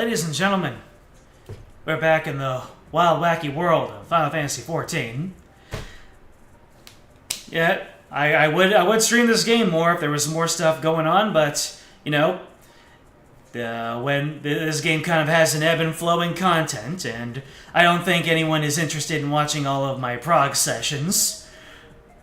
Ladies and gentlemen, we're back in the wild, wacky world of Final Fantasy XIV. Yeah, I would stream this game more if there was more stuff going on, but, you know, this game kind of has an ebb and flowing content, and I don't think anyone is interested in watching all of my prog sessions.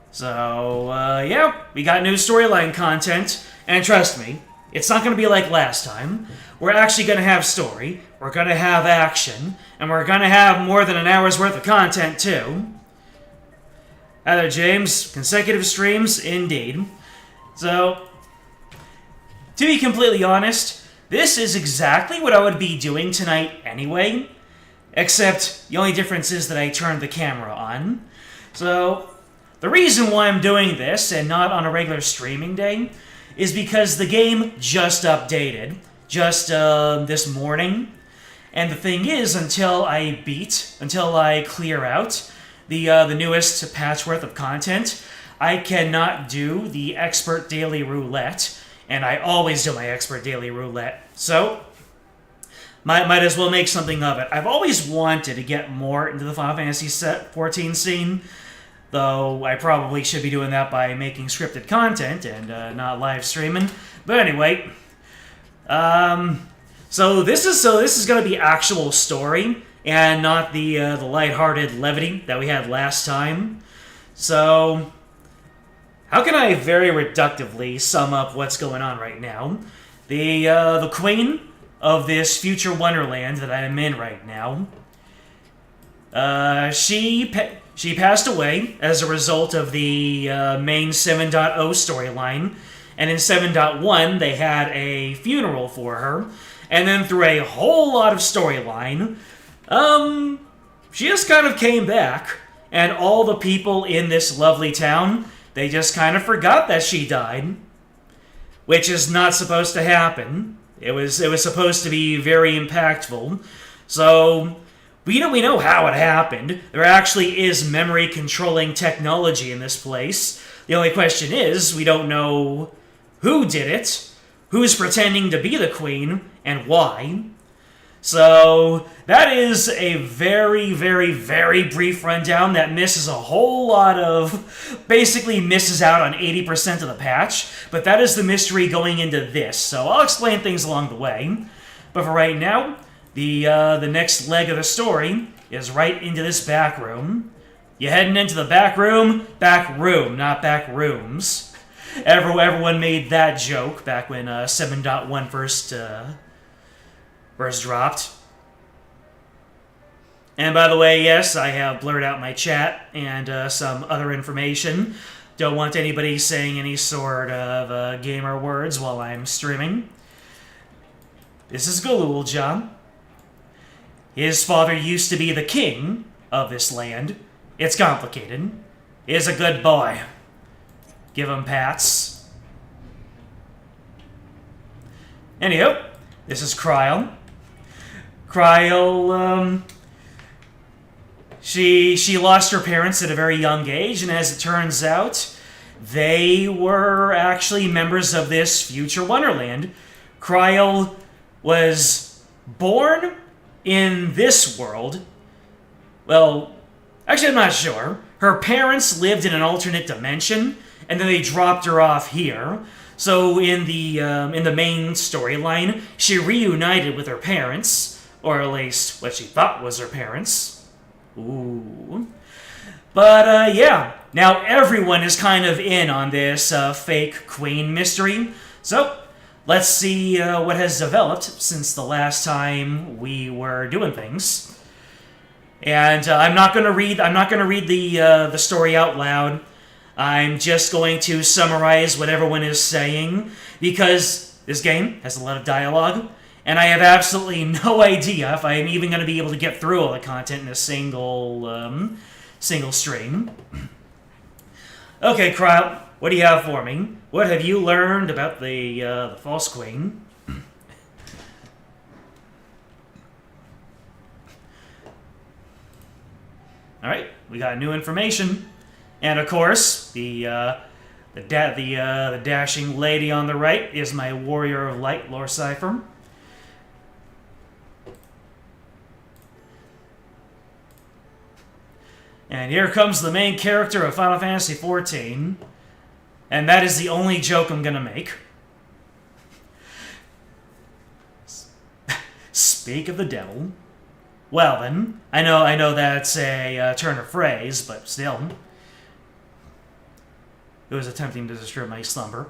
So, yeah, we got new storyline content, and trust me, it's not going to be like last time. We're actually going to have story, we're going to have action, and we're going to have more than an hour's worth of content, too. Hi there, James. Consecutive streams, indeed. So, to be completely honest, this is exactly what I would be doing tonight anyway, except the only difference is that I turned the camera on. So, the reason why I'm doing this, and not on a regular streaming day, is because the game just updated, just this morning. And the thing is, until I clear out the newest patch worth of content, I cannot do the expert daily roulette, and I always do my expert daily roulette. So, might as well make something of it. I've always wanted to get more into the Final Fantasy XIV scene, though I probably should be doing that by making scripted content and not live streaming. But anyway, so this is going to be actual story and not the lighthearted levity that we had last time. So, how can I very reductively sum up what's going on right now? The queen of this future wonderland that I'm in right now, she passed away as a result of the main 7.0 storyline, and in 7.1 they had a funeral for her, and then through a whole lot of storyline, she just kind of came back, and all the people in this lovely town, they just kind of forgot that she died, which is not supposed to happen. It was supposed to be very impactful. So we know how it happened. There actually is memory controlling technology in this place. The only question is, we don't know who did it, who's pretending to be the queen, and why. So, that is a very, very, very brief rundown that misses a whole lot of... basically misses out on 80% of the patch, but that is the mystery going into this, so I'll explain things along the way. But for right now, the next leg of the story is right into this back room. You're heading into the back room, not back rooms. Everyone made that joke back when 7.1 first dropped. And by the way, yes, I have blurred out my chat and some other information. Don't want anybody saying any sort of gamer words while I'm streaming. This is Galulja. His father used to be the king of this land. It's complicated. He's a good boy. Give him pats. Anywho, this is Kryl. Kryl, she lost her parents at a very young age, and as it turns out, they were actually members of this future wonderland. Kryl was born in this world. Well, actually I'm not sure. Her parents lived in an alternate dimension, and then they dropped her off here. So in the main storyline, she reunited with her parents, or at least what she thought was her parents. Ooh. But yeah, now everyone is kind of in on this fake queen mystery. So let's see what has developed since the last time we were doing things. And I'm not going to read the story out loud. I'm just going to summarize what everyone is saying, because this game has a lot of dialogue, and I have absolutely no idea if I'm even going to be able to get through all the content in a single stream. Okay, Kryl, what do you have for me? What have you learned about the false queen? All right, we got new information. And of course, the dashing lady on the right is my warrior of light, Lore Cypher. And here comes the main character of Final Fantasy XIV. And that is the only joke I'm gonna make. Speak of the devil. Well then, I know that's a turn of phrase, but still. It was attempting to disturb my slumber.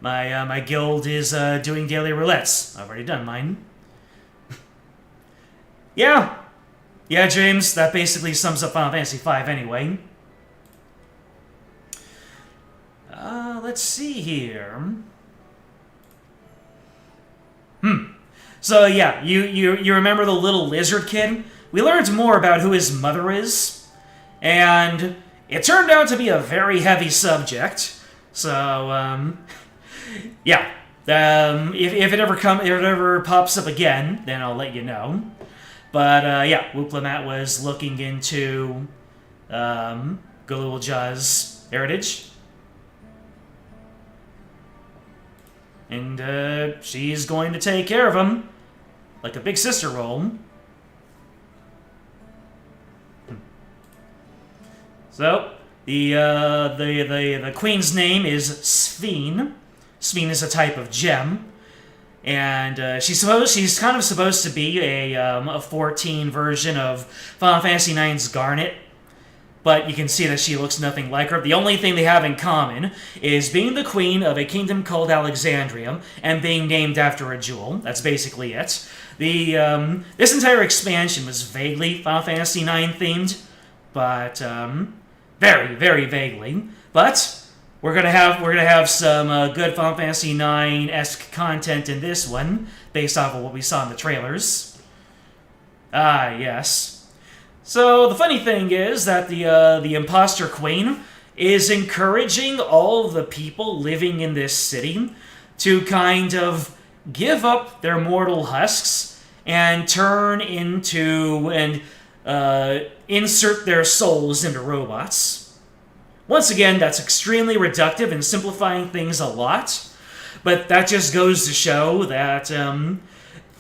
My guild is doing daily roulettes. I've already done mine. Yeah, James, that basically sums up Final Fantasy V anyway. Let's see here. So yeah, you remember the little lizard kid? We learned more about who his mother is, and it turned out to be a very heavy subject. So yeah, if it ever pops up again, then I'll let you know. But yeah, Wuplamat was looking into Galulja's heritage. And she's going to take care of him, like a big sister role. So the queen's name is Sphene. Sphene is a type of gem, and she's kind of supposed to be a 14 version of Final Fantasy IX's Garnet. But you can see that she looks nothing like her. The only thing they have in common is being the queen of a kingdom called Alexandria and being named after a jewel. That's basically it. This entire expansion was vaguely Final Fantasy IX themed, but very, very vaguely. But we're gonna have some good Final Fantasy IX-esque content in this one, based off of what we saw in the trailers. Ah, yes. So the funny thing is that the imposter queen is encouraging all the people living in this city to kind of give up their mortal husks and turn into and insert their souls into robots. Once again, that's extremely reductive and simplifying things a lot, but that just goes to show that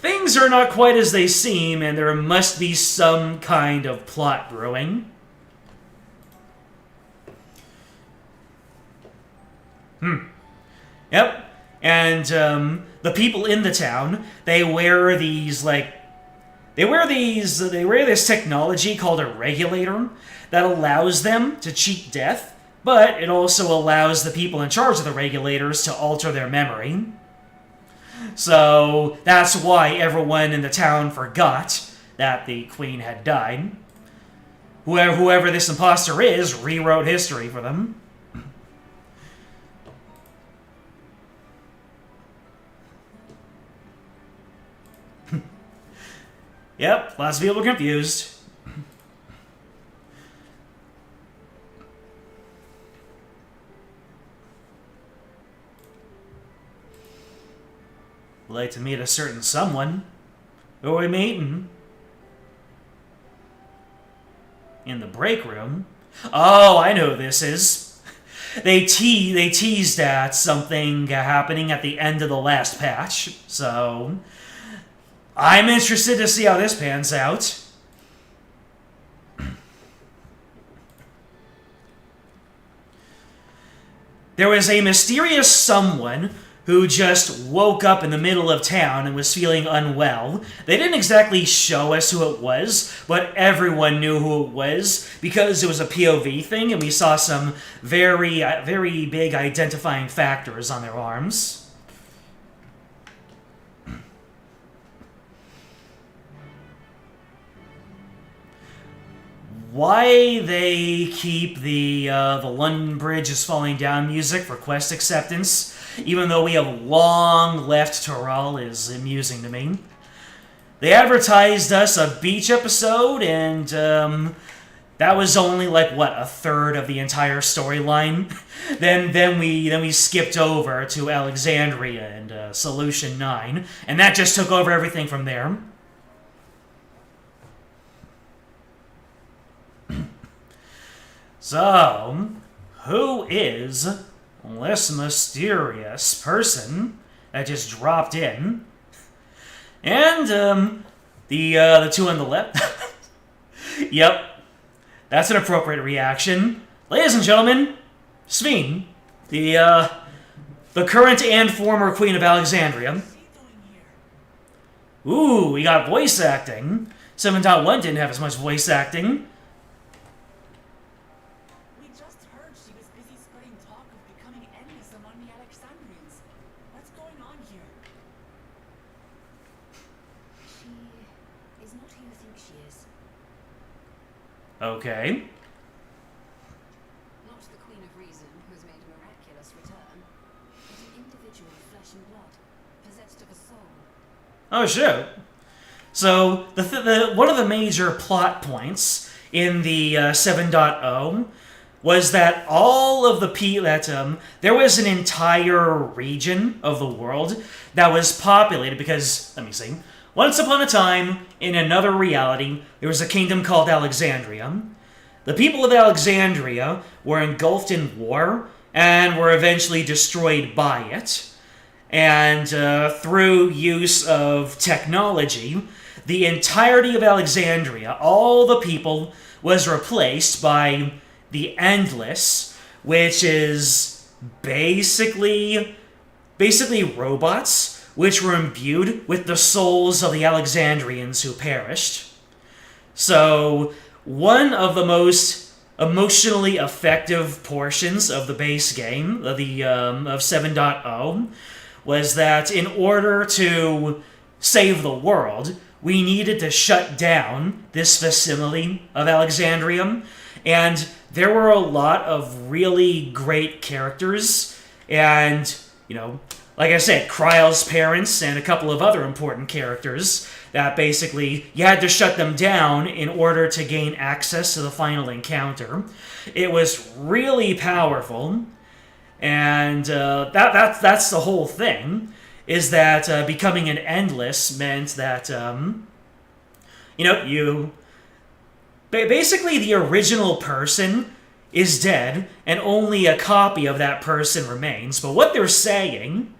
things are not quite as they seem, and there must be some kind of plot brewing. Yep. And the people in the town, they wear this technology called a regulator that allows them to cheat death, but it also allows the people in charge of the regulators to alter their memory. So that's why everyone in the town forgot that the queen had died. Whoever this imposter is rewrote history for them. Yep, lots of people are confused. Like to meet a certain someone. Who are we meeting? In the break room? Oh, I know who this is. They teased at something happening at the end of the last patch, so I'm interested to see how this pans out. There was a mysterious someone who just woke up in the middle of town and was feeling unwell. They didn't exactly show us who it was, but everyone knew who it was because it was a POV thing, and we saw some very, very big identifying factors on their arms. Why they keep the London Bridge is falling down music for quest acceptance, even though we have long left Toral, is amusing to me. They advertised us a beach episode, and that was only like a third of the entire storyline. then we skipped over to Alexandria and Solution 9, and that just took over everything from there. So, who is this mysterious person that just dropped in? And the two on the left, yep, That's an appropriate reaction. Ladies and gentlemen, Sveen, the current and former Queen of Alexandria. Ooh, we got voice acting. 7.1 didn't have as much voice acting. We just heard she was busy spreading talk of becoming endless among the Alexandrians. What's going on here? She is not who you think she is. Okay. Not the Queen of Reason, who has made a miraculous return, but an individual of flesh and blood, possessed of a soul. Oh, shit. So, one of the major plot points in the 7.0 was that all of the there was an entire region of the world that was populated because, let me see, once upon a time, in another reality, there was a kingdom called Alexandria. The people of Alexandria were engulfed in war and were eventually destroyed by it. And through use of technology, the entirety of Alexandria, all the people, was replaced by the Endless, which is basically robots, which were imbued with the souls of the Alexandrians who perished. So, one of the most emotionally effective portions of the base game, of 7.0, was that in order to save the world, we needed to shut down this facsimile of Alexandria, and there were a lot of really great characters, and, like I said, Kryle's parents and a couple of other important characters that basically you had to shut them down in order to gain access to the final encounter. It was really powerful, and that's the whole thing, is that becoming an Endless meant that, basically the original person is dead, and only a copy of that person remains. But what they're saying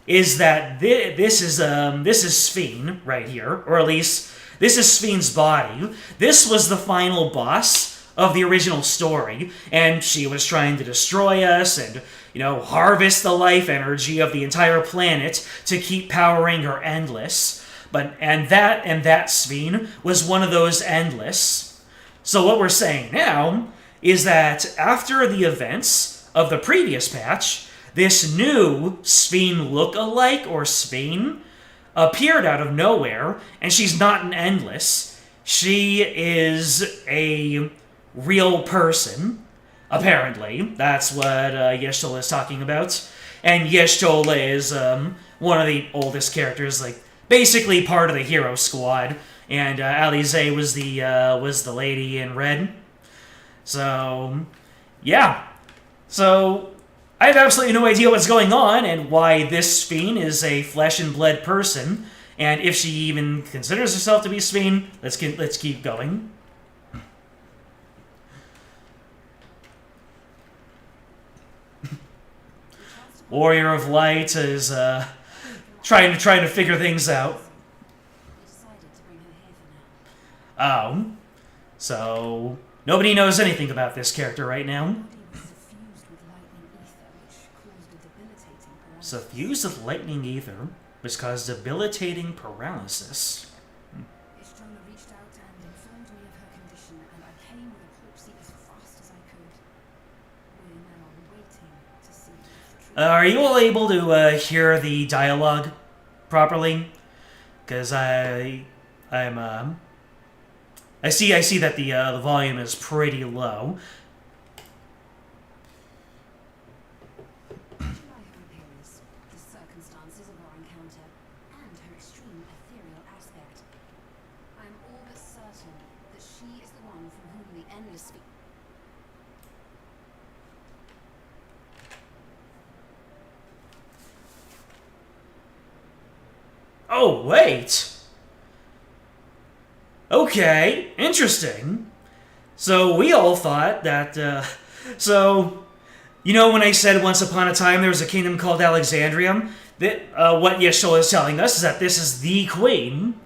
is that this is Sveen right here, or at least this is Sveen's body. This was the final boss of the original story, and she was trying to destroy us and, harvest the life energy of the entire planet to keep powering her Endless. And that Sveen was one of those Endless. So what we're saying now is that after the events of the previous patch, this new Sveen look-alike, or Sveen, appeared out of nowhere, and she's not an Endless. She is a real person, apparently. That's what Y'shtola is talking about. And Y'shtola is one of the oldest characters, basically part of the hero squad. And Alize was the lady in red. So, yeah. So, I have absolutely no idea what's going on and why this Sveen is a flesh and blood person, and if she even considers herself to be Sveen. Let's keep going. Warrior of Light is trying to figure things out. Oh, so nobody knows anything about this character right now. Suffused with lightning ether, which caused debilitating paralysis. Y'shtola reached out and informed me of her condition, and I came with a proxy as fast as I could. We're now waiting to see if the Are you all able to hear the dialogue properly? Because I see that the volume is pretty low. the circumstances of our encounter, and her extreme ethereal aspect. I am all but certain that she is the one from whom the Endless speak. Oh, wait! Okay, interesting. So we all thought that, when I said once upon a time there was a kingdom called Alexandria, that what Y'shtola is telling us is that this is the queen,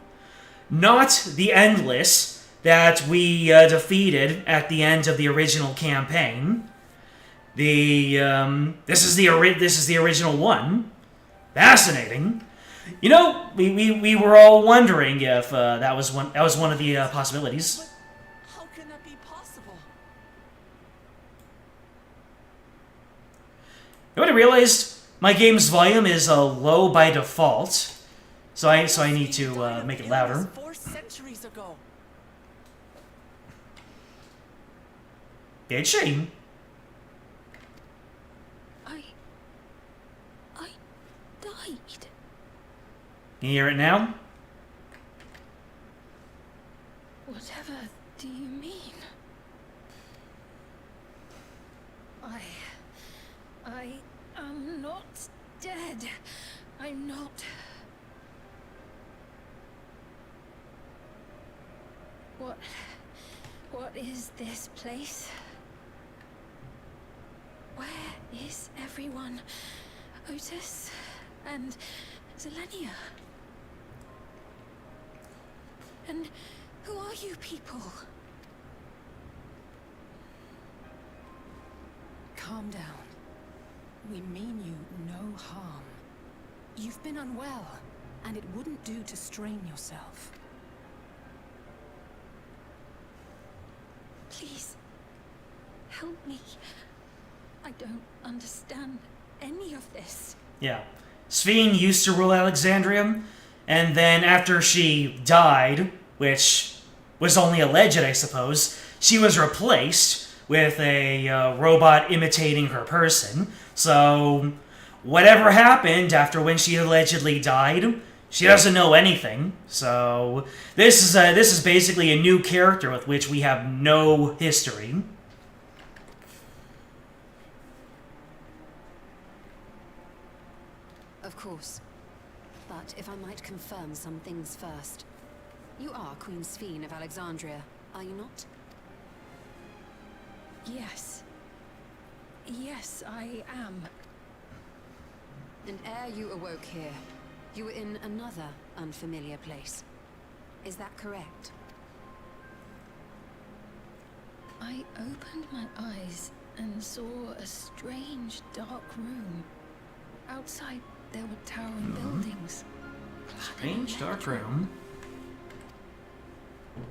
not the Endless, that we defeated at the end of the original campaign. This is the original one. Fascinating. You know, we were all wondering if that was one of the possibilities. But how can that be possible? You know what I realized? My game's volume is low by default, so I need to make it louder. 4 centuries ago. Did she? I died. Can you hear it now? Whatever do you mean? I am not dead. I'm not. What is this place? Where is everyone? Otis and Zelenia? And who are you people? Calm down. We mean you no harm. You've been unwell, and it wouldn't do to strain yourself. Please, help me. I don't understand any of this. Yeah. Sphene used to rule Alexandria, and then after she died, which was only alleged, I suppose, she was replaced with a robot imitating her person. So, whatever happened after when she allegedly died, she doesn't know anything. So, this is basically a new character with which we have no history. Of course. But if I might confirm some things first. You are Queen Sphene of Alexandria, are you not? Yes. Yes, I am. And ere you awoke here, you were in another unfamiliar place. Is that correct? I opened my eyes and saw a strange, dark room. Outside, there were towering buildings. Strange dark room.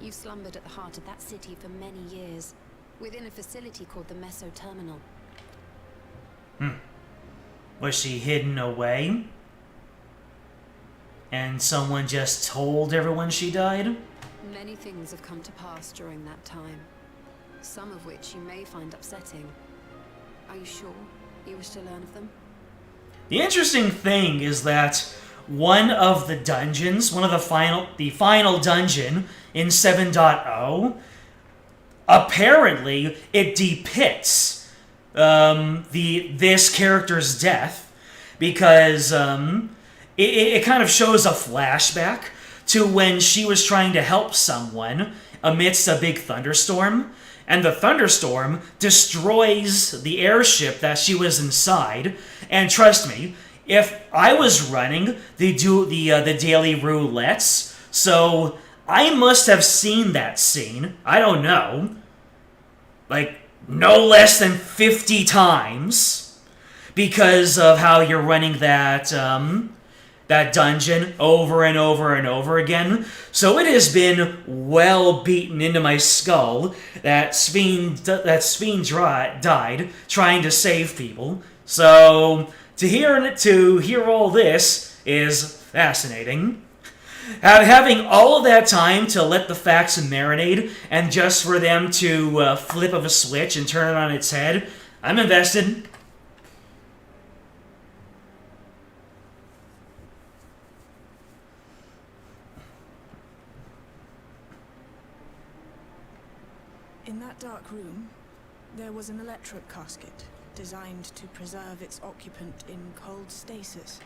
You slumbered at the heart of that city for many years, within a facility called the Meso Terminal. Was she hidden away? And someone just told everyone she died? Many things have come to pass during that time, some of which you may find upsetting. Are you sure you wish to learn of them? The interesting thing is that one of the dungeons, the final dungeon in 7.0, apparently it depicts this character's death because it kind of shows a flashback to when she was trying to help someone amidst a big thunderstorm, and the thunderstorm destroys the airship that she was inside. And trust me, if I was running the daily roulettes, so I must have seen that scene, I don't know, like no less than 50 times, because of how you're running that dungeon over and over and over again. So it has been well beaten into my skull that Sphene died trying to save people. So to hear all this is fascinating. Having all of that time to let the facts marinate, and just for them to flip of a switch and turn it on its head, I'm invested. In that dark room, there was an electric casket designed to preserve its occupant in cold stasis.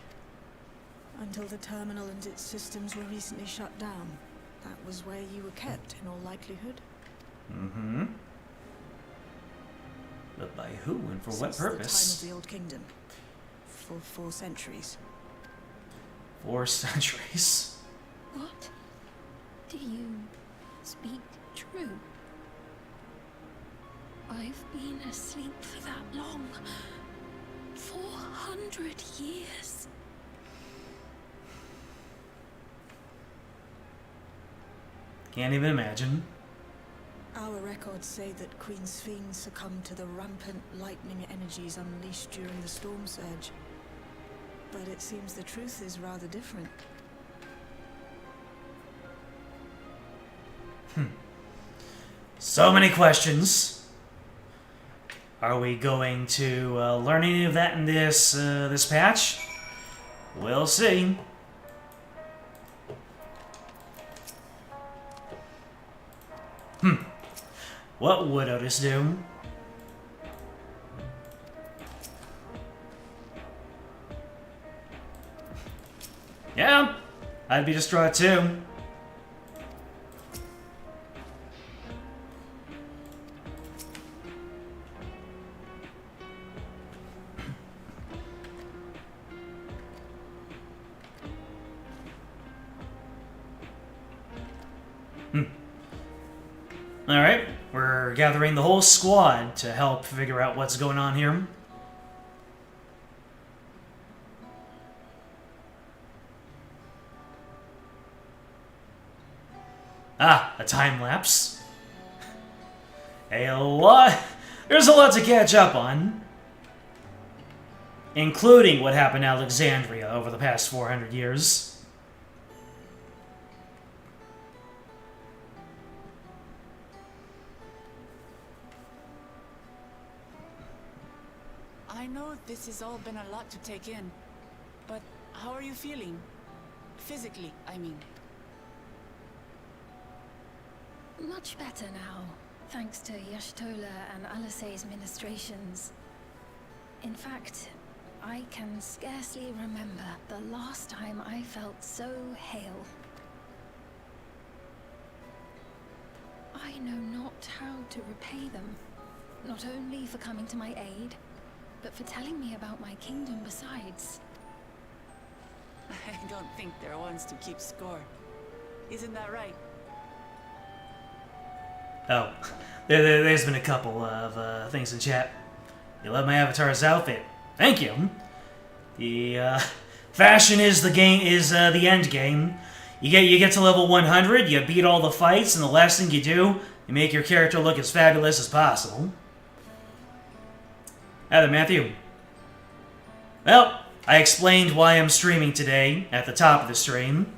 Until the terminal and its systems were recently shut down. That was where you were kept, in all likelihood. Mm-hmm. But by who and for what Since purpose? the time of the Old Kingdom. For 4 centuries. 4 centuries. What? Do you speak true? I've been asleep for that long. 400 years. Can't even imagine. Our records say that Queen Sphene succumbed to the rampant lightning energies unleashed during the storm surge. But it seems the truth is rather different. So many questions. Are we going to learn any of that in this this patch? We'll see. What would Otis do? Yeah, I'd be distraught too. Alright, we're gathering the whole squad to help figure out what's going on here. Ah, a time lapse. There's a lot to catch up on, including what happened in Alexandria over the past 400 years. I know this has all been a lot to take in, but how are you feeling? Physically, I mean. Much better now, thanks to Y'shtola and Alisei's ministrations. In fact, I can scarcely remember the last time I felt so hale. I know not how to repay them, not only for coming to my aid, but for telling me about my kingdom besides. I don't think they're ones to keep score. Isn't that right? Oh, there's been a couple of things in chat. You love my avatar's outfit. Thank you. The fashion is the the end game. You get to level 100, you beat all the fights, and the last thing you do, you make your character look as fabulous as possible. Hi, Matthew. Well, I explained why I'm streaming today at the top of the stream.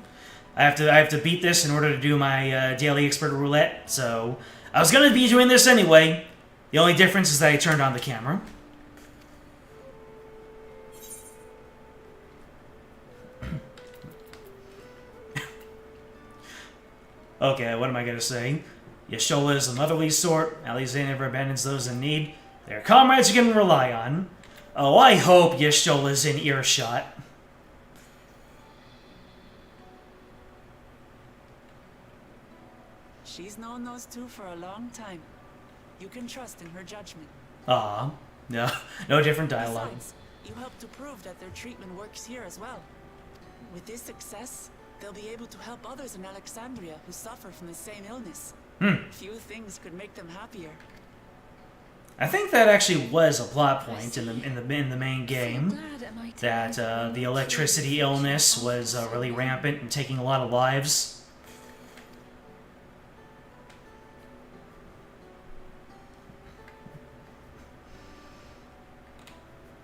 I have to beat this in order to do my daily expert roulette, so I was gonna be doing this anyway. The only difference is that I turned on the camera. Okay, what am I gonna say? Y'shtola is the motherly sort. Alizé never abandons those in need. They're comrades you can rely on. Oh, I hope Y'shtola's in earshot. She's known those two for a long time. You can trust in her judgment. Aw, no different dialogue. Besides, you helped to prove that their treatment works here as well. With this success, they'll be able to help others in Alexandria who suffer from the same illness. Few things could make them happier. I think that actually was a plot point in the main game, that the electricity illness was really rampant and taking a lot of lives.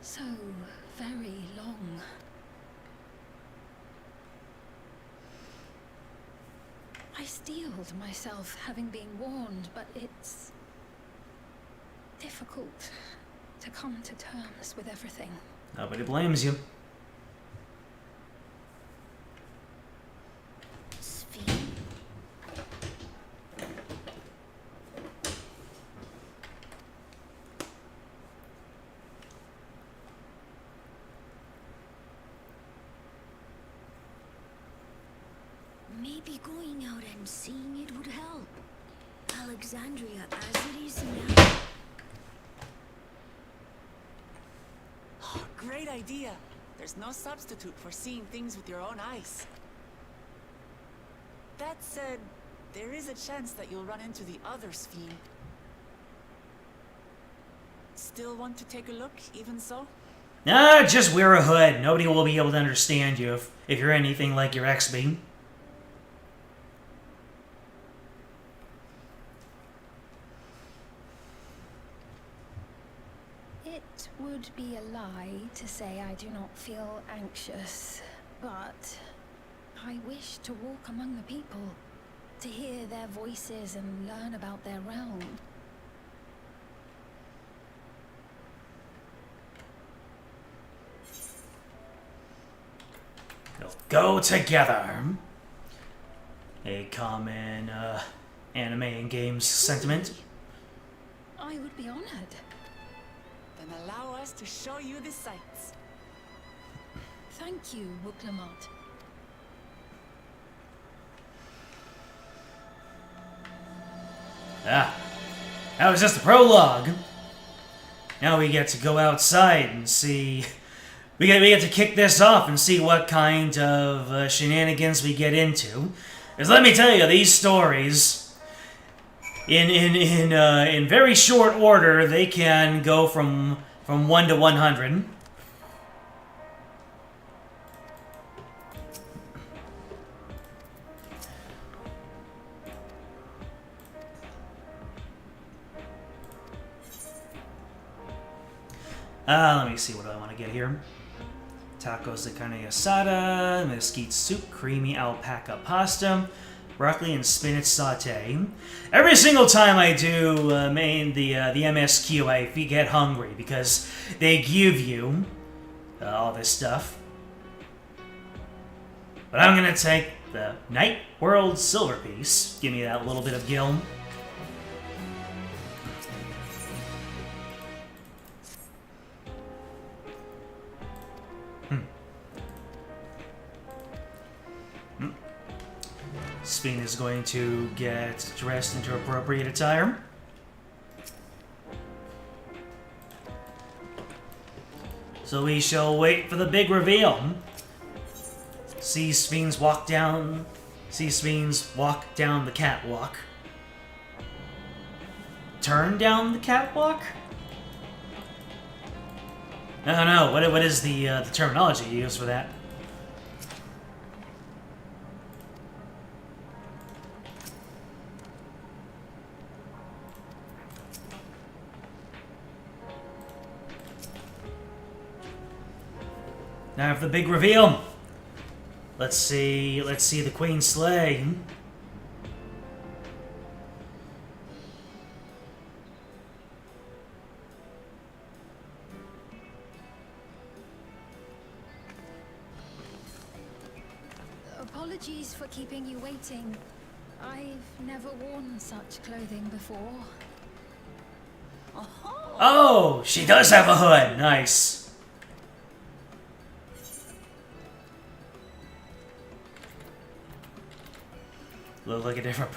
So very long. I steeled myself having been warned, but it's difficult to come to terms with everything. Nobody blames you. Sphene? Maybe going out and seeing it would help. Alexandria as it is now. Oh, great idea. There's no substitute for seeing things with your own eyes. That said, there is a chance that you'll run into the other Sphene. Still want to take a look, even so? Nah, just wear a hood. Nobody will be able to understand you if you're anything like your XB. It would be a lie to say I do not feel anxious, but I wish to walk among the people, to hear their voices and learn about their realm. They'll go together. A common anime and games sentiment. I would be honored. Then allow us to show you the sights. Thank you, Wuklamot. Ah, that was just the prologue. Now we get to go outside and see. We get to kick this off and see what kind of shenanigans we get into. Because let me tell you, these stories, in very short order, they can go from 1 to 100. Let me see what I want to get here. Tacos de carne asada, mesquite soup, creamy alpaca pasta, broccoli and spinach saute. Every single time I do the MSQ, I get hungry because they give you all this stuff. But I'm gonna take the Night World Silver Piece. Give me that little bit of gil. Sphene is going to get dressed into appropriate attire. So we shall wait for the big reveal. See Sphenes walk down the catwalk. Turn down the catwalk? No. What is the terminology you use for that? Now for the big reveal. Let's see the Queen slay. Apologies for keeping you waiting. I've never worn such clothing before. Oh, she does have a hood. Nice. Look like a different.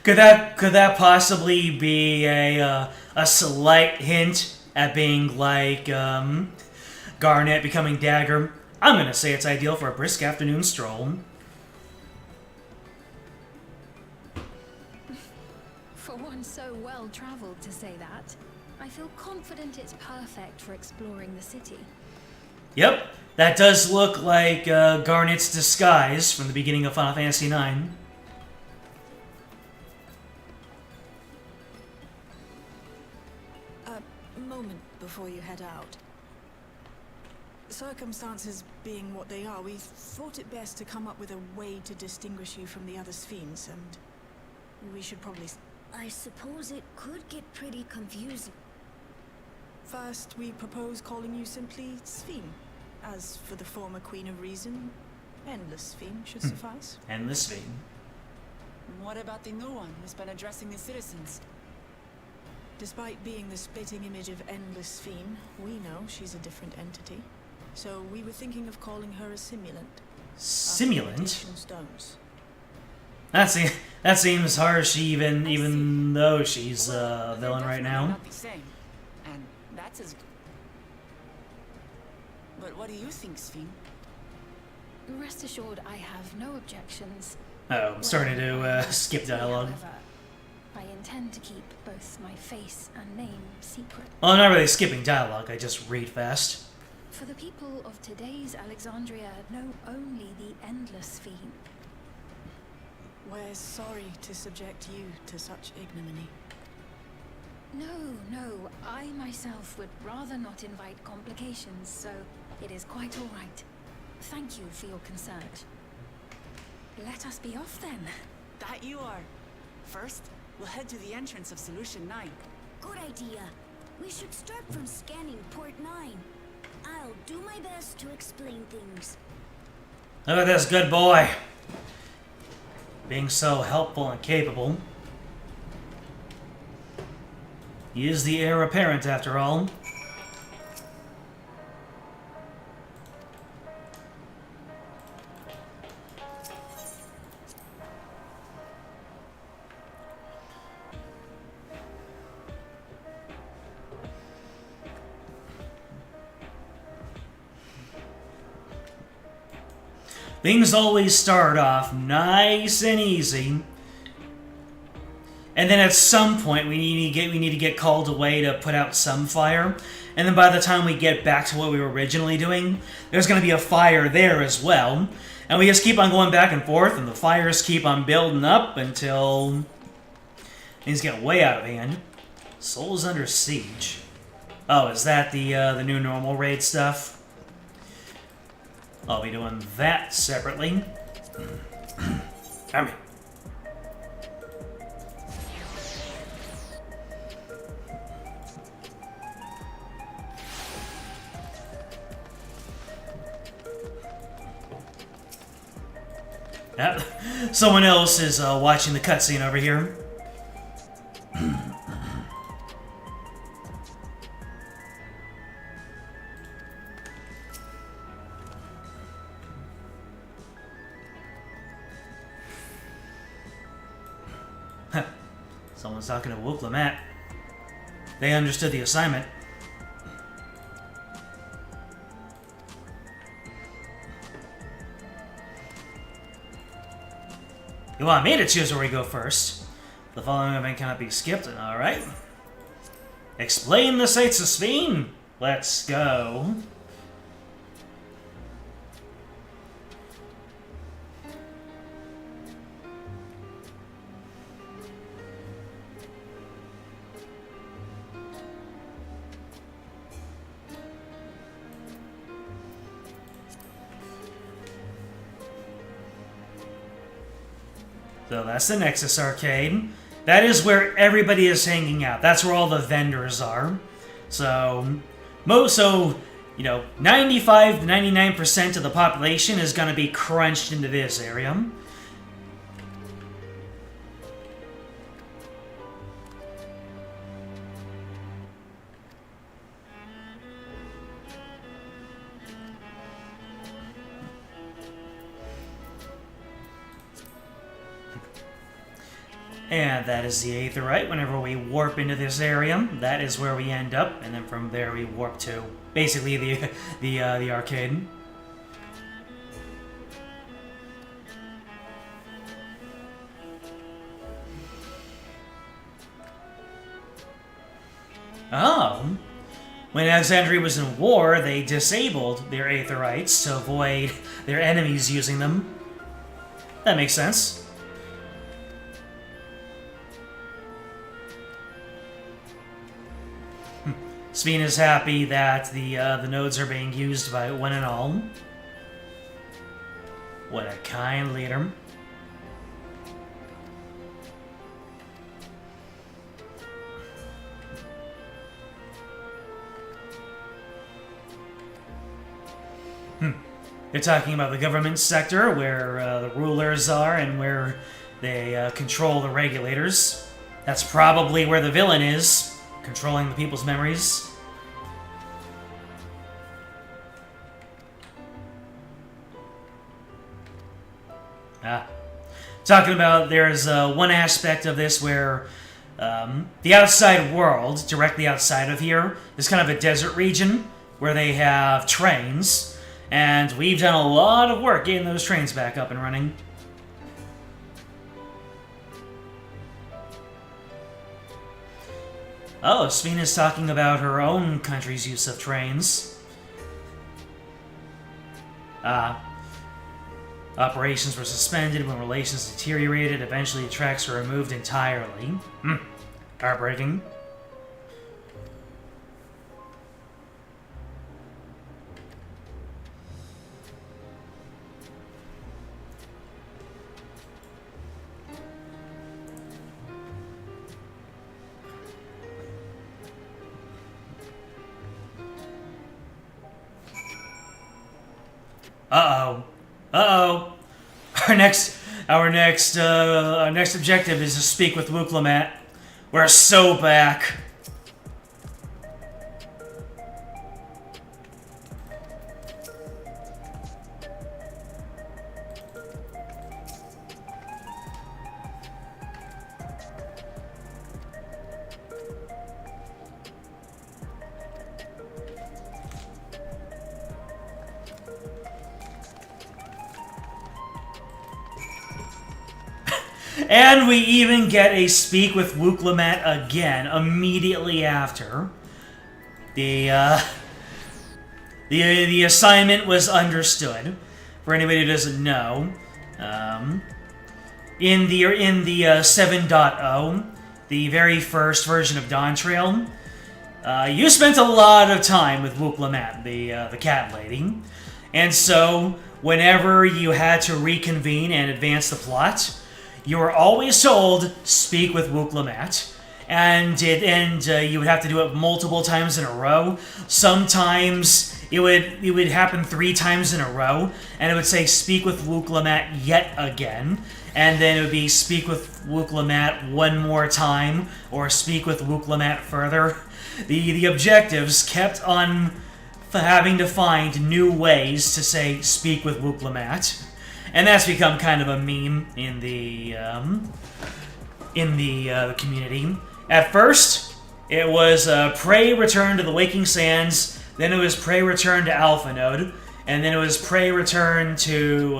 Could that possibly be a slight hint at being like Garnet becoming Dagger? I'm gonna say it's ideal for a brisk afternoon stroll. For one so well traveled to say that, I feel confident it's perfect for exploring the city. Yep. That does look like Garnet's disguise from the beginning of Final Fantasy IX. A moment before you head out. Circumstances being what they are, we thought it best to come up with a way to distinguish you from the other Sphenes, and we should probably... I suppose it could get pretty confusing. First, we propose calling you simply Sphene. As for the former Queen of Reason, Endless Sphene should suffice. Endless Sphene. What about the new one who's been addressing the citizens? Despite being the spitting image of Endless Sphene, we know she's a different entity. So we were thinking of calling her a simulant. Simulant? Stones. That seems harsh, even though she's a villain right now. Not the same, and that's as good. But what do you think, Sphene? Rest assured, I have no objections. Oh, I'm starting to skip dialogue. However, I intend to keep both my face and name secret. Well, I'm not really skipping dialogue, I just read fast. For the people of today's Alexandria know only the endless fiend. We're sorry to subject you to such ignominy. No, I myself would rather not invite complications, so it is quite all right. Thank you for your concern. Let us be off then. That you are. First, we'll head to the entrance of Solution 9. Good idea. We should start from scanning Port 9. I'll do my best to explain things. Look at this good boy. Being so helpful and capable. He is the heir apparent, after all. Things always start off nice and easy, and then at some point we need to get called away to put out some fire, and then by the time we get back to what we were originally doing, there's going to be a fire there as well, and we just keep on going back and forth, and the fires keep on building up until things get way out of hand. Souls Under Siege. Oh, is that the new normal raid stuff? I'll be doing that separately. Army. Yep. Someone else is watching the cutscene over here. Someone's talking to Whoop-La-Mat. They understood the assignment. You want me to choose where we go first? The following event cannot be skipped, alright. Explain the sights of Spain. Let's go. So that's the Nexus Arcade. That is where everybody is hanging out. That's where all the vendors are. So, 95 to 99% of the population is going to be crunched into this area. And that is the Aetherite. Whenever we warp into this area, that is where we end up, and then from there we warp to basically the arcade. Oh, when Alexandria was in war, they disabled their Aetherites to avoid their enemies using them. That makes sense. Sveen is happy that the nodes are being used by one and all. What a kind leader. They're talking about the government sector, where the rulers are and where they control the regulators. That's probably where the villain is. Controlling the people's memories. Talking about there's one aspect of this where the outside world, directly outside of here, is kind of a desert region where they have trains, and we've done a lot of work getting those trains back up and running. Oh, Sphina's talking about her own country's use of trains. Operations were suspended when relations deteriorated. Eventually, the tracks were removed entirely. Heartbreaking. Uh-oh. Uh-oh. Our next objective is to speak with Wuklomat. We're so back. And we even get a speak with Wuklomat again immediately after. The assignment was understood. For anybody who doesn't know, in the 7.0, the very first version of Dawn Trail, you spent a lot of time with Wuklomat, the cat lady, and so whenever you had to reconvene and advance the plot, you were always told, speak with Wuklomat. And you would have to do it multiple times in a row. Sometimes it would happen 3 times in a row, and it would say, speak with Wuklomat yet again. And then it would be, speak with Wuklomat one more time, or speak with Wuklomat further. The objectives kept on having to find new ways to say, speak with Wuklomat. And that's become kind of a meme in the community. At first, it was pray return to the Waking Sands, then it was pray return to Alpha Node, and then it was pray return to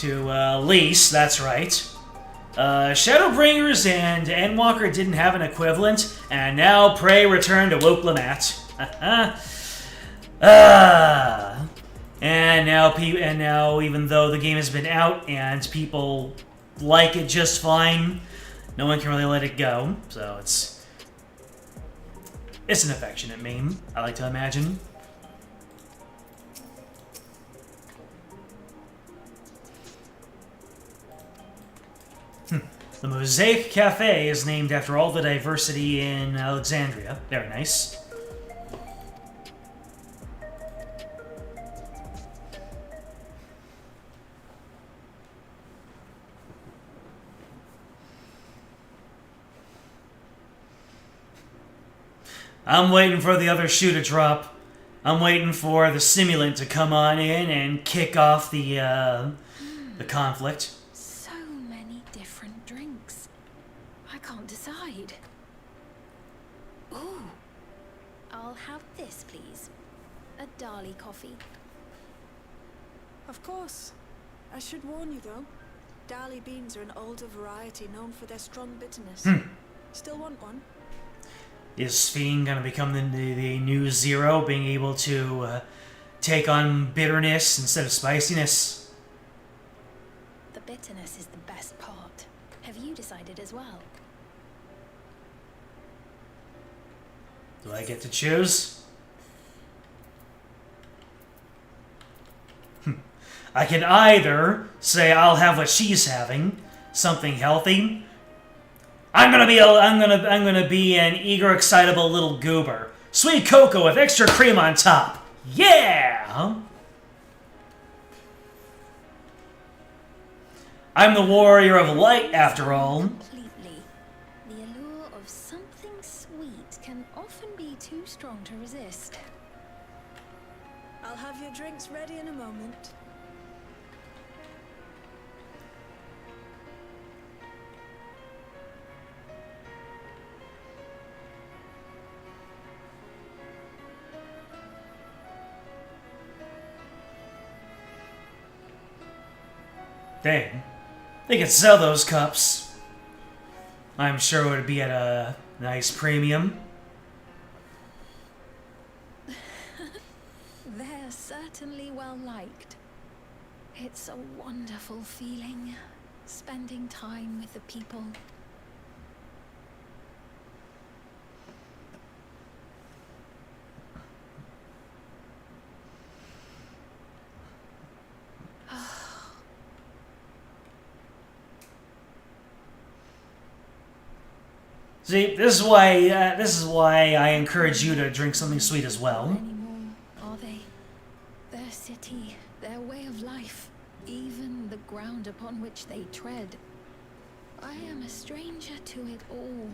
Lys, that's right. Shadowbringers and Endwalker didn't have an equivalent, and now pray return to Wuklomat. And now, even though the game has been out and people like it just fine, no one can really let it go. So it's an affectionate meme, I like to imagine. The Mosaic Cafe is named after all the diversity in Alexandria. Very nice. I'm waiting for the other shoe to drop. I'm waiting for the simulant to come on in and kick off the conflict. So many different drinks. I can't decide. Ooh. I'll have this, please. A Dali coffee. Of course. I should warn you, though. Dali beans are an older variety known for their strong bitterness. Still want one? Is Sphene gonna become the new Zero, being able to take on bitterness instead of spiciness? The bitterness is the best part. Have you decided as well? Do I get to choose? I can either say I'll have what she's having, something healthy. I'm gonna be an eager, excitable little goober. Sweet cocoa with extra cream on top. Yeah! I'm the warrior of light, after all. Completely. The allure of something sweet can often be too strong to resist. I'll have your drinks ready in a moment. Dang. They could sell those cups. I'm sure it would be at a Nice premium. They're certainly well liked. It's a wonderful feeling, spending time with the people. See, this is why I encourage you to drink something sweet as well. Anymore, are they? Their city, their way of life, even the ground upon which they tread. I am a stranger to it all.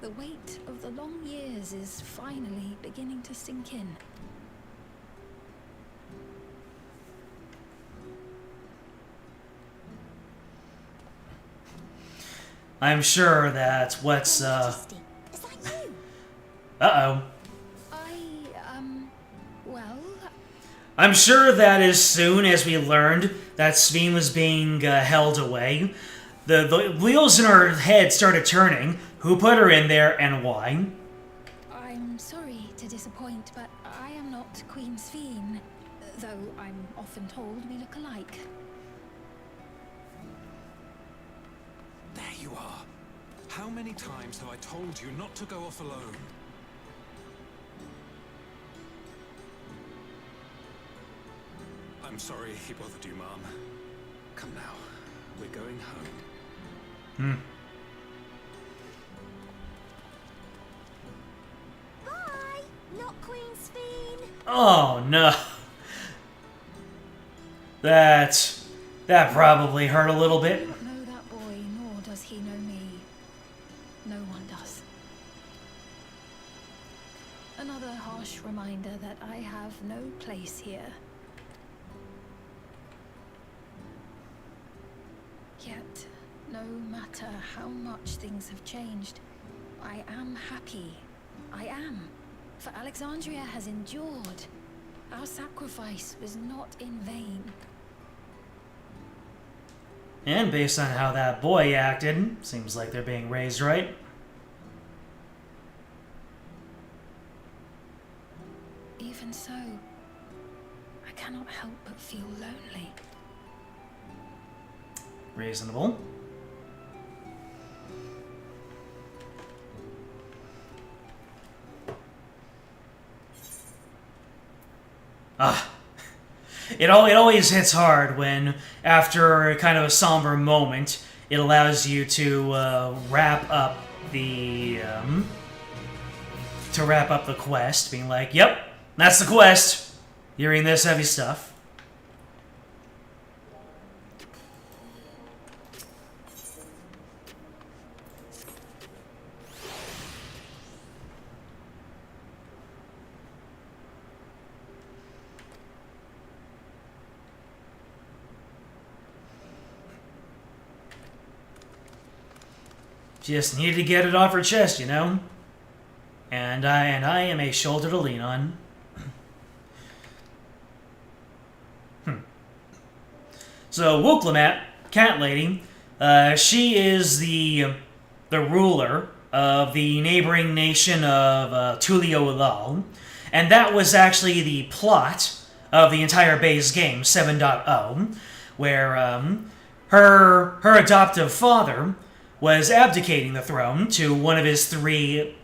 The weight of the long years is finally beginning to sink in. I'm sure that what's, Majesty, is that you? Uh-oh. Well, I'm sure that as soon as we learned that Sveen was being held away, the wheels in her head started turning. Who put her in there and why? I'm sorry to disappoint, but I am not Queen Sveen, though I'm often told we look alike. There you are. How many times have I told you not to go off alone? I'm sorry he bothered you, Mom. Come now. We're going home. Bye! Not Queen Sveen! Oh, no. That probably hurt a little I bit. don't know that boy, nor does he know me. No one does. Another harsh reminder that I have no place here. Yet, no matter how much things have changed, I am happy. I am. For Alexandria has endured. Our sacrifice was not in vain. And based on how that boy acted, seems like they're being raised right. Even so, I cannot help but feel lonely. Reasonable. It always hits hard when, after kind of a somber moment, it allows you to wrap up the quest, being like, "Yep, that's the quest." Hearing this heavy stuff. Just needed to get it off her chest, you know? And I am a shoulder to lean on. So, Wooklamat, Cat Lady, she is the ruler of the neighboring nation of Tuliolal, and that was actually the plot of the entire base game, 7.0, where her adoptive father was abdicating the throne to one of his three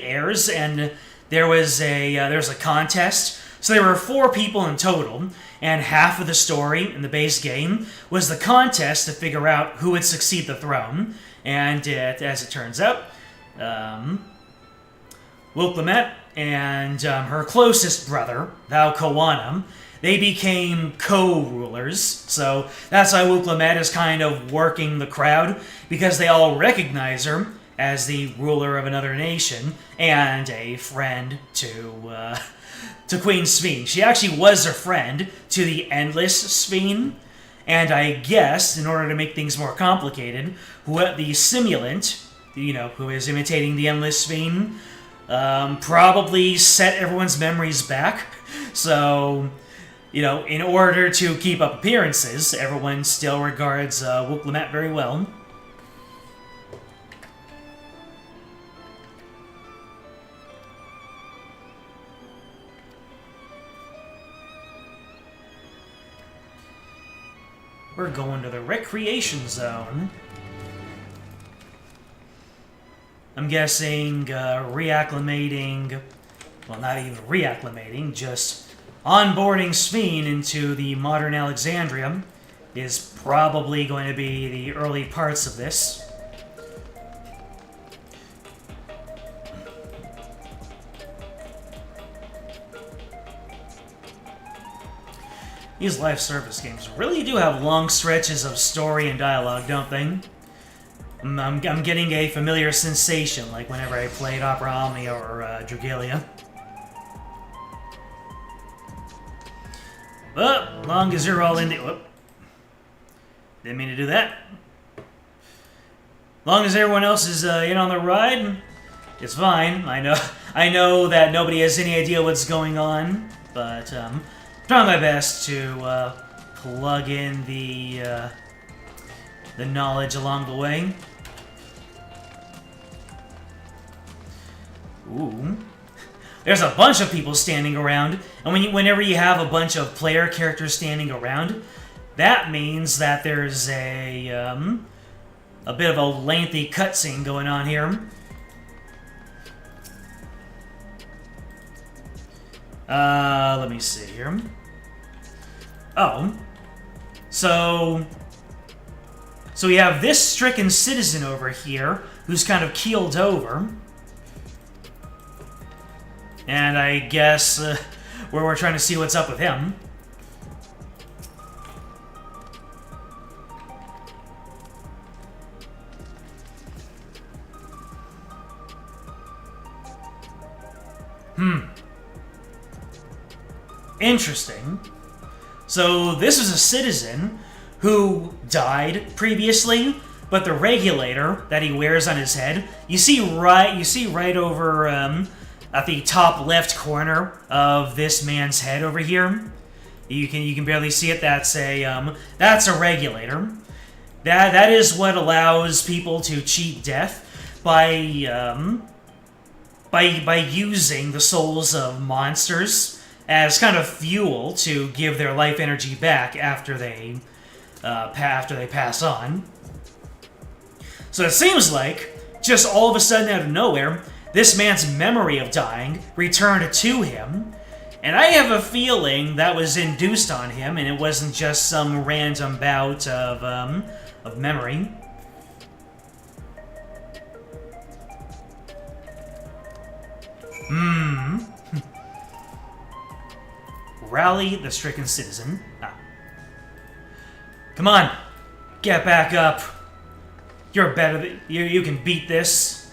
heirs, and there was a contest. So there were 4 people in total, and half of the story in the base game was the contest to figure out who would succeed the throne. And as it turns out, Wilklamet and her closest brother, Valkoanum, they became co-rulers. So that's why Wilklamet is kind of working the crowd, because they all recognize her as the ruler of another nation and a friend to Queen Sveen. She actually was a friend to the Endless Sveen, and I guess, in order to make things more complicated, the simulant, who is imitating the Endless Sveen, probably set everyone's memories back. So, in order to keep up appearances, everyone still regards Wooklamet very well. We're going to the recreation zone. I'm guessing reacclimating, well, not even reacclimating, just onboarding Sphene into the modern Alexandria is probably going to be the early parts of this. These live service games really do have long stretches of story and dialogue, don't they? I'm getting a familiar sensation, like whenever I played Opera Omnia or Dragalia. But, long as you're all in the... Whoop. Didn't mean to do that. Long as everyone else is in on the ride, it's fine. I know that nobody has any idea what's going on, but trying my best to plug in the knowledge along the way. Ooh. There's a bunch of people standing around, and whenever you have a bunch of player characters standing around, that means that there's a bit of a lengthy cutscene going on here. Let me see here. Oh. So we have this stricken citizen over here who's kind of keeled over. And I guess we're trying to see what's up with him. Interesting. So this is a citizen who died previously, but the regulator that he wears on his head, you see right over at the top left corner of this man's head over here. You can barely see it. That's a regulator. That is what allows people to cheat death by using the souls of monsters as kind of fuel to give their life energy back after they pass on. So it seems like, just all of a sudden out of nowhere, this man's memory of dying returned to him, and I have a feeling that was induced on him, and it wasn't just some random bout of memory. Rally the stricken citizen. Come on, get back up. You're better than you can beat this.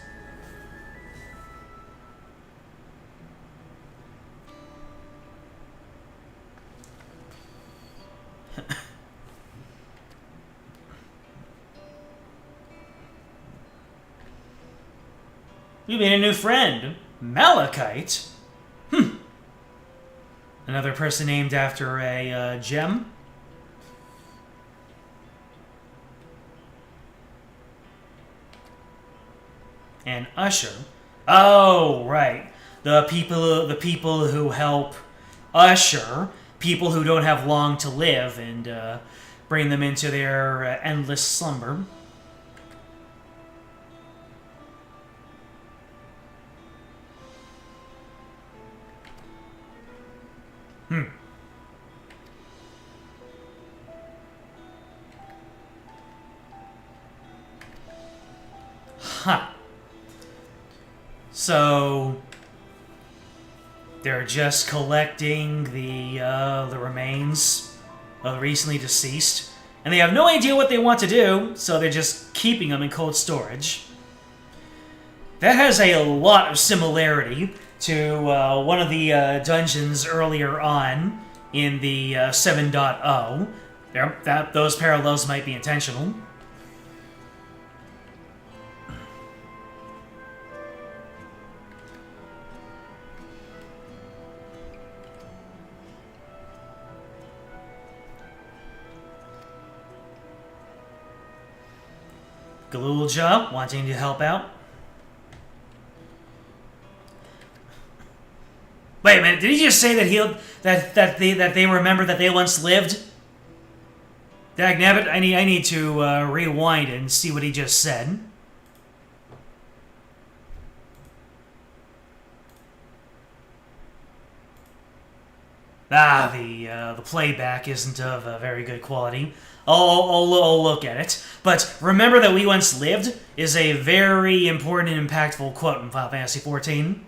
You made a new friend, Malachite. Another person named after a gem. And Usher. Oh, right. The people who help usher people who don't have long to live and bring them into their endless slumber. Huh. So they're just collecting the remains of the recently deceased, and they have no idea what they want to do, so they're just keeping them in cold storage. That has a lot of similarity to one of the dungeons earlier on in the 7.0. Those parallels might be intentional. Galulja wanting to help out. Wait a minute, did he just say that they remember that they once lived? Dagnabbit, I need to rewind and see what he just said. Ah, the playback isn't of a very good quality. I'll look at it. But remember that we once lived is a very important and impactful quote in Final Fantasy XIV.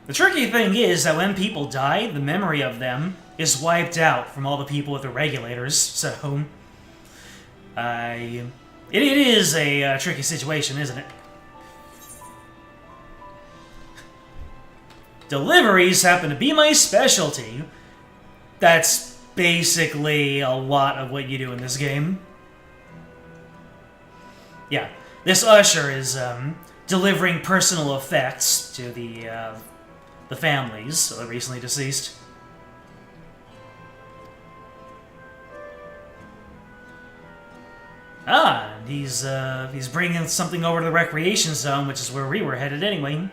The tricky thing is that when people die, the memory of them is wiped out from all the people with the regulators, so... It is a tricky situation, isn't it? Deliveries happen to be my specialty. That's basically a lot of what you do in this game. Yeah, this usher is delivering personal effects to the families of the recently deceased. Ah, and he's bringing something over to the recreation zone, which is where we were headed anyway.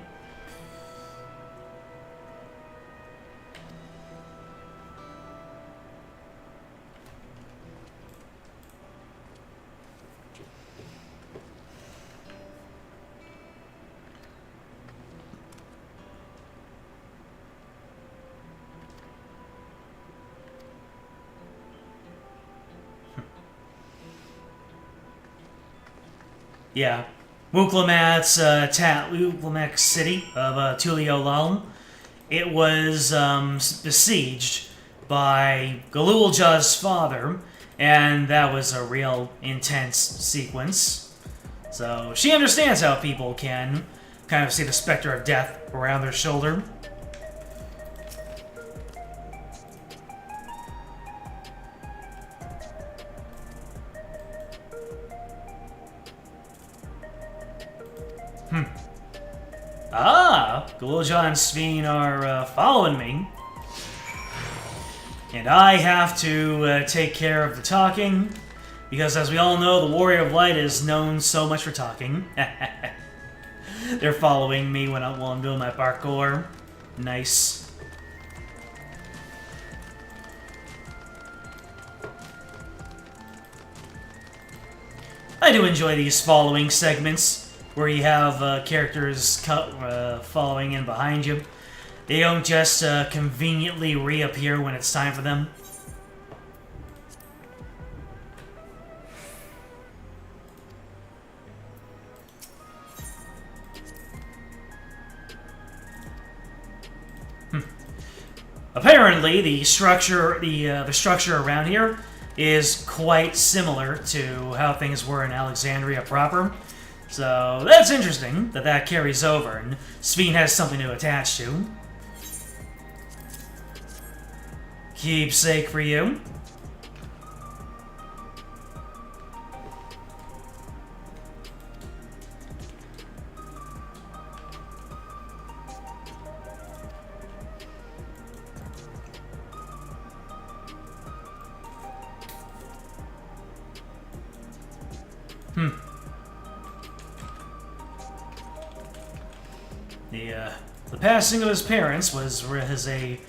Yeah, Wuklamat's Wuklamak city of Tuliolal, it was besieged by Galulja's father, and that was a real intense sequence. So she understands how people can kind of see the specter of death around their shoulder. Ah, Galulja and Sveen are following me. And I have to take care of the talking, because as we all know, the Warrior of Light is known so much for talking. They're following me while I'm doing my parkour. Nice. I do enjoy these following segments, where you have characters following in behind you. They don't just conveniently reappear when it's time for them. Apparently, the structure around here is quite similar to how things were in Alexandria proper. So that's interesting that carries over, and Sveen has something to attach to. Keepsake for you. The passing of his parents was a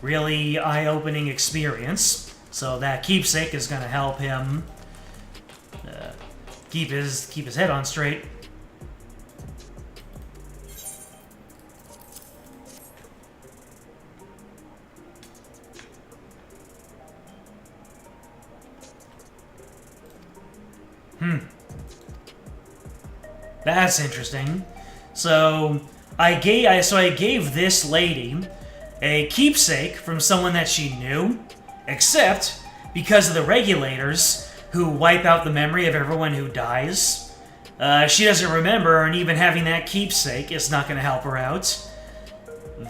really eye-opening experience, so that keepsake is going to help him keep his head on straight. That's interesting. So I gave this lady a keepsake from someone that she knew, except because of the regulators who wipe out the memory of everyone who dies. She doesn't remember, and even having that keepsake is not going to help her out.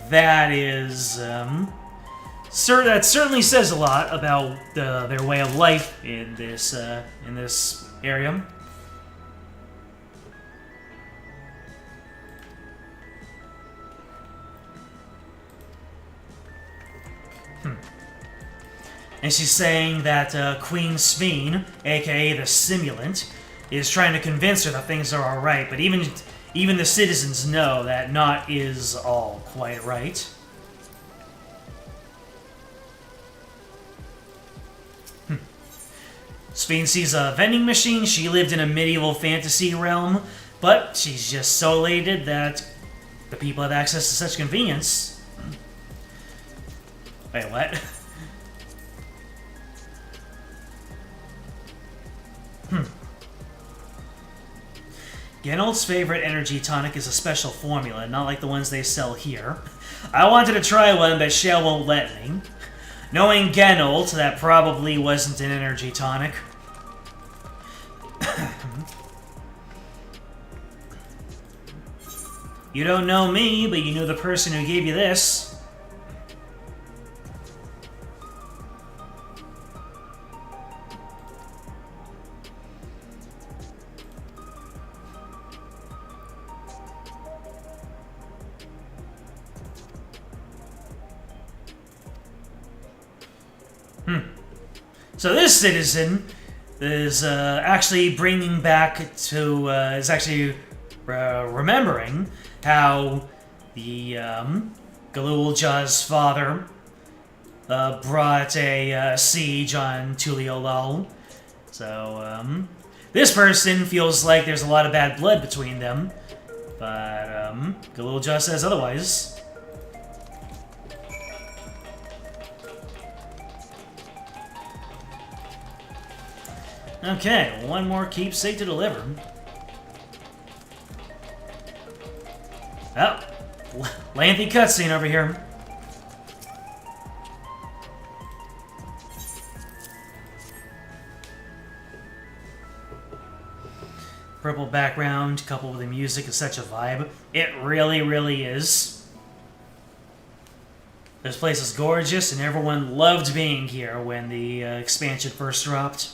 That is, that certainly says a lot about their way of life in this area. and she's saying that Queen Sveen, aka the Simulant, is trying to convince her that things are alright, but even the citizens know that not is all quite right. Sveen sees a vending machine. She lived in a medieval fantasy realm, but she's just so elated that the people have access to such convenience. Wait, what? Genolt's favorite energy tonic is a special formula, not like the ones they sell here. I wanted to try one, but Shell won't let me. Knowing Genolt, that probably wasn't an energy tonic. You don't know me, but you knew the person who gave you this. So this citizen is actually bringing back to, is actually remembering how the Galulja's father brought a siege on Tuliolal. So this person feels like there's a lot of bad blood between them, but Galulja says otherwise. Okay, one more keepsake to deliver. Oh, lengthy cutscene over here. Purple background coupled with the music is such a vibe. It really, really is. This place is gorgeous and everyone loved being here when the expansion first dropped.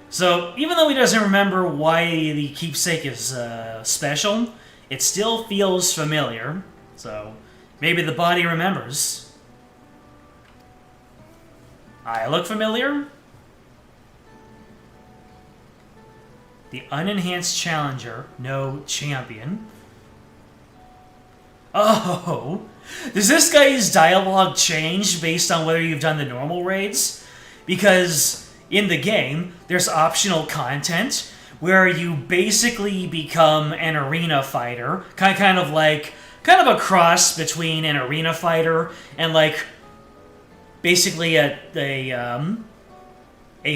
So, even though he doesn't remember why the keepsake is special, it still feels familiar. So, maybe the body remembers. I look familiar? The unenhanced challenger, no champion. Oh! Does this guy's dialogue change based on whether you've done the normal raids? Because in the game, there's optional content where you basically become an arena fighter, kind of a cross between an arena fighter and like basically a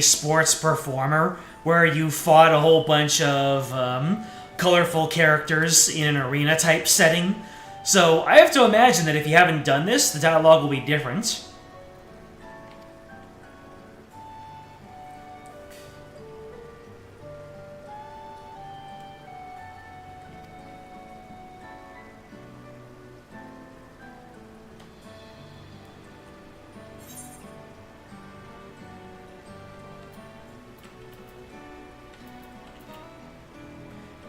sports performer, where you fought a whole bunch of colorful characters in an arena type setting. So I have to imagine that if you haven't done this, the dialogue will be different.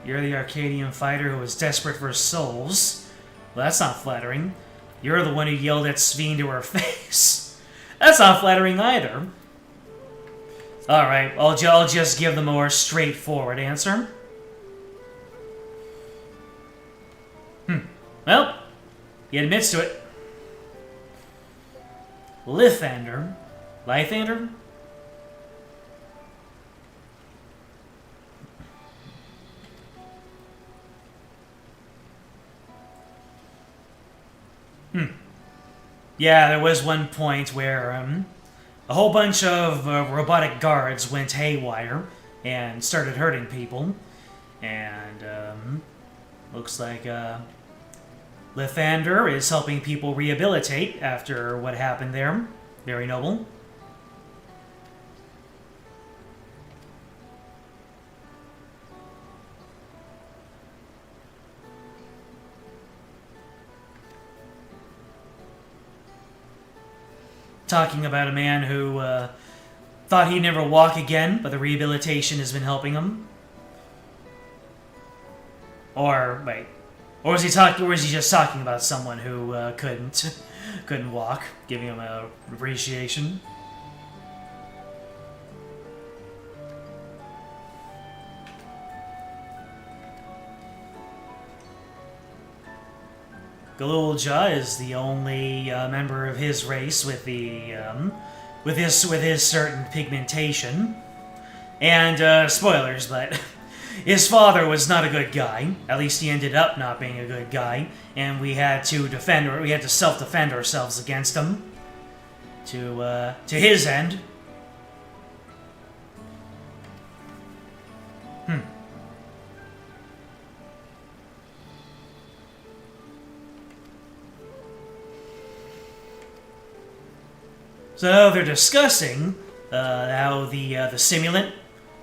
You're the Arcadian fighter who was desperate for souls. Well, that's not flattering. You're the one who yelled at Sveen to her face. That's not flattering either. Alright, I'll just give the more straightforward answer. Well, he admits to it. Lithander. Lithander? Yeah, there was one point where a whole bunch of robotic guards went haywire and started hurting people. And looks like Lithander is helping people rehabilitate after what happened there. Very noble. Talking about a man who thought he'd never walk again, but the rehabilitation has been helping him. Or, wait, Or is he talking? Or is he just talking about someone who couldn't walk, giving him a appreciation? Galulja is the only member of his race with the with his certain pigmentation. And spoilers, but his father was not a good guy. At least he ended up not being a good guy, and we had to self-defend ourselves against him. To his end. So they're discussing how the simulant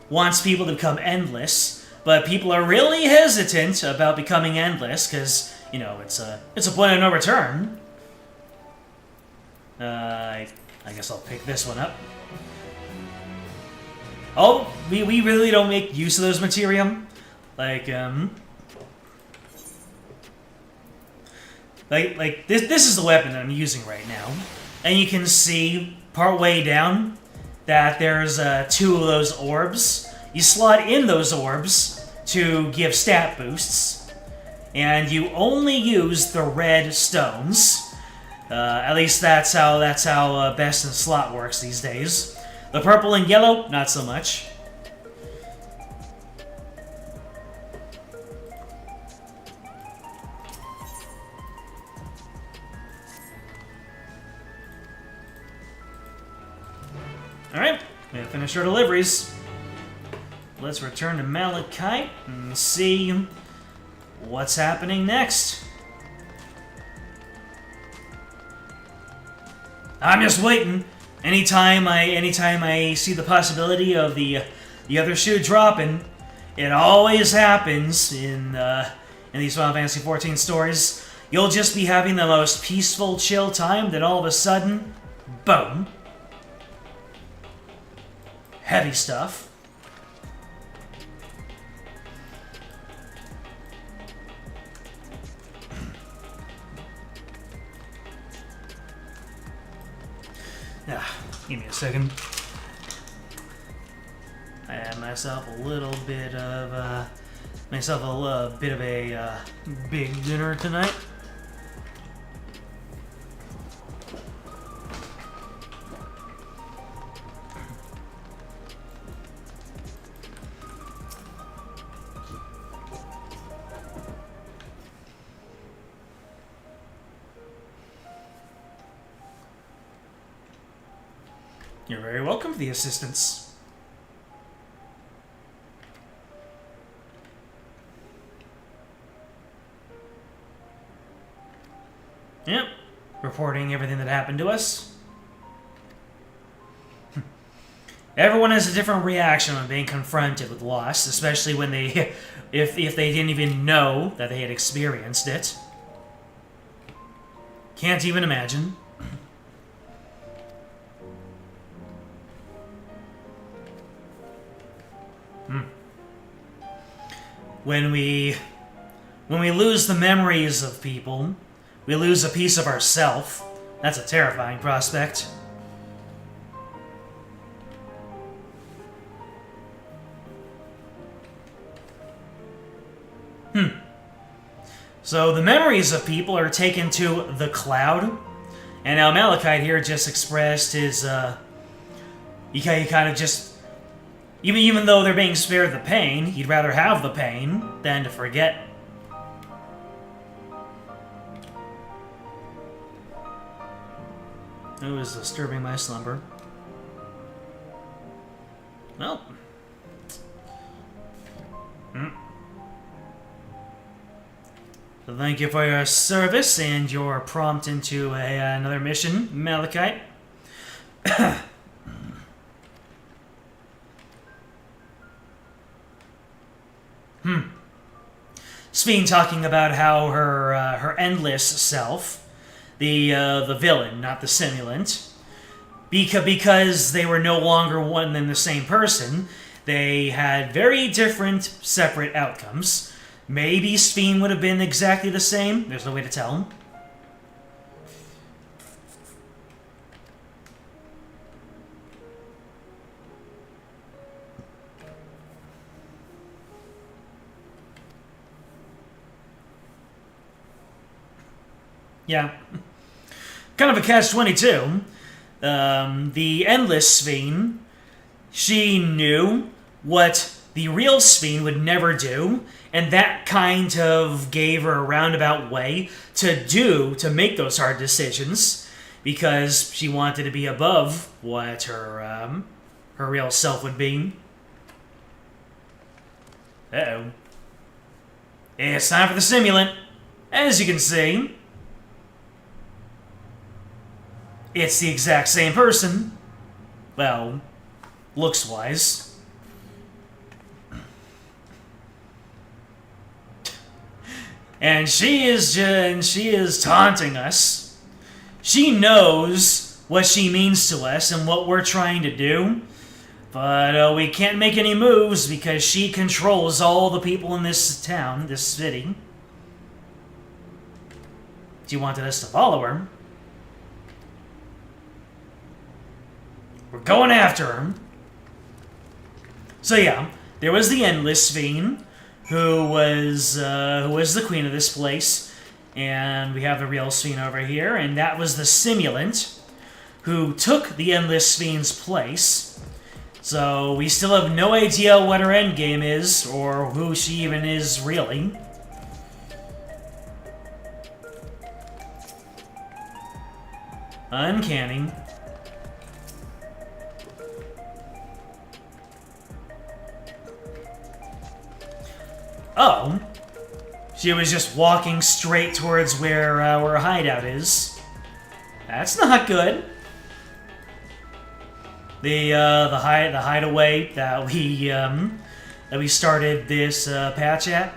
wants people to become endless, but people are really hesitant about becoming endless because, you know, it's a point of no return. I guess I'll pick this one up. Oh, we really don't make use of those materium, like this is the weapon that I'm using right now. And you can see, part way down, that there's 2 of those orbs. You slot in those orbs to give stat boosts, and you only use the red stones. At least that's how best in slot works these days. The purple and yellow, not so much. Alright, we have finished our deliveries. Let's return to Malachite and see what's happening next. I'm just waiting. Anytime I see the possibility of the other shoe dropping, it always happens in these Final Fantasy XIV stories. You'll just be having the most peaceful, chill time, then all of a sudden, boom. Heavy stuff. Give me a second. I had myself a little bit of a big dinner tonight. You're very welcome for the assistance. Yep. Reporting everything that happened to us. Everyone has a different reaction when being confronted with loss, especially when they, if they didn't even know that they had experienced it. Can't even imagine. When we lose the memories of people, we lose a piece of ourself. That's a terrifying prospect. So the memories of people are taken to the cloud, and now Malachite here just expressed his, he kind of just, even though they're being spared the pain, he'd rather have the pain than to forget. It was disturbing my slumber. Well. So thank you for your service and your prompt into another mission, Malachite. Sphene talking about how her endless self, the villain, not the simulant, because they were no longer one and the same person, they had very different, separate outcomes. Maybe Sphene would have been exactly the same. There's no way to tell. Yeah. Kind of a catch-22. The Endless Sphene, she knew what the real Sphene would never do, and that kind of gave her a roundabout way to make those hard decisions, because she wanted to be above what her real self would be. Uh-oh. It's time for the simulant. As you can see, it's the exact same person. Well, looks-wise. And she is taunting us. She knows what she means to us and what we're trying to do. But we can't make any moves because she controls all the people in this town, this city. She wanted us to follow her. We're going after her. So yeah, there was the Endless Sphene, who was the queen of this place, and we have the real Sphene over here, and that was the simulant, who took the Endless Sphene's place. So we still have no idea what her endgame is, or who she even is really. Uncanny. Oh, she was just walking straight towards where our hideout is. That's not good. The hideaway that we started this patch at.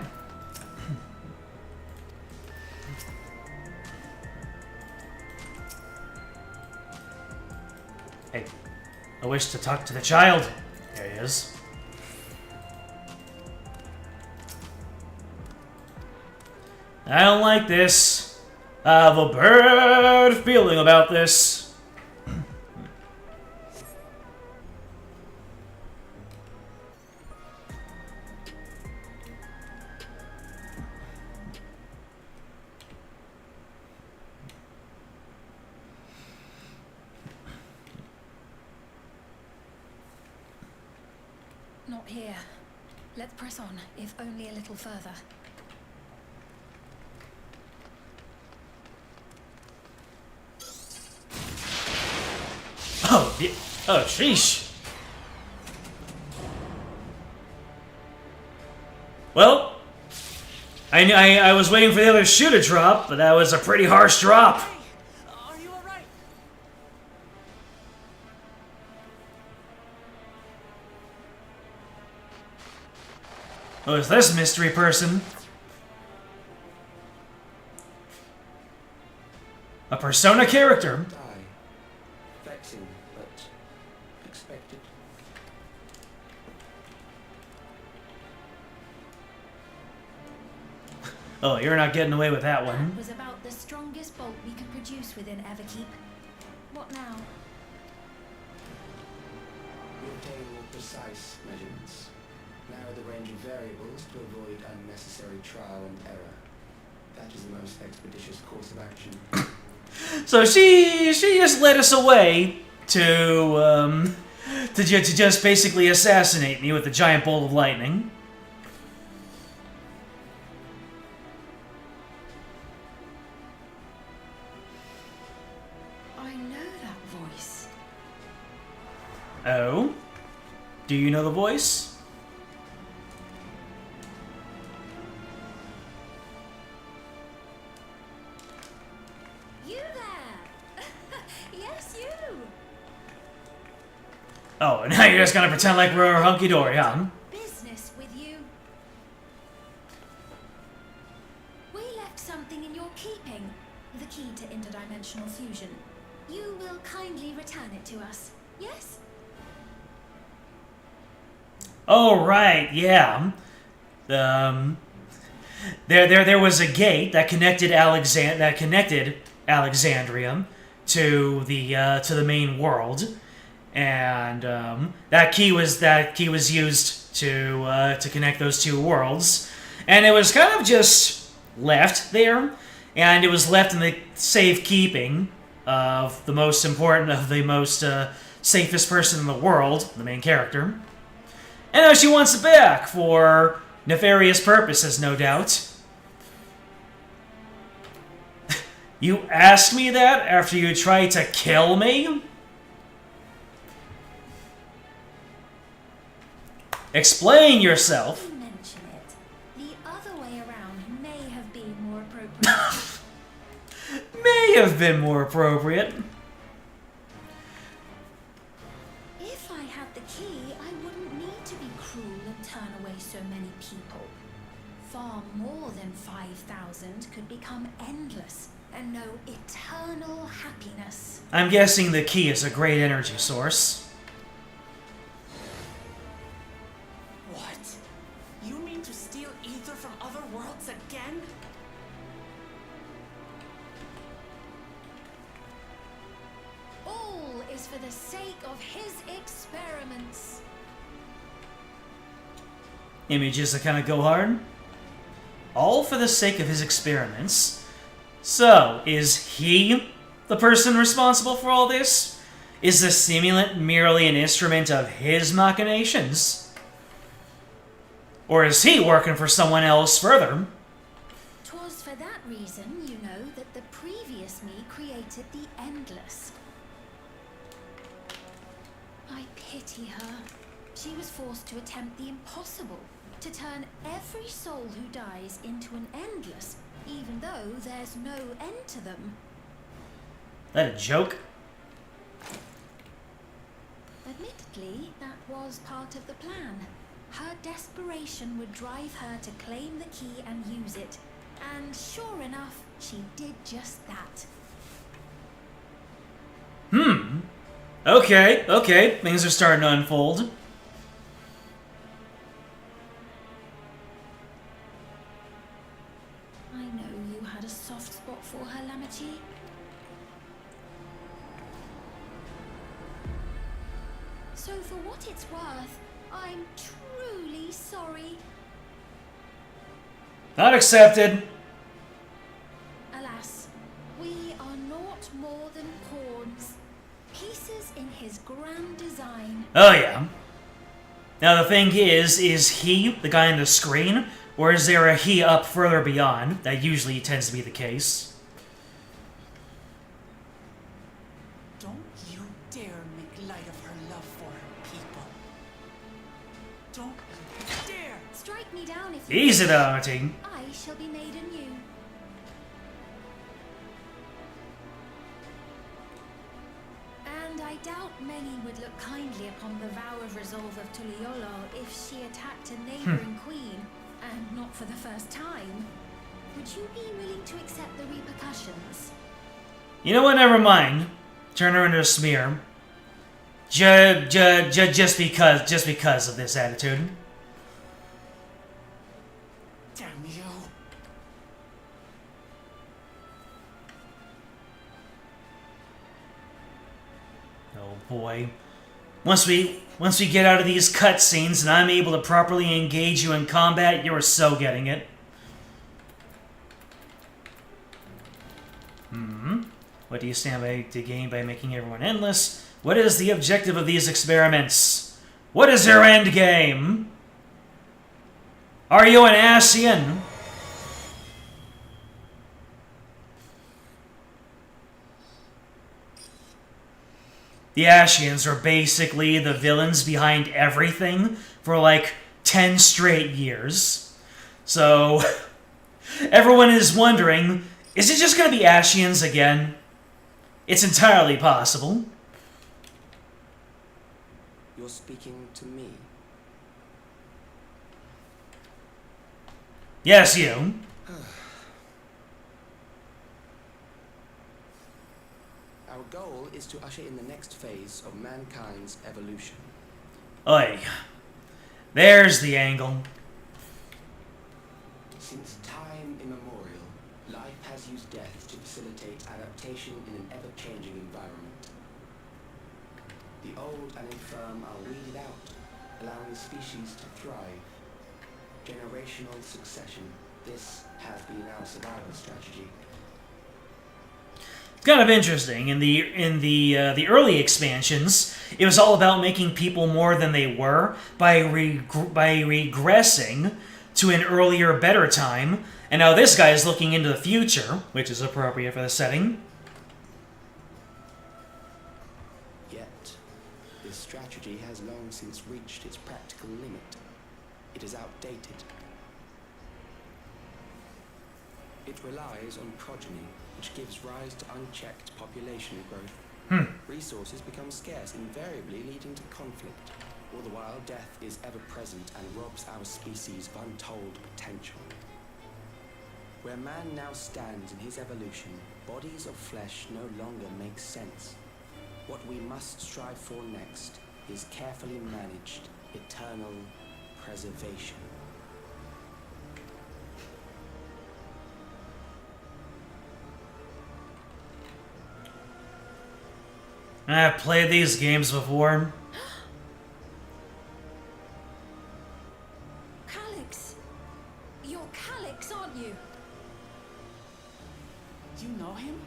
Hey, I wish to talk to the child. There he is. I don't like this. I have a bad feeling about this. Not here. Let's press on, if only a little further. Oh, yeah. Oh, sheesh. Well, I was waiting for the other shoe to drop, but that was a pretty harsh drop. Hey, are you alright? Who is this mystery person? A Persona character. Die. Vexing, but expected. Oh, you're not getting away with that one. That was about the strongest bolt we could produce within Everkeep. What now? We obtain more precise measurements. Narrow the range of variables to avoid unnecessary trial and error. That is the most expeditious course of action. So she just led us away to just basically assassinate me with a giant bolt of lightning. I know that voice. Oh? Do you know the voice? You there! Yes, you! Oh, now you're just gonna pretend like we're hunky-dory, huh? Business with you. We left something in your keeping. The key to interdimensional fusion. You will kindly return it to us, yes? Oh, right, yeah. there was a gate that connected Alexandria to the main world, and that key was used to connect those two worlds, and it was kind of just left there, and it was left in the safekeeping of the most important of the most safest person in the world, the main character. And now she wants it back for nefarious purposes, no doubt. You asked me that after you tried to kill me? Explain yourself. You mention it. The other way around may have been more appropriate. May have been more appropriate. If I had the key, I wouldn't need to be cruel and turn away so many people. Far more than 5,000 could become endless and know eternal happiness. I'm guessing the key is a great energy source. What? You mean to steal ether from other worlds again? All is for the sake of his experiments. Images that kind of go hard. All for the sake of his experiments. So, is he the person responsible for all this? Is the stimulant merely an instrument of his machinations? Or is he working for someone else further? 'Twas for that reason, you know, that the previous me created the endless. I pity her. She was forced to attempt the impossible, to turn every soul who dies into an endless, even though there's no end to them. That a joke? Admittedly, that was part of the plan. Her desperation would drive her to claim the key and use it. And sure enough, she did just that. Okay. Things are starting to unfold. I know you had a soft spot for her, Lamachi. So for what it's worth, I'm truly sorry. Not accepted. Alas, we are not more than pawns. Pieces in his grand design. Oh yeah. Now the thing is he the guy on the screen? Or is there a he up further beyond? That usually tends to be the case. Don't you dare make light of her love for her people. Don't you dare! Strike me down if you Easy wish. though, Martin. I shall be made anew. And I doubt many would look kindly upon the vow of resolve of Tuliolo if she attacked a neighboring queen, and not for the first time. Would you be willing to accept the repercussions? You know what, never mind. Turn her into a smear. Just because of this attitude. Damn you! Oh boy. Once we get out of these cutscenes and I'm able to properly engage you in combat, you're so getting it. What do you stand to gain by making everyone endless? What is the objective of these experiments? What is your end game? Are you an Ascian? The Ascians are basically the villains behind everything for like 10 straight years. So, everyone is wondering, is it just going to be Ascians again? It's entirely possible. You're speaking to me. Yes, you. Our goal is to usher in the next phase of mankind's evolution. Oi. There's the angle. Since time immemorial, life has used death to facilitate adaptation in an ever-changing environment. The old and infirm are weeded out, allowing the species to thrive. Generational succession. This has been our survival strategy. Kind of interesting. In the early expansions, it was all about making people more than they were by regressing to an earlier, better time. And now this guy is looking into the future, which is appropriate for the setting. Yet, this strategy has long since reached its practical limit. It is outdated. It relies on progeny, which gives rise to unchecked population growth. Resources become scarce, invariably leading to conflict. All the while, death is ever present and robs our species of untold potential. Where man now stands in his evolution, bodies of flesh no longer make sense. What we must strive for next is carefully managed, eternal preservation. I've played these games before. Calyx! You're Calyx, aren't you? You know him?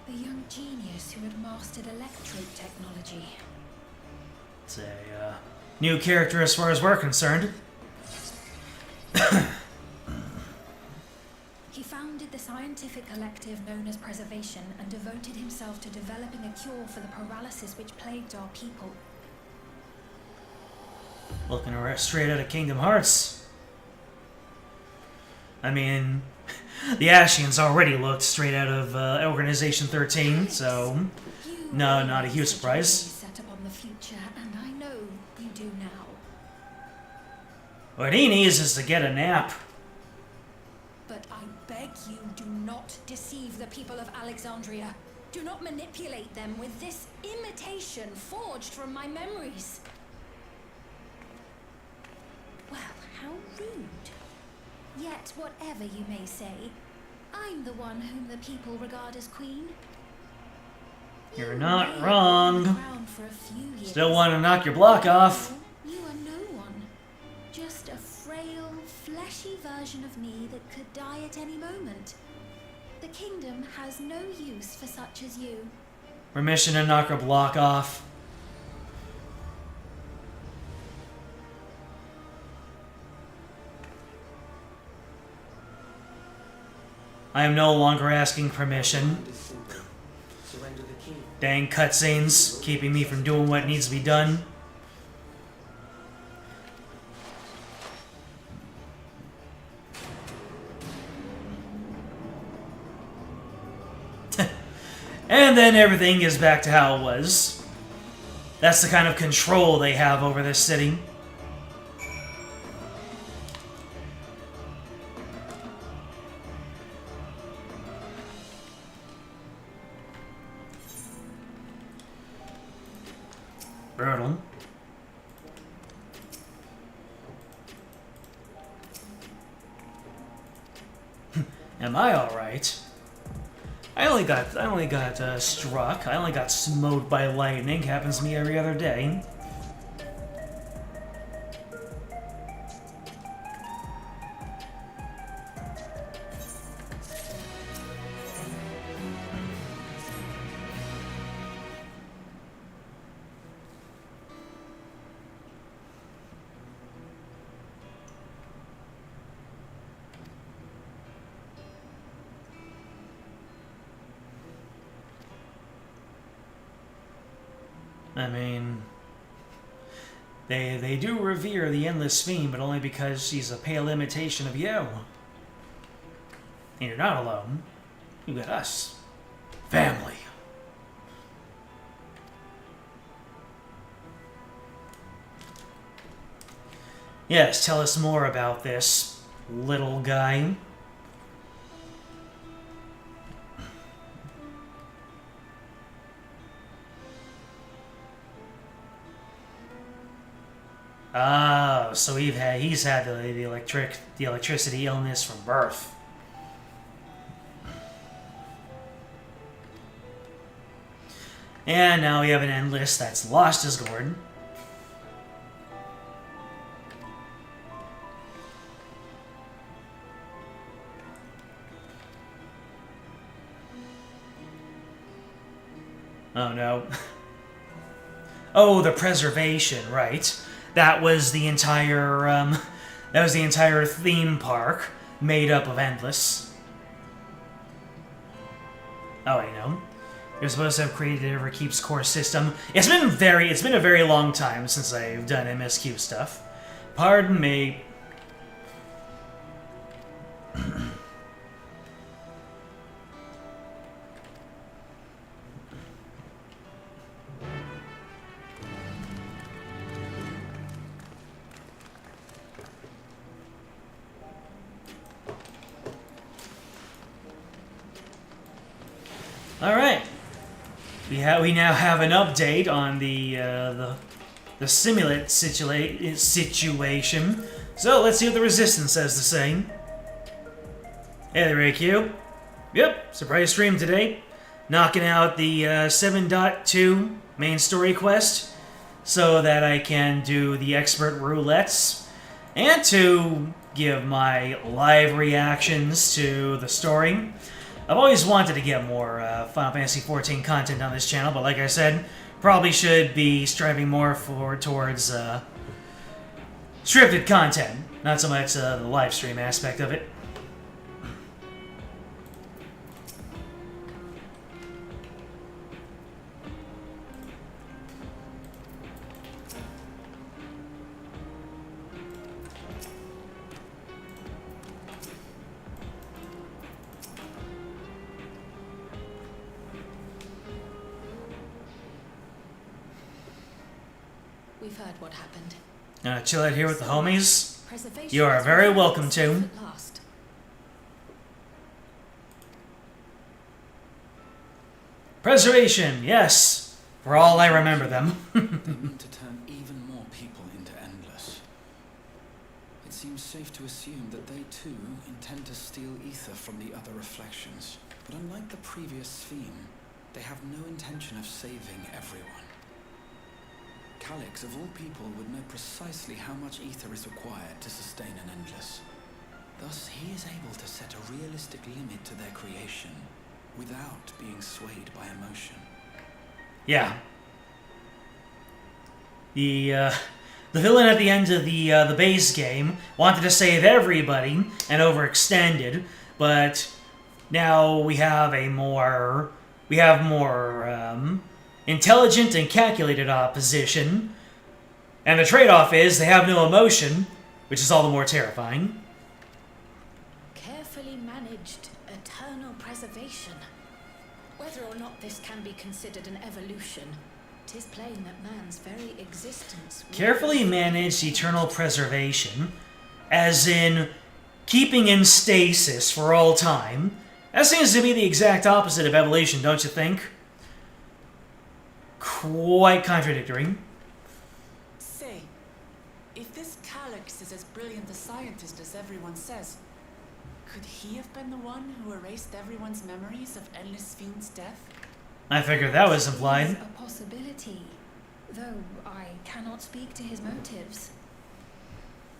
The young genius who had mastered electrode technology. It's a new character as far as we're concerned. He founded the scientific collective known as Preservation and devoted himself to developing a cure for the paralysis which plagued our people. Looking straight out of Kingdom Hearts. I mean, the Ashians already looked straight out of Organization 13, so no, not a huge surprise. Set upon the future, and I know you do now. What he needs is to get a nap. But I beg you, do not deceive the people of Alexandria. Do not manipulate them with this imitation forged from my memories. Well, how rude. Yet, whatever you may say, I'm the one whom the people regard as queen. You're You not may have wrong. been around for a few years. Still want to knock your block off. You are no one. Just a frail, fleshy version of me that could die at any moment. The kingdom has no use for such as you. Permission to knock her block off. I am no longer asking permission. It is simple. Surrender the key. Dang cutscenes, keeping me from doing what needs to be done. And then everything is back to how it was. That's the kind of control they have over this city. Brutal. Am I alright? I only got struck. I only got smote by lightning. Happens to me every other day. I mean, they do revere the Endless Fiend, but only because she's a pale imitation of you. And you're not alone. You got us. Family. Yes, tell us more about this little guy. Oh, so he's had the electricity illness from birth. And now we have an endless that's lost his gourd. Oh no. Oh, the preservation, right. That was the entire theme park made up of endless. Oh, I know. You're supposed to have created it ever keeps core system. It's been a very long time since I've done MSQ stuff. Pardon me. All right. We now have an update on the simulate situation. So let's see what the Resistance has to say. Hey there, AQ. Yep, surprise stream today. Knocking out the 7.2 main story quest so that I can do the expert roulettes and to give my live reactions to the story. I've always wanted to get more Final Fantasy XIV content on this channel, but like I said, probably should be striving more towards scripted content, not so much the live stream aspect of it. We've heard what happened. Chill out here with the homies. Preservation You are has very revealed welcome itself to. at last. Preservation, yes. For all I remember them. They mean to turn even more people into endless. It seems safe to assume that they too intend to steal ether from the other reflections. But unlike the previous theme, they have no intention of saving everyone. Calyx, of all people, would know precisely how much ether is required to sustain an endless. Thus, he is able to set a realistic limit to their creation without being swayed by emotion. Yeah. The villain at the end of the base game wanted to save everybody and overextended, but now we have more intelligent and calculated opposition, and the trade-off is they have no emotion, which is all the more terrifying. Carefully managed eternal preservation. Whether or not this can be considered an evolution, it is plain that man's very existence... Carefully managed eternal preservation, as in keeping in stasis for all time. That seems to be the exact opposite of evolution, don't you think? Quite contradictory. Say, if this Calyx is as brilliant a scientist as everyone says, could he have been the one who erased everyone's memories of Endless Fiend's death? I figured that was It implied. is a possibility, though I cannot speak to his motives.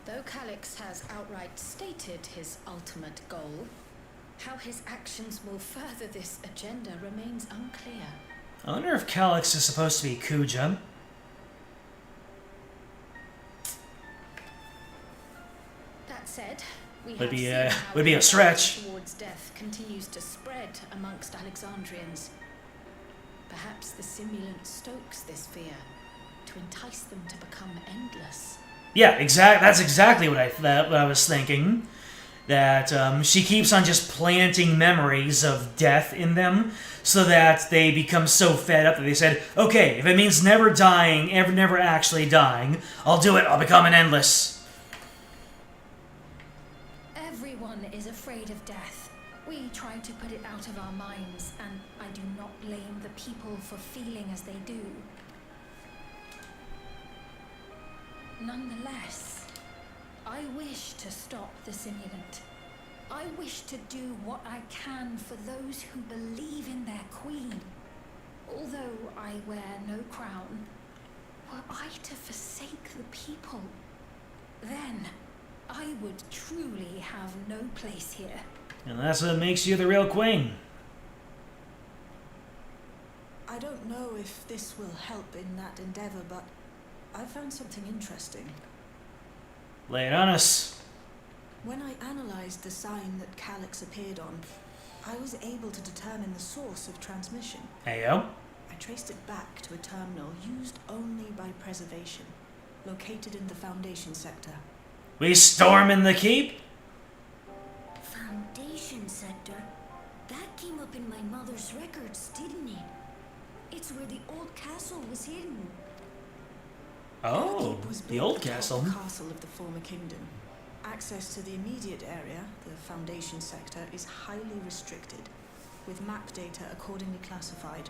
Though Calyx has outright stated his ultimate goal, how his actions will further this agenda remains unclear. I wonder if Calyx is supposed to be Kuja. That said, we Would have be seen a- how would be a the stretch. battle towards death continues to spread amongst Alexandrians. Perhaps the simulant stokes this fear to entice them to become endless. Yeah, that's exactly what I was thinking. That she keeps on just planting memories of death in them, so that they become so fed up that they said, okay, if it means never dying, never actually dying, I'll do it, I'll become an endless. Everyone is afraid of death. We try to put it out of our minds, and I do not blame the people for feeling as they do. Nonetheless, I wish to stop the simulant. I wish to do what I can for those who believe in their queen. Although I wear no crown, were I to forsake the people, then I would truly have no place here. And that's what makes you the real queen. I don't know if this will help in that endeavor, but I found something interesting. Lay it on us. When I analyzed the sign that Calyx appeared on, I was able to determine the source of transmission. Heyo. I traced it back to a terminal used only by preservation, located in the Foundation sector. We storming the keep? Foundation sector? That came up in my mother's records, didn't it? It's where the old castle was hidden. Oh, Keep was the built old atop castle. the castle of the former kingdom. Access to the immediate area, the Foundation sector, is highly restricted, with map data accordingly classified.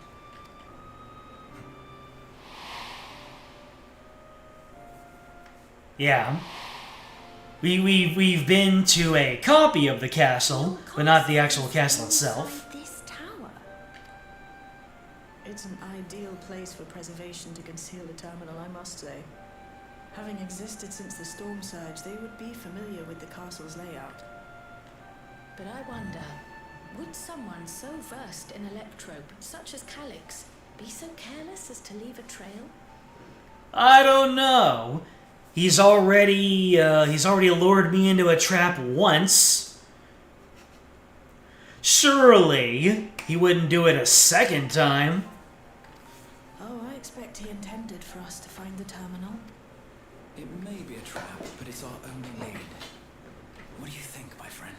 Yeah. We've been to a copy of the castle, but not the actual castle itself. This tower. It's an ideal place for preservation to conceal the terminal, I must say. Having existed since the storm surge, they would be familiar with the castle's layout. But I wonder, would someone so versed in electrope, such as Calyx, be so careless as to leave a trail? I don't know. He's already lured me into a trap once. Surely he wouldn't do it a second time. Oh, I expect he intended for us to find the terminal. It may be a trap, but it's our only lead. What do you think, my friend?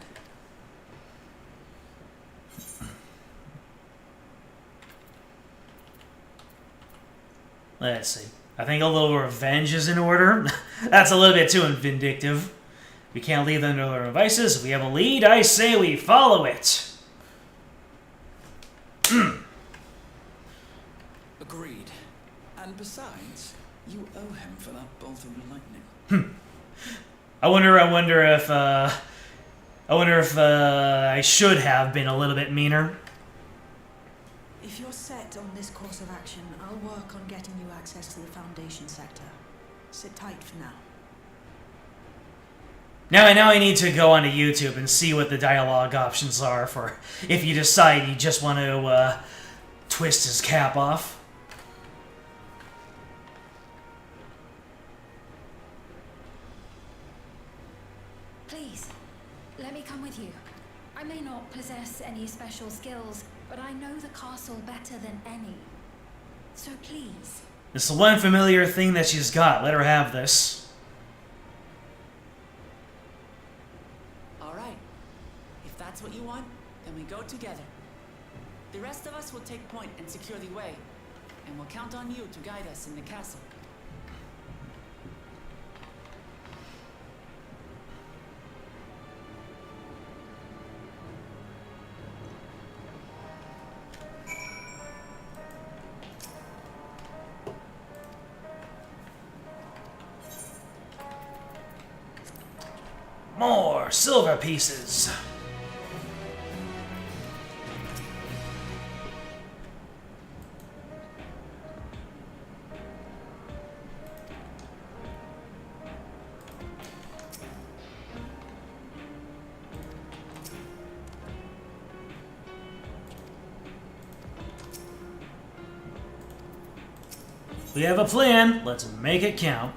Let's see. I think a little revenge is in order. That's a little bit too vindictive. We can't leave them to their devices. If we have a lead, I say we follow it. Agreed. And besides, you owe him for that bolt of lightning. I wonder if I should have been a little bit meaner. If you're set on this course of action, I'll work on getting you access to the Foundation sector. Sit tight for now. Now I need to go onto YouTube and see what the dialogue options are for if you decide you just want to twist his cap off. Please, let me come with you. I may not possess any special skills, but I know the castle better than any. So please. It's the one familiar thing that she's got. Let her have this. All right. If that's what you want, then we go together. The rest of us will take point and secure the way, and we'll count on you to guide us in the castle. More silver pieces. We have a plan. Let's make it count.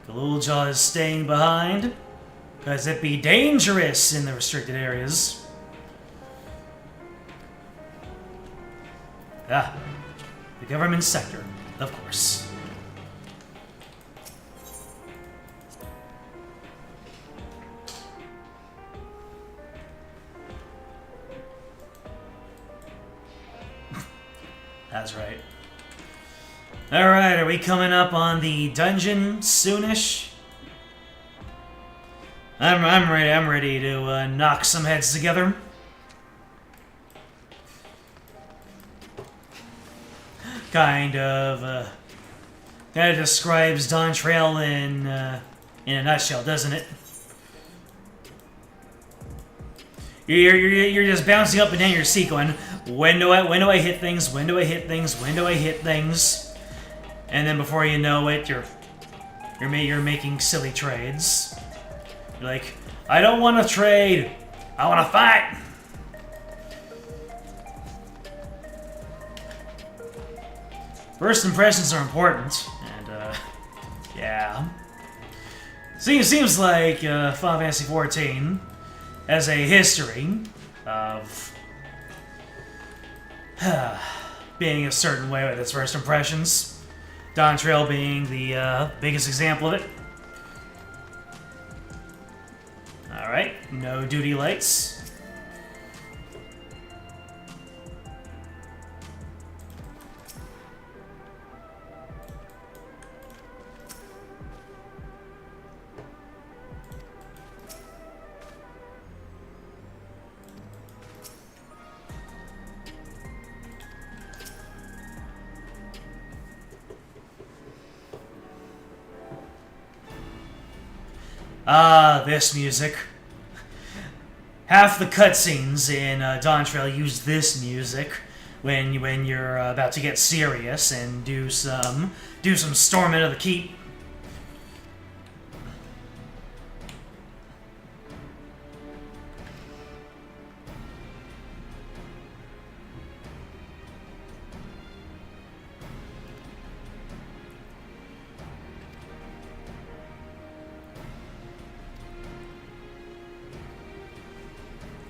Galuljaw is staying behind, because it be dangerous in the restricted areas. Ah, the government sector, of course. That's right. Alright, are we coming up on the dungeon soonish? I'm ready to knock some heads together. Kind of describes Dontrell in a nutshell, doesn't it? You're just bouncing up and down your seat, going, when do I hit things? When do I hit things? When do I hit things? And then before you know it, you're making silly trades. You're like, I don't want to trade. I want to fight. First impressions are important, and yeah. Seems like Final Fantasy XIV has a history of being a certain way with its first impressions. Dontrell being the biggest example of it. Alright, no duty lights. Ah, this music. Half the cutscenes in Dontrell use this music when you're about to get serious and do some storming of the keep.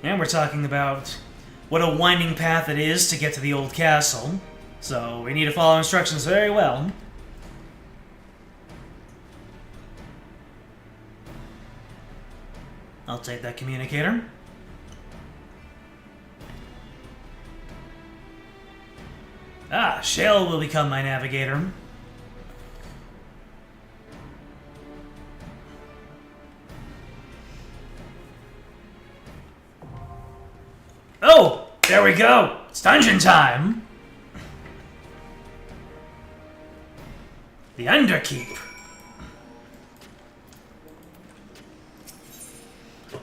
And we're talking about what a winding path it is to get to the old castle, so we need to follow instructions very well. I'll take that communicator. Ah, Shale will become my navigator. Oh, there we go. It's dungeon time. The Underkeep.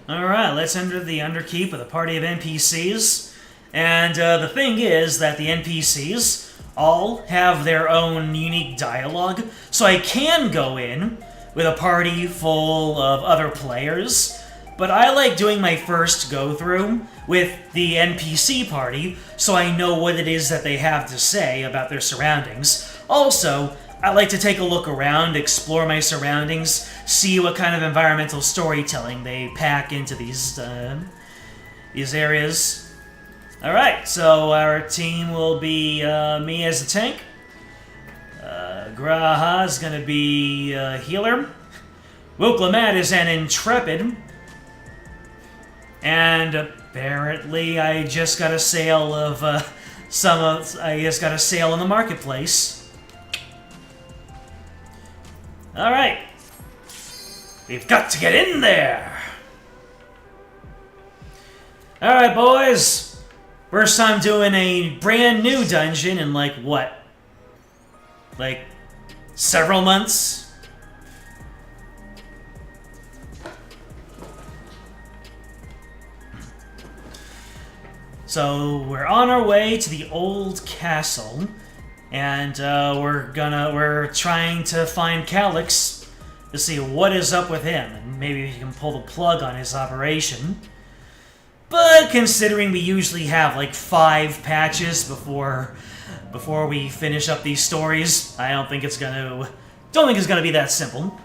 Alright, let's enter the Underkeep with a party of NPCs. And the thing is that the NPCs all have their own unique dialogue, so I can go in with a party full of other players, but I like doing my first go-through with the NPC party, so I know what it is that they have to say about their surroundings. Also, I like to take a look around, explore my surroundings, see what kind of environmental storytelling they pack into these areas. Alright, so our team will be me as a tank. Graha is going to be a healer. Wuklamat is an intrepid. And apparently I just got a sale of I just got a sale in the marketplace. Alright. We've got to get in there! Alright, boys. First time doing a brand new dungeon in like what? Like several months? So we're on our way to the old castle, and we're trying to find Calyx to see what is up with him, and maybe we can pull the plug on his operation. But considering we usually have like 5 patches before we finish up these stories, I don't think it's gonna be that simple.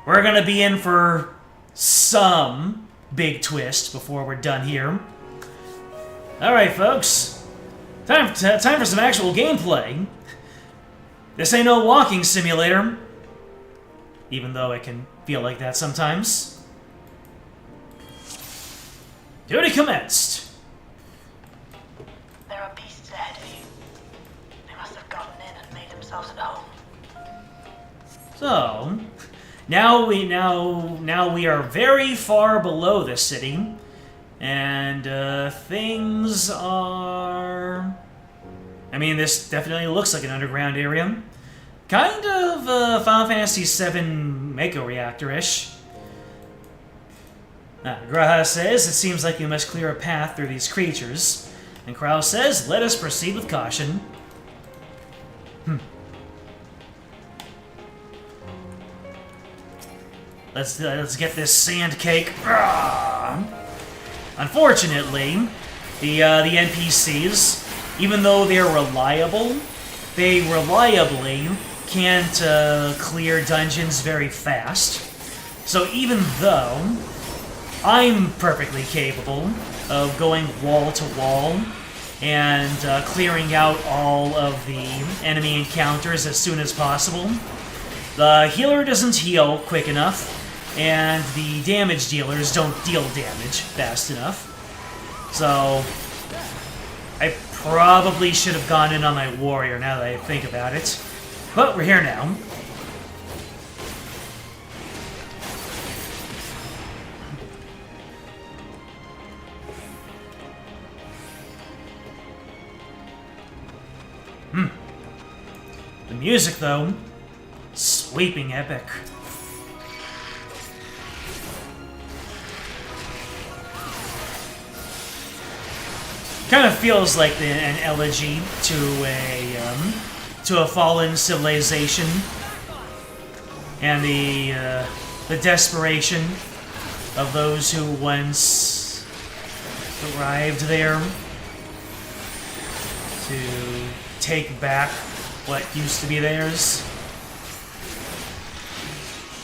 We're gonna be in for some big twist before we're done here. Alright, folks. Time for some actual gameplay. This ain't no walking simulator. Even though it can feel like that sometimes. Duty commenced. There are beasts ahead of you. They must have gotten in and made themselves at home. So, Now we are very far below the city, and things are. I mean, this definitely looks like an underground area, kind of Final Fantasy VII Mako Reactor-ish. Graha says, it seems like we must clear a path through these creatures. And Kraus says, let us proceed with caution. Let's get this sand cake. Unfortunately, the NPCs, even though they're reliable, they reliably can't clear dungeons very fast. So even though I'm perfectly capable of going wall to wall and clearing out all of the enemy encounters as soon as possible, the healer doesn't heal quick enough, and the damage dealers don't deal damage fast enough. So I probably should have gone in on my warrior now that I think about it. But we're here now. The music, though, sweeping epic. Kind of feels like an elegy to a fallen civilization, and the desperation of those who once arrived there to take back what used to be theirs.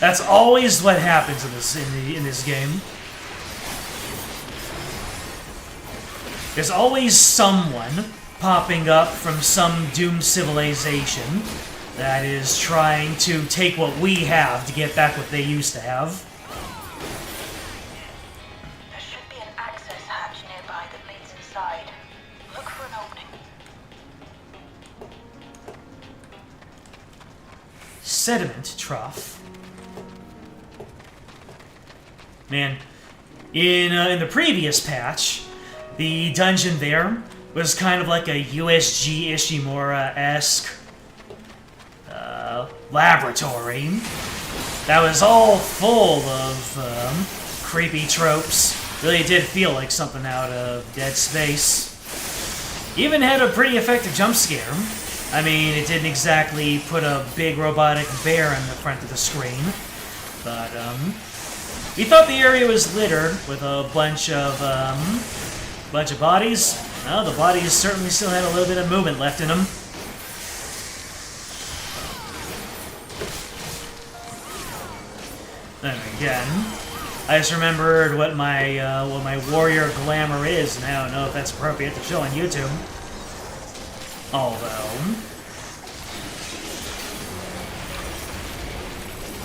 That's always what happens in this game. There's always someone popping up from some doomed civilization that is trying to take what we have to get back what they used to have. There should be an access hatch nearby that leads inside. Look for an opening. Sediment trough. Man, in the previous patch, the dungeon there was kind of like a USG Ishimura-esque laboratory that was all full of creepy tropes. Really did feel like something out of Dead Space. Even had a pretty effective jump scare. I mean, it didn't exactly put a big robotic bear in the front of the screen, but we thought the area was littered with a bunch of bodies. Well, the bodies certainly still had a little bit of movement left in them. Then again, I just remembered what my warrior glamour is, and I don't know if that's appropriate to show on YouTube. Although,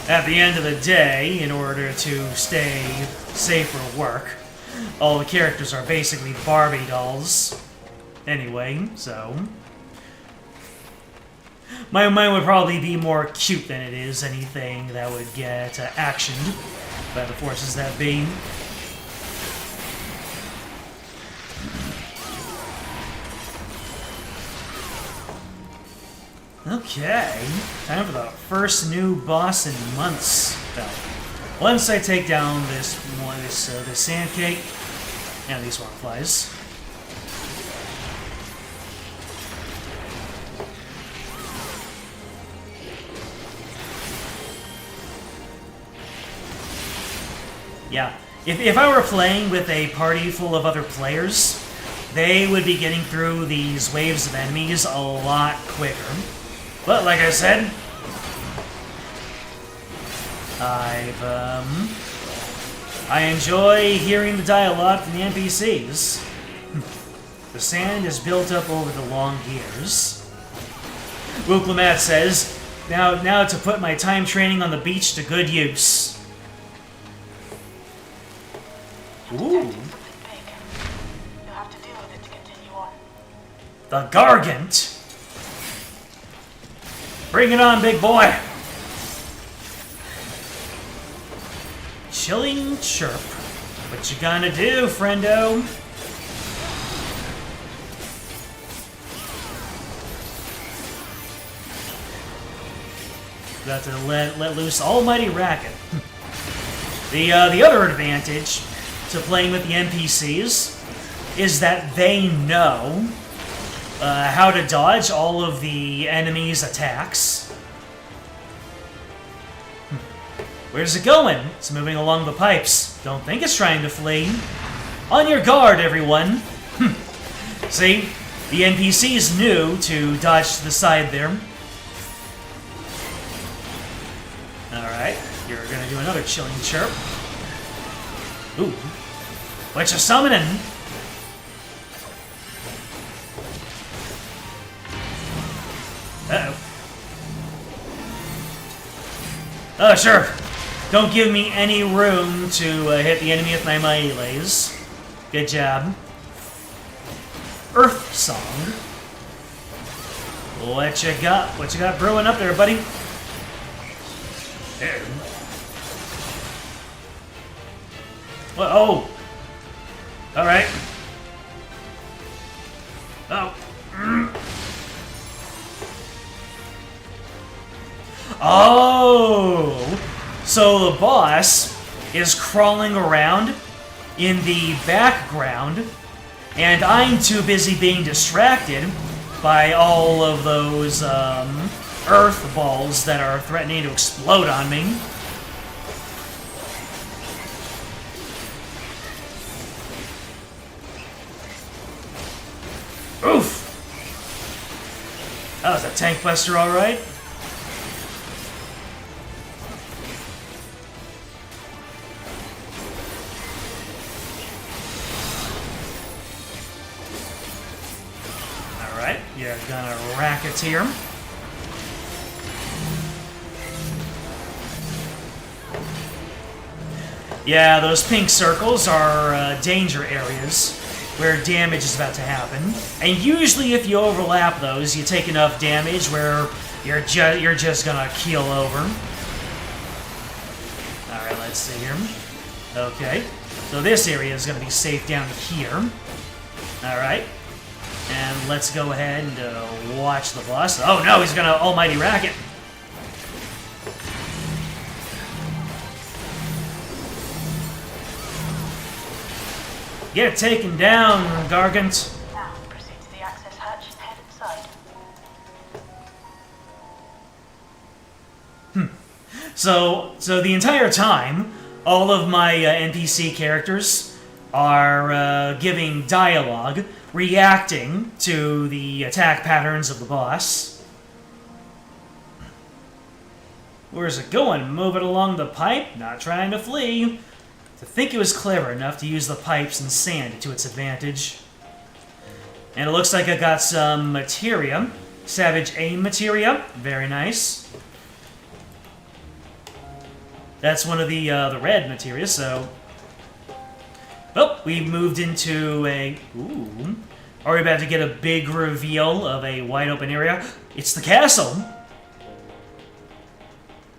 at the end of the day, in order to stay safe for work, all the characters are basically Barbie dolls. Anyway, so my mind would probably be more cute than it is anything that would get actioned by the forces that be. Okay, time for the first new boss in months. Well, once I take down this sand cake and these flies. Yeah, if I were playing with a party full of other players, they would be getting through these waves of enemies a lot quicker. But like I said, I enjoy hearing the dialogue from the NPCs. The sand is built up over the long years. Wuklamat says, now to put my time training on the beach to good use. Ooh. The Gargant. Bring it on, big boy! chilling chirp. What you gonna do, friendo? Got to let loose almighty racket. The other advantage to playing with the NPCs is that they know how to dodge all of the enemy's attacks. Where's it going? It's moving along the pipes. Don't think it's trying to flee. On your guard, everyone. See? The NPCs knew to dodge to the side there. Alright, you're gonna do another chilling chirp. Ooh. What you summoning? Uh-oh. Oh, sure. Don't give me any room to hit the enemy with my mighty lays. Good job. Earth Song. What you got? What you got brewing up there, buddy? There. Well, oh. All right. Oh. Oh. So the boss is crawling around in the background, and I'm too busy being distracted by all of those earth balls that are threatening to explode on me. Oof! That was a tank buster, all right. All right, you're gonna racketeer. Yeah, those pink circles are danger areas where damage is about to happen. And usually if you overlap those, you take enough damage where you're just gonna keel over. Alright, let's see here. Okay, so this area is gonna be safe down here. Alright. And let's go ahead and watch the boss. Oh no, he's gonna almighty racket. Get taken down, Gargant. Now, proceed to the access hatch and head inside. So the entire time, all of my NPC characters are giving dialogue, reacting to the attack patterns of the boss. Where's it going? Move it along the pipe? Not trying to flee. To think it was clever enough to use the pipes and sand to its advantage. And it looks like I got some materia. Savage aim materia. Very nice. That's one of the red materia, so... Oh, we moved into a... Ooh. Are we about to get a big reveal of a wide open area? It's the castle!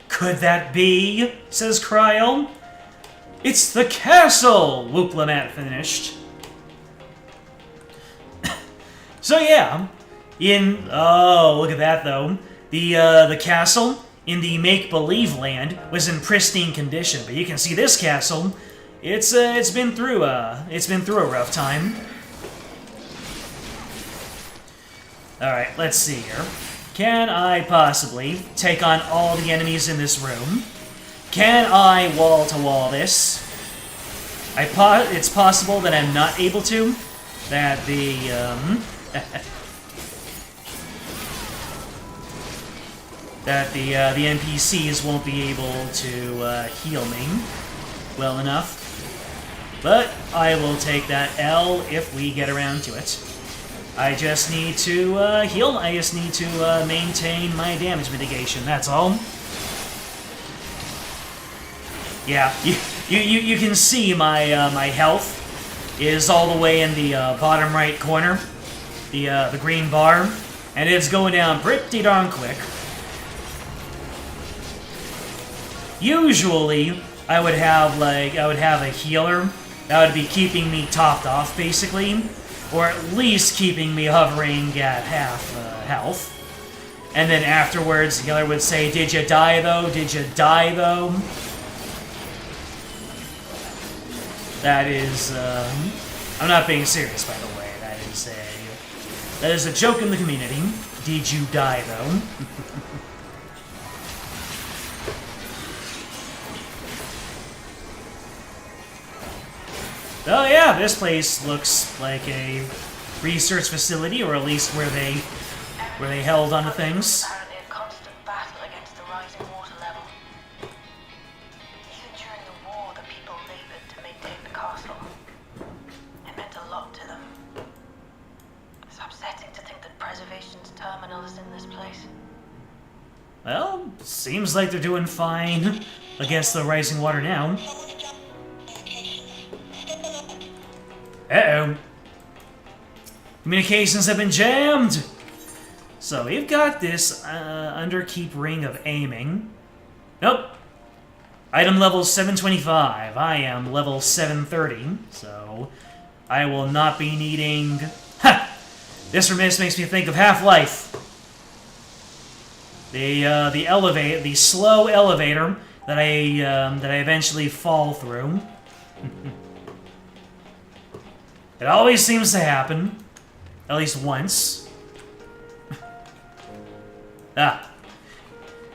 Could that be? Says Cryo. It's the castle! Whoop-la-mat finished. So yeah, oh, look at that though. The castle in the make-believe land was in pristine condition, but you can see this castle. It's been through a rough time. All right, let's see here. Can I possibly take on all the enemies in this room? Can I wall-to-wall this? It's possible that I'm not able to. That the, that the NPCs won't be able to heal me well enough. But I will take that L if we get around to it. I just need to heal. I just need to maintain my damage mitigation. That's all. Yeah, you can see my my health is all the way in the bottom right corner, the green bar, and it's going down pretty darn quick. Usually, I would have a healer that would be keeping me topped off, basically, or at least keeping me hovering at half health. And then afterwards, the healer would say, "Did you die though? Did you die though?" That is, I'm not being serious, by the way. That is a joke in the community. Did you die though? Oh yeah, this place looks like a research facility, or at least where they held onto things. Apparently a constant battle against the rising water level. Even during the war, the people labored to maintain the castle. It meant a lot to them. It's upsetting to think that preservation's terminal is in this place. Well, seems like they're doing fine against the rising water now. Uh-oh. Communications have been jammed! So we've got this underkeep ring of aiming. Nope. Item level 725. I am level 730, so I will not be needing... Ha! This remiss makes me think of Half-Life. The slow elevator that I eventually fall through. It always seems to happen. At least once.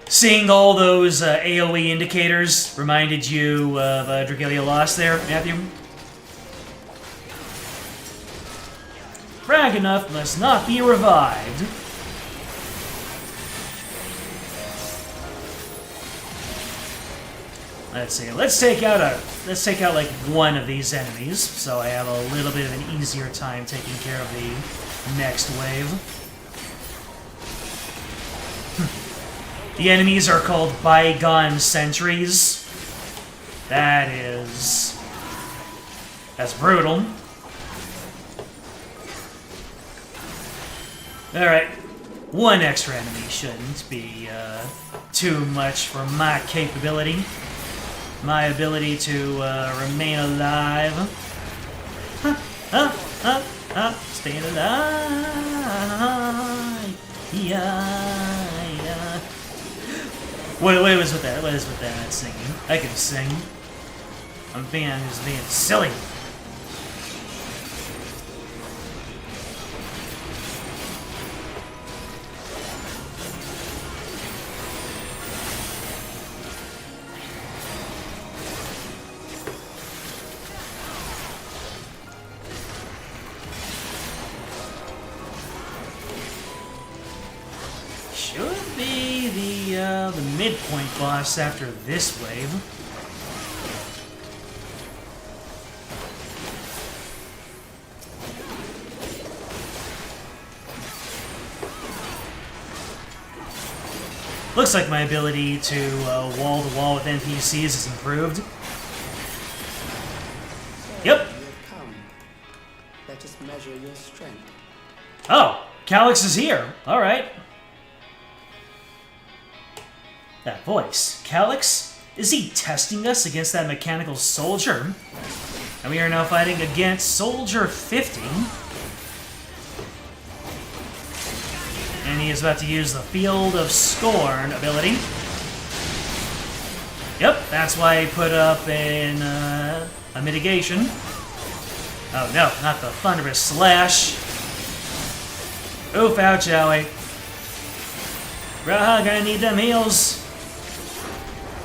Seeing all those AoE indicators reminded you of Dragalia Lost there, Matthew? Dragonoff must not be revived. Let's see. Let's take out like one of these enemies, so I have a little bit of an easier time taking care of the next wave. The enemies are called Bygone Sentries. That's brutal. Alright. One extra enemy shouldn't be too much for my capability. My ability to remain alive. Staying alive. Yeah. What was with that? What is with that singing? I can sing. I'm just being silly. Should be the midpoint boss after this wave. Looks like my ability to wall-to-wall with NPCs is improved. Yep. You have come. Let us measure your strength. Oh, Calyx is here. All right. That voice. Calyx? Is he testing us against that mechanical soldier? And we are now fighting against Soldier 50. And he is about to use the Field of Scorn ability. Yep, that's why I put up in a mitigation. Oh no, not the Thunderous Slash. Oof, ouch, owie. Raha, gonna need them heals.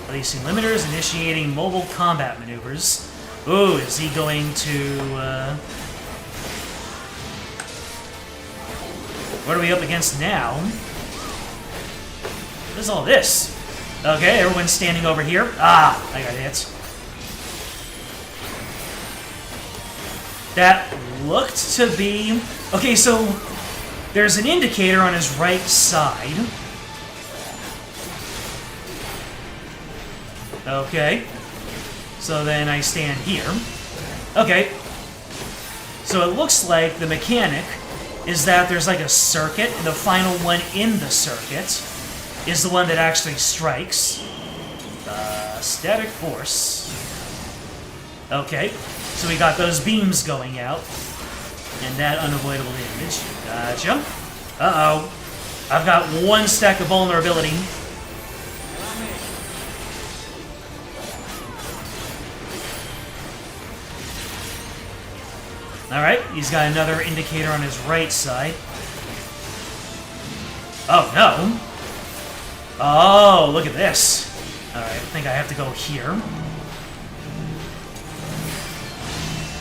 Releasing limiters, initiating mobile combat maneuvers. Ooh, is he going to, what are we up against now? What is all this? Okay, everyone's standing over here. Ah, I got hit. That looked to be... Okay, so there's an indicator on his right side. Okay. So then I stand here. Okay. So it looks like the mechanic is that there's like a circuit, and the final one in the circuit is the one that actually strikes. Static force. Okay, so we got those beams going out. And that unavoidable damage. Gotcha. Uh-oh. I've got one stack of vulnerability. Alright, he's got another indicator on his right side. Oh, no. Oh, look at this. Alright, I think I have to go here.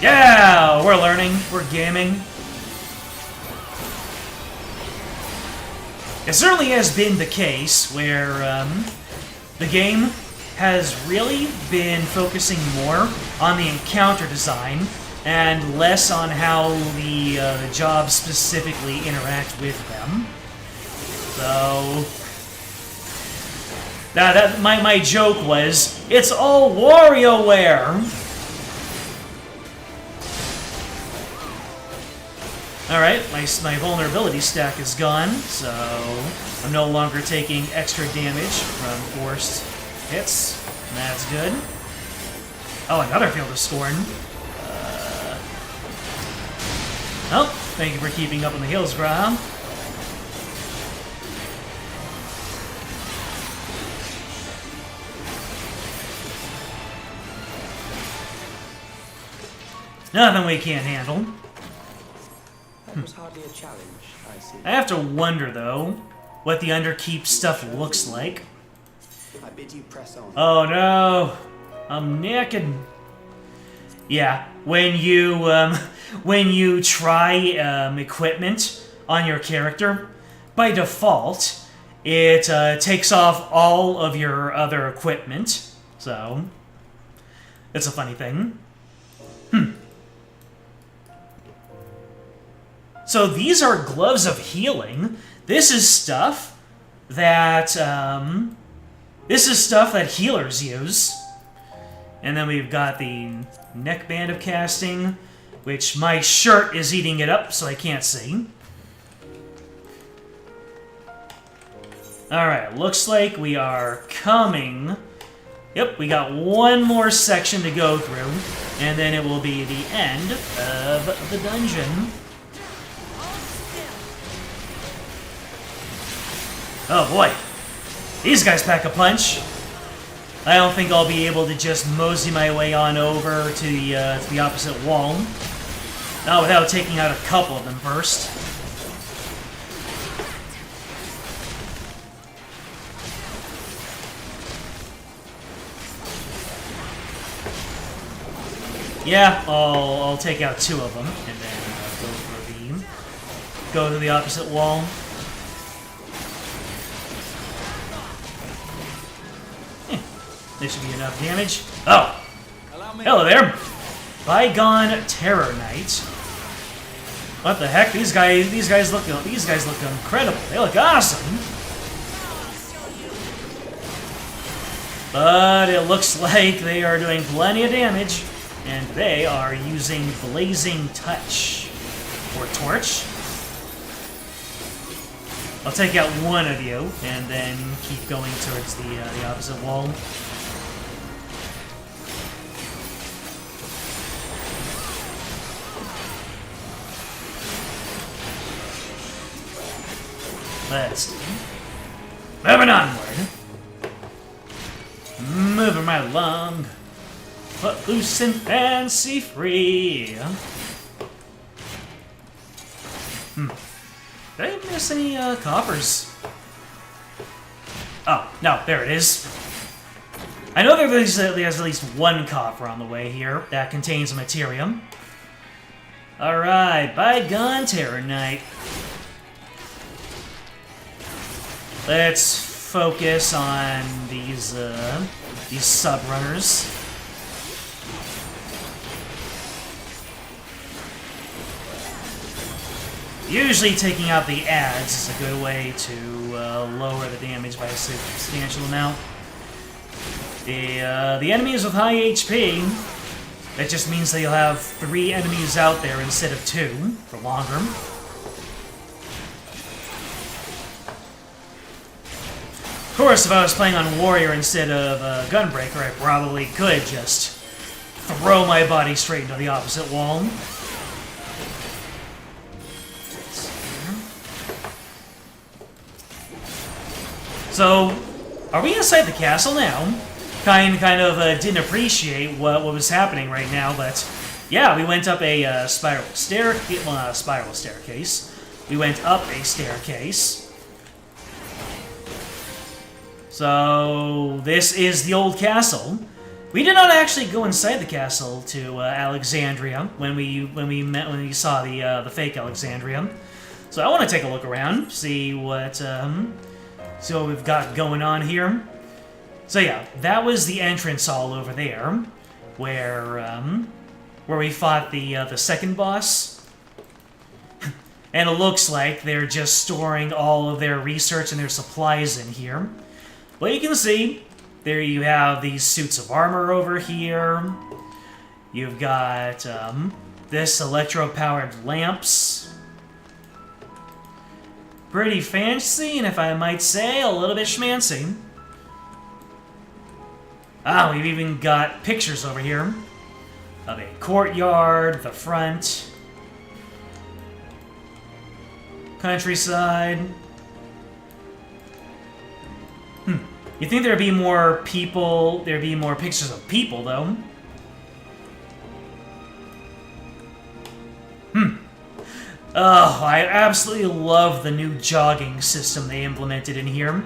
Yeah! We're learning. We're gaming. It certainly has been the case where the game has really been focusing more on the encounter design and less on how the jobs specifically interact with them. So my joke was, it's all WarioWare. Alright, my vulnerability stack is gone, so I'm no longer taking extra damage from forced hits. And that's good. Oh, another Field of Scorn. Oh, thank you for keeping up on the hills, Graham. Nothing we can't handle. That was hardly a challenge, I see. I have to wonder, though, what the Underkeep stuff looks like. I bid you press on. Oh no, I'm naked. Yeah, when you try equipment on your character, by default, it takes off all of your other equipment. So, it's a funny thing. So these are gloves of healing. This is stuff that healers use. And then we've got the neckband of casting, which my shirt is eating it up, so I can't see. Alright, looks like we are coming. Yep, we got one more section to go through, and then it will be the end of the dungeon. Oh boy, these guys pack a punch. I don't think I'll be able to just mosey my way on over to the opposite wall. Not without taking out a couple of them first. Yeah, I'll take out two of them and then go to the opposite wall. This should be enough damage. Oh! Hello there! Bygone Terror Knight. What the heck? These guys look incredible. They look awesome. But it looks like they are doing plenty of damage, and they are using Blazing Touch or Torch. I'll take out one of you, and then keep going towards the opposite wall. Let's see. Moving onward. Moving right along. Footloose and fancy free. Did I miss any coppers? Oh, no, there it is. I know there's at least one copper on the way here that contains Materium. Alright, Bygone Terror Knight. Let's focus on these sub-runners. Usually taking out the ads is a good way to lower the damage by a substantial amount. The enemies with high HP, that just means that you'll have 3 enemies out there instead of 2 for longer. course, if I was playing on Warrior instead of Gunbreaker, I probably could just throw my body straight into the opposite wall. So, are we inside the castle now? Kind of didn't appreciate what was happening right now, but yeah, we went up a spiral staircase. Well, not a spiral staircase. We went up a staircase. So this is the old castle. We did not actually go inside the castle to Alexandria when we saw the fake Alexandria. So I want to take a look around, see what we've got going on here. So yeah, that was the entrance hall over there, where we fought the second boss. And it looks like they're just storing all of their research and their supplies in here. Well, you can see, there you have these suits of armor over here. You've got this electro-powered lamps. Pretty fancy, and if I might say, a little bit schmancy. Ah, we've even got pictures over here of a courtyard, the front, countryside. You'd think there'd be more people, there'd be more pictures of people, though. Oh, I absolutely love the new jogging system they implemented in here.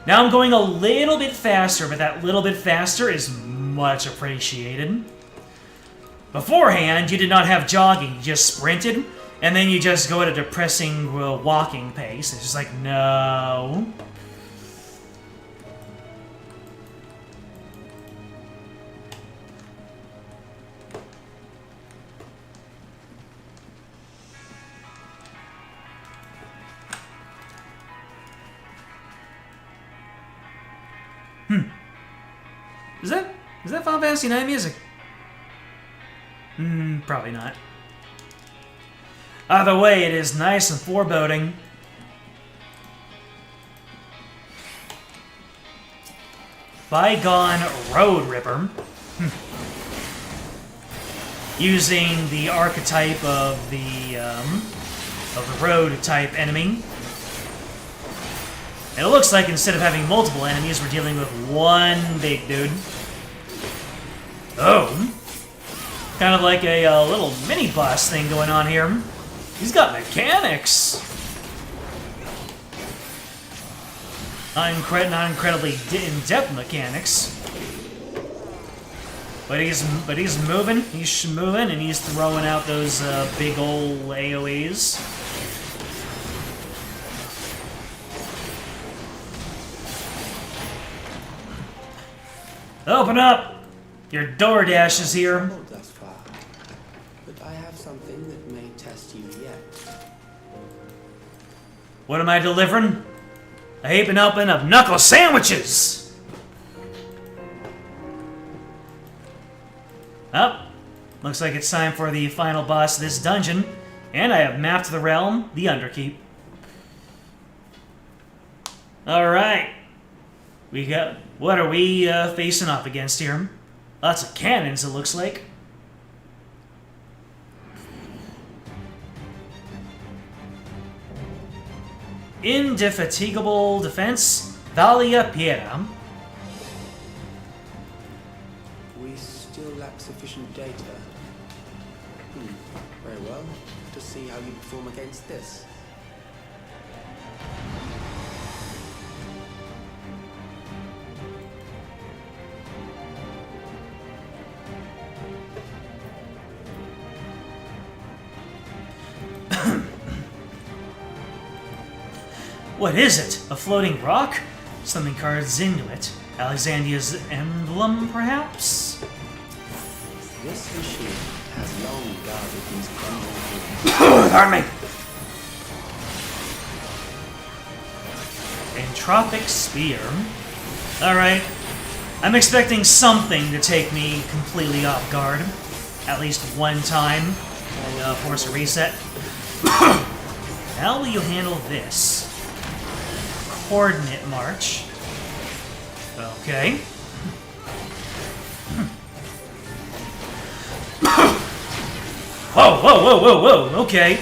Now I'm going a little bit faster, but that little bit faster is much appreciated. Beforehand, you did not have jogging, you just sprinted, and then you just go at a depressing walking pace. It's just like, no. Is that Final Fantasy IX music? Probably not. Either way, it is nice and foreboding. Bygone Road Ripper. Using the archetype of the road type enemy. And it looks like instead of having multiple enemies, we're dealing with one big dude. Oh. Kind of like a little mini-boss thing going on here. He's got mechanics. Not incredibly in-depth mechanics. But he's moving, and he's throwing out those big ol' AoEs. Open up! Your DoorDash is here. Thus far, but I have something that may test you yet. What am I delivering? A heaping helping of knuckle sandwiches! Oh, looks like it's time for the final boss of this dungeon, and I have mapped the realm, the Underkeep. Alright. What are we facing up against here? Lots of cannons, it looks like. Indefatigable defense, Valia Piera. We still lack sufficient data. Very well. To see how you perform against this. What is it? A floating rock? Something carves into it. Alexandria's emblem, perhaps? This machine has long guarded these crumbling Pardon me. Entropic Spear. Alright. I'm expecting something to take me completely off guard. At least one time. I'll force a reset. How will you handle this? Coordinate march. Okay. Whoa, whoa, whoa, whoa, whoa, okay.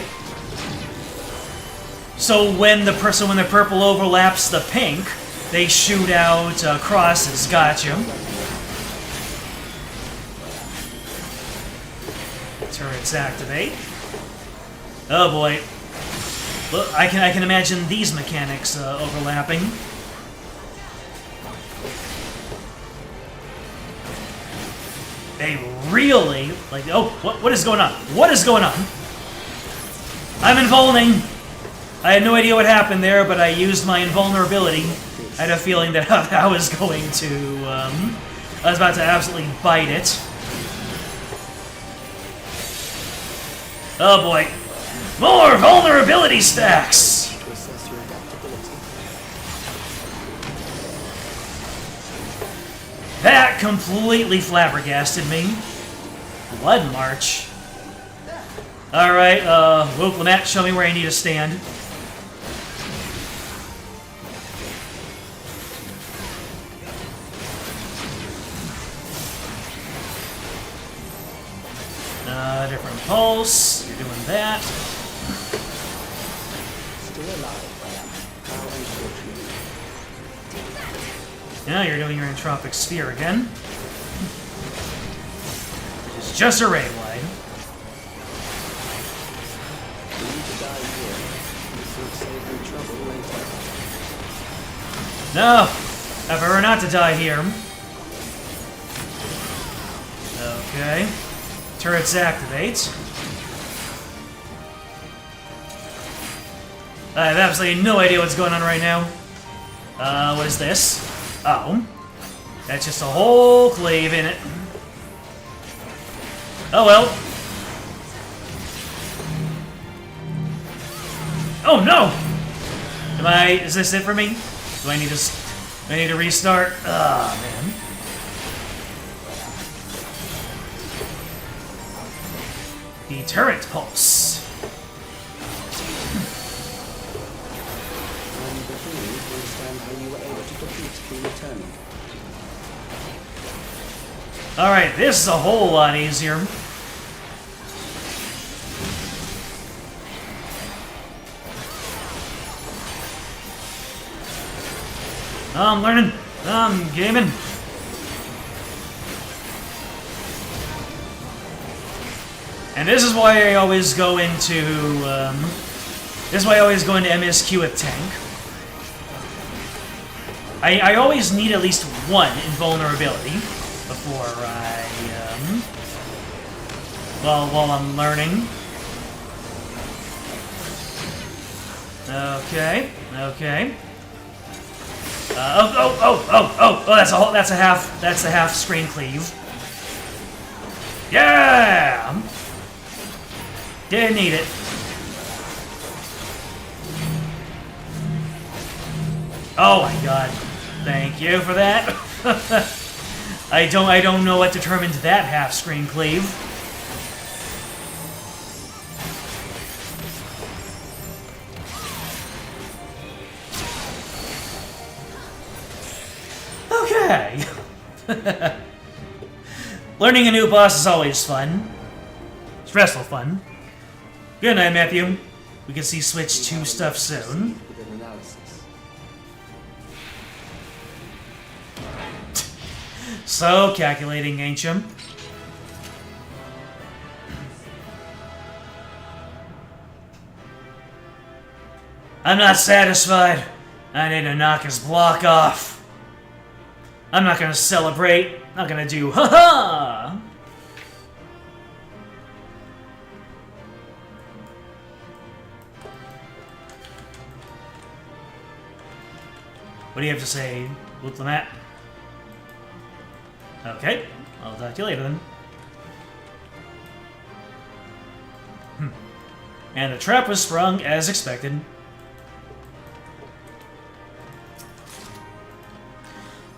So when the purple overlaps the pink, they shoot out crosses. Gotcha. Turrets activate. Oh boy. Look, I can imagine these mechanics overlapping. They really like. Oh, what is going on? What is going on? I'm invulning. I had no idea what happened there, but I used my invulnerability. I had a feeling that I was going to. I was about to absolutely bite it. Oh boy. More vulnerability stacks! To assess your adaptability. That completely flabbergasted me. Blood March. Alright, Woke show me where I need to stand. Different pulse. You're doing that. Still alive. How unfortunate. Now you're doing your entropic sphere again. Which is just a ray wide. You need to die here. This will save you trouble later. No! I prefer not to die here. Okay. Turrets activate. I have absolutely no idea what's going on right now. What is this? Oh. That's just a whole clave in it. Oh well. Oh no! Is this it for me? Do I need to restart? Ah, man. The turret pulse. I'm beginning to understand how you were able to defeat King Eternal. Alright, this is a whole lot easier. I'm learning. I'm gaming. And this is why I always go into, MSQ with tank. I always need at least one invulnerability before I, while I'm learning. Okay, okay. Oh, that's a half screen cleave. Yeah! Didn't need it. Oh my god. Thank you for that. I don't know what determined that half screen cleave. Okay. Learning a new boss is always fun. Stressful fun. Good night, Matthew. We can see Switch 2 stuff soon. With an analysis. So calculating, ain't you? I'm not satisfied. I need to knock his block off. I'm not gonna celebrate. Not gonna do ha-ha! What do you have to say, Luke Lamette? Okay, I'll talk to you later then. And the trap was sprung as expected.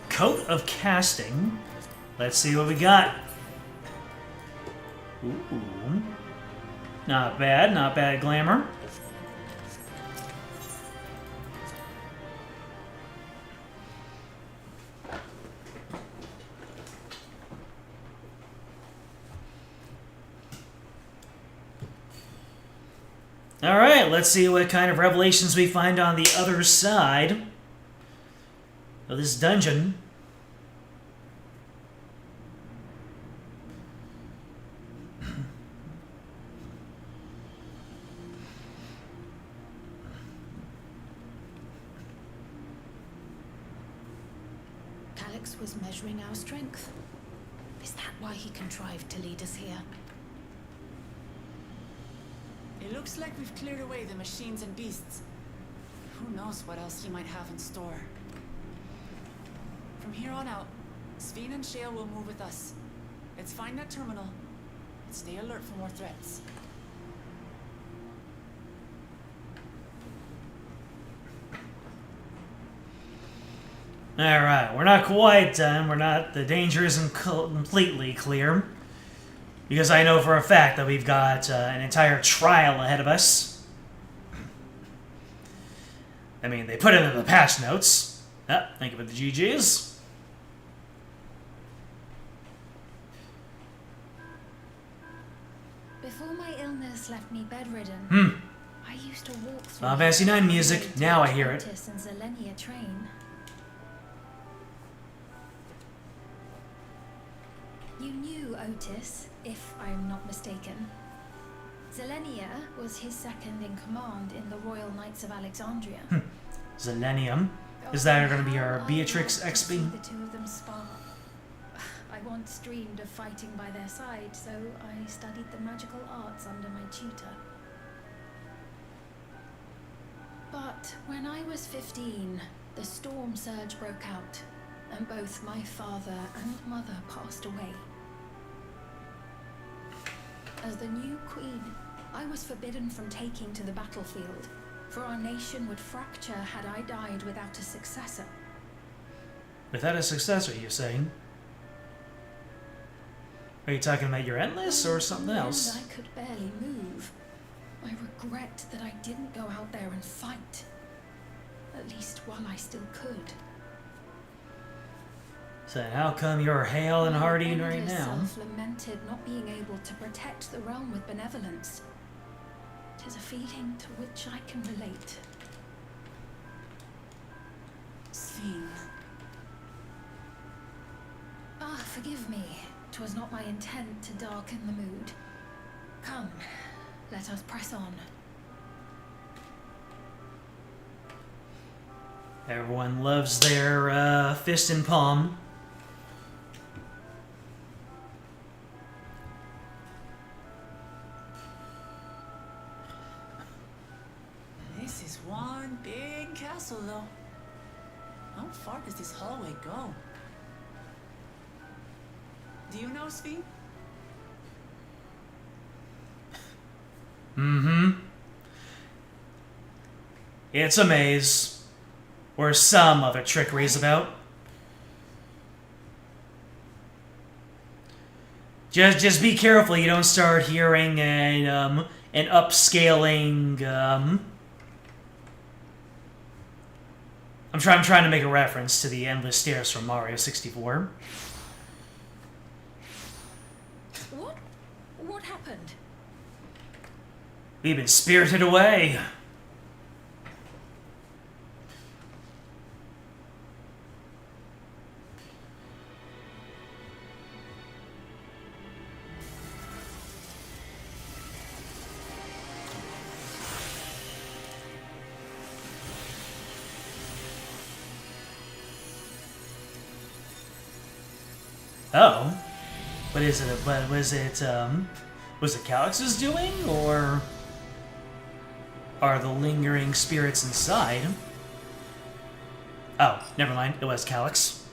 Coat of casting. Let's see what we got. Ooh. Not bad glamour. Alright, let's see what kind of revelations we find on the other side of this dungeon. Calix was measuring our strength. Is that why he contrived to lead us here? It looks like we've cleared away the machines and beasts. Who knows what else he might have in store. From here on out, Sveen and Shale will move with us. Let's find that terminal and stay alert for more threats. Alright, we're not quite done. The danger isn't completely clear. Because I know for a fact that we've got an entire trial ahead of us. I mean, they put it in the patch notes. Ah, thank you for the GGs. Before my illness left me bedridden, I used to walk through Final Fantasy IX music. Now I hear it. Otis and Zelenia train. You knew Otis, if I'm not mistaken. Zelenia was his second in command in the Royal Knights of Alexandria. Zelenium. Is that going to be our Beatrix I XP? see the two of them spar. I once dreamed of fighting by their side, so I studied the magical arts under my tutor. But when I was 15, the storm surge broke out, and both my father and mother passed away. As the new queen, I was forbidden from taking to the battlefield, for our nation would fracture had I died without a successor. Without a successor, you're saying? Are you talking about your Endless or something else? I could barely move. I regret that I didn't go out there and fight. At least while I still could. So how come you're hale and hearty right Endless now? self-lamented not being able to protect the realm with benevolence. 'Tis a feeling to which I can relate. Sveen. Ah, forgive me. 'Twas not my intent to darken the mood. Come, let us press on. Everyone loves their fist and palm. This is one big castle, though. How far does this hallway go? Do you know, Sveen? It's a maze. Or some other trickeries about. Just be careful you don't start hearing an upscaling, I'm trying to make a reference to the endless stairs from Mario 64. What happened? We've been spirited away. Oh. What is it? What was it Calix's doing, or are the lingering spirits inside? Oh, never mind. It was Calix.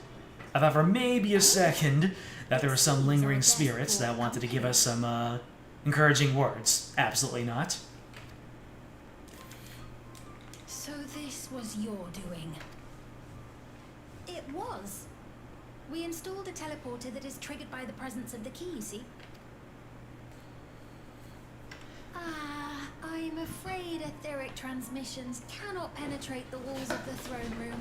I thought for maybe a second that there were some lingering spirits that wanted to give us some encouraging words. Absolutely not. So this was your doing? It was. We installed a teleporter that is triggered by the presence of the key, see? I'm afraid etheric transmissions cannot penetrate the walls of the throne room.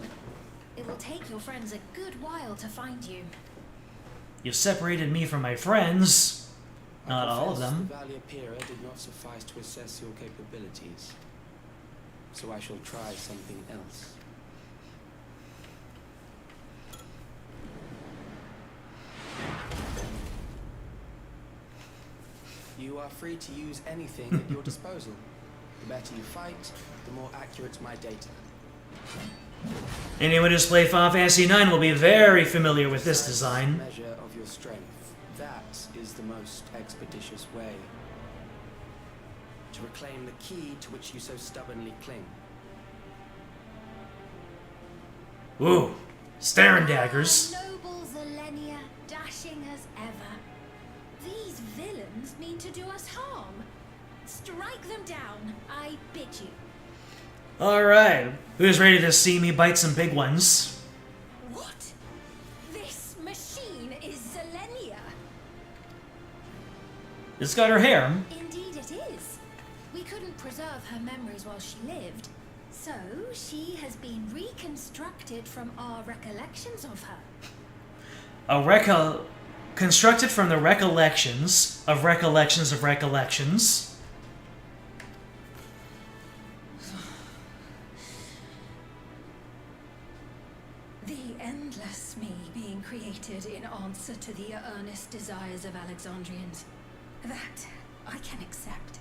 It will take your friends a good while to find you. You separated me from my friends. Not all of confess them. The Valia Pira did not suffice to assess your capabilities, so I shall try something else. You are free to use anything at your disposal. The better you fight, the more accurate my data. Anyone who's played Final Fantasy IX will be very familiar with this design. Measure of your strength. That is the most expeditious way to reclaim the key to which you so stubbornly cling. Ooh, staring daggers. Noble Zelenia, dashing as ever. These villains mean to do us harm. Strike them down, I bid you. Alright, who's ready to see me bite some big ones? What? This machine is Zelenia. It's got her hair. Indeed it is. We couldn't preserve her memories while she lived, so she has been reconstructed from our recollections of her. Constructed from the recollections of recollections of recollections. The endless me being created in answer to the earnest desires of Alexandrians. That I can accept.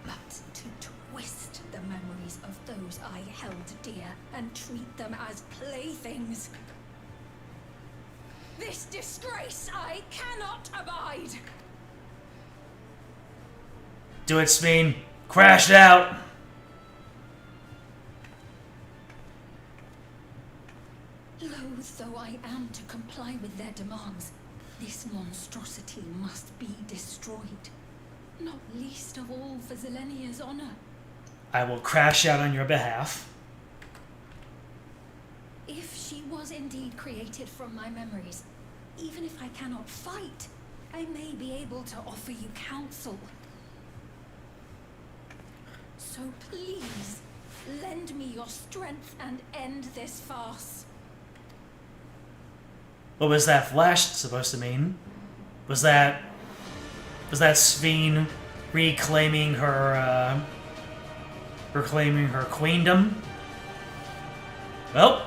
But to twist the memories of those I held dear and treat them as playthings. This disgrace I cannot abide. Do it, Speen. Crash out. Loath though I am to comply with their demands, this monstrosity must be destroyed. Not least of all for Zelenia's honor. I will crash out on your behalf. If she was indeed created from my memories, even if I cannot fight, I may be able to offer you counsel. So please, lend me your strength and end this farce. What was that flash supposed to mean? Was that Sveen reclaiming her queendom? Well,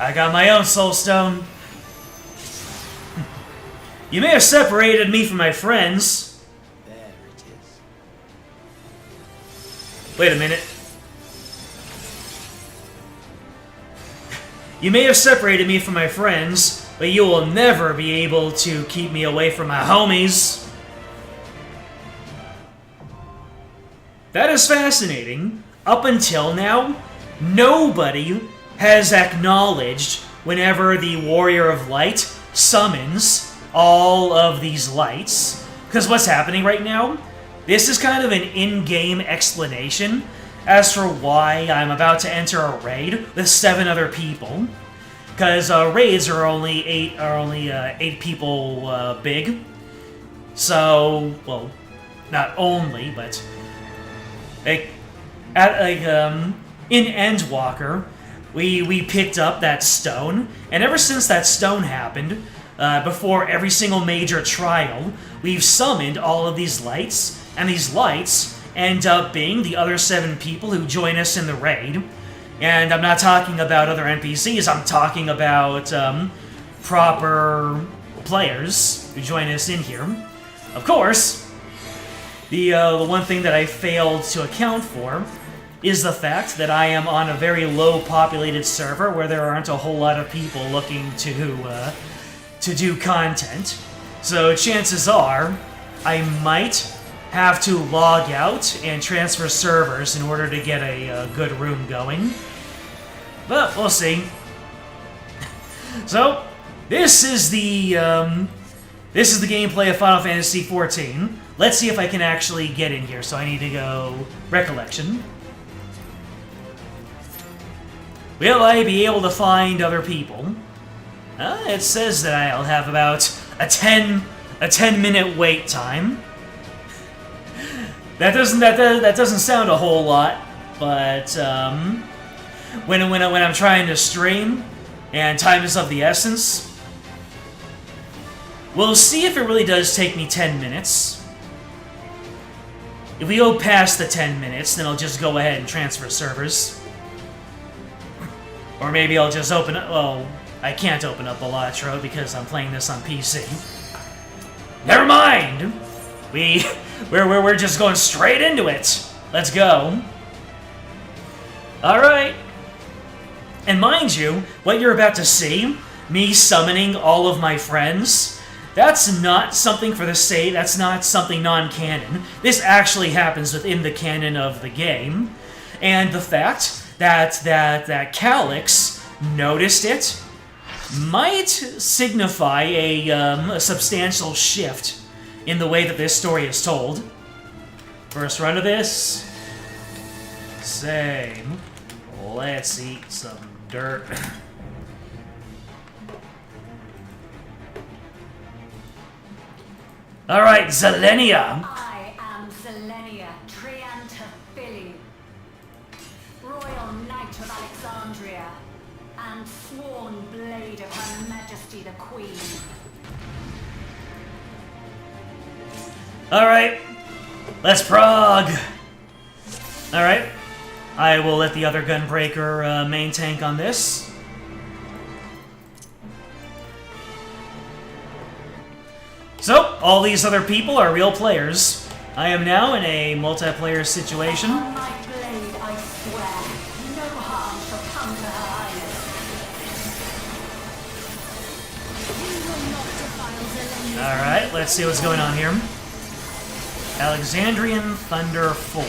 I got my own soul stone. You may have separated me from my friends. There it is. Wait a minute. You may have separated me from my friends, but you will never be able to keep me away from my homies. That is fascinating. Up until now, nobody has acknowledged whenever the Warrior of Light summons all of these lights. Because what's happening right now? This is kind of an in-game explanation as for why I'm about to enter a raid with 7 other people. Because raids are only 8 people big. So, well, not only, but in Endwalker, we picked up that stone, and ever since that stone happened, before every single major trial, we've summoned all of these lights, and these lights end up being the other 7 people who join us in the raid. And I'm not talking about other NPCs, I'm talking about proper players who join us in here. Of course, the one thing that I failed to account for is the fact that I am on a very low-populated server where there aren't a whole lot of people looking to do content. So chances are, I might have to log out and transfer servers in order to get a good room going. But we'll see. So, this is the gameplay of Final Fantasy XIV. Let's see if I can actually get in here. So I need to go Recollection. Will I be able to find other people? It says that I'll have about a 10-minute wait time. That doesn't sound a whole lot, but when I'm trying to stream and time is of the essence. We'll see if it really does take me 10 minutes. If we go past the 10 minutes, then I'll just go ahead and transfer servers. Or maybe I'll just open up... Well, I can't open up Elatro because I'm playing this on PC. Never mind! We're just going straight into it. Let's go. Alright. And mind you, what you're about to see, me summoning all of my friends, that's not something for the sake, that's not something non-canon. This actually happens within the canon of the game. And the fact that Calyx noticed it might signify a substantial shift in the way that this story is told. First run of this. Same. Let's eat some dirt. Alright, Zelenia! I am Zelenia Triantaphili, Royal Knight of Alexandria, and sworn blade of Her Majesty the Queen. Alright, let's prog! Alright, I will let the other Gunbreaker main tank on this. So, all these other people are real players. I am now in a multiplayer situation. On my blade, I swear, no harm shall come to Her Highness. Alright, let's see what's going on here. Alexandrian Thunder 4.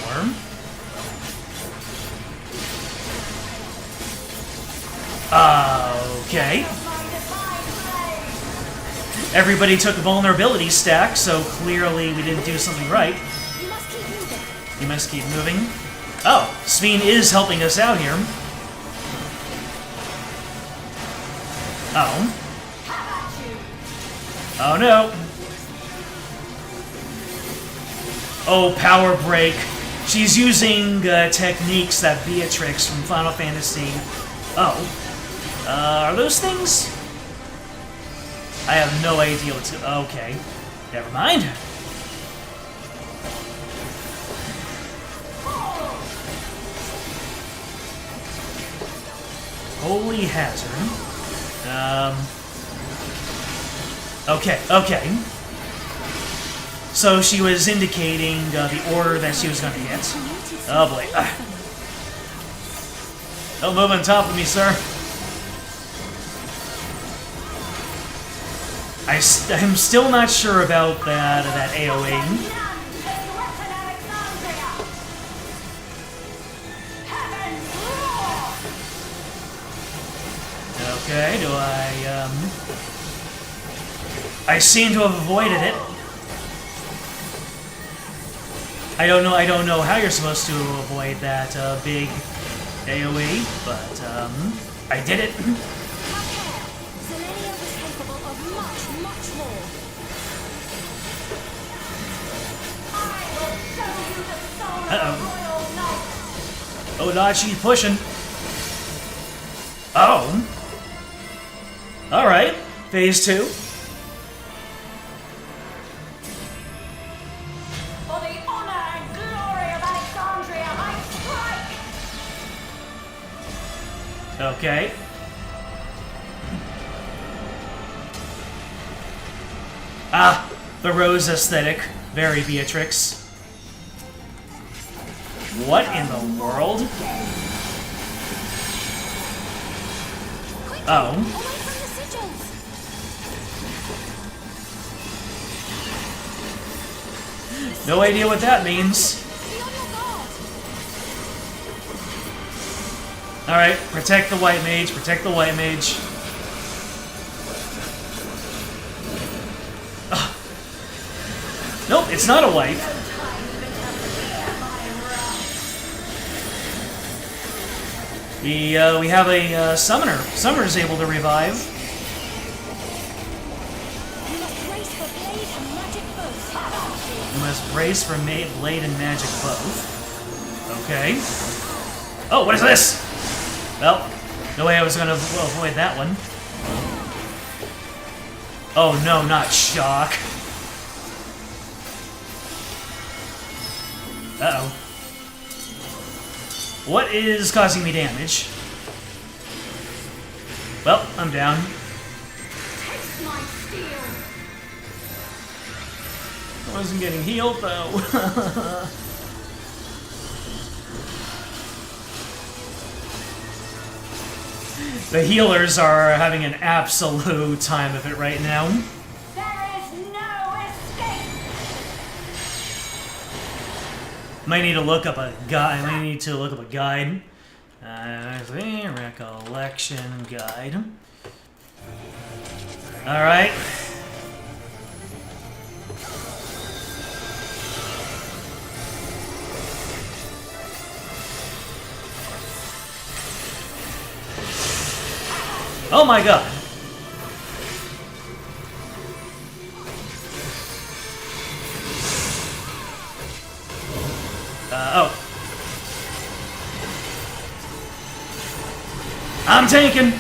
Okay. Everybody took a vulnerability stack, so clearly we didn't do something right. You must keep moving. Oh, Sveen is helping us out here. Oh. Oh no. Oh, power break. She's using techniques that Beatrix from Final Fantasy... Oh. Are those things? I have no idea what's... Okay. Never mind. Holy hazard. Okay. So she was indicating the order that she was going to hit. Oh boy. Don't move on top of me, sir. I'm still not sure about that AoE. Okay, do I seem to have avoided it. I don't know how you're supposed to avoid that big AoE, but I did it. Uh-oh. Oh, Lord, she's pushing. Oh. Alright. Phase 2. For the honor and glory of Alexandria, I strike! Okay. Ah, the rose aesthetic. Very Beatrix. What in the world? Oh. No idea what that means. Alright, protect the white mage, protect the white mage. Ugh. Nope, it's not a wipe. We have a summoner. Summoner's able to revive. You must brace for blade and magic both. Okay. Oh, what is this? Well, no way I was gonna avoid that one. Oh no, not shock. Uh-oh. What is causing me damage? Well, I'm down. Taste my steel. I wasn't getting healed, though. The healers are having an absolute time of it right now. There is no escape. Might need to look up a guide. Recollection guide. All right. Oh my god. Oh. I'm tanking.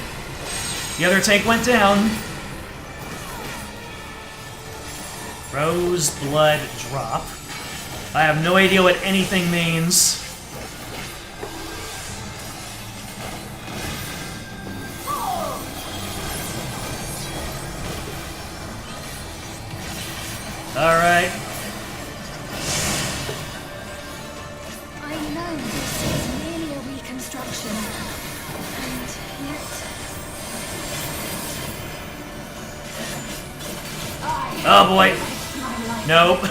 The other tank went down. Rose blood drop. I have no idea what anything means. Alright. I know this is merely a reconstruction, and yet... Oh boy. Nope.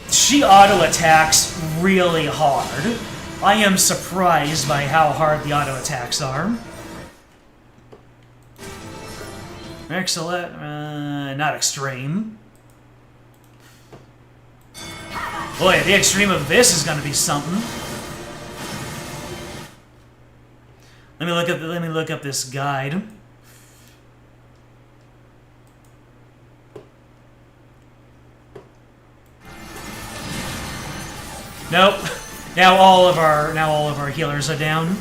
She auto-attacks really hard. I am surprised by how hard the auto-attacks are. Excellent. Not extreme. Boy, the extreme of this is going to be something. Let me look up this guide. Nope. Now all of our healers are down.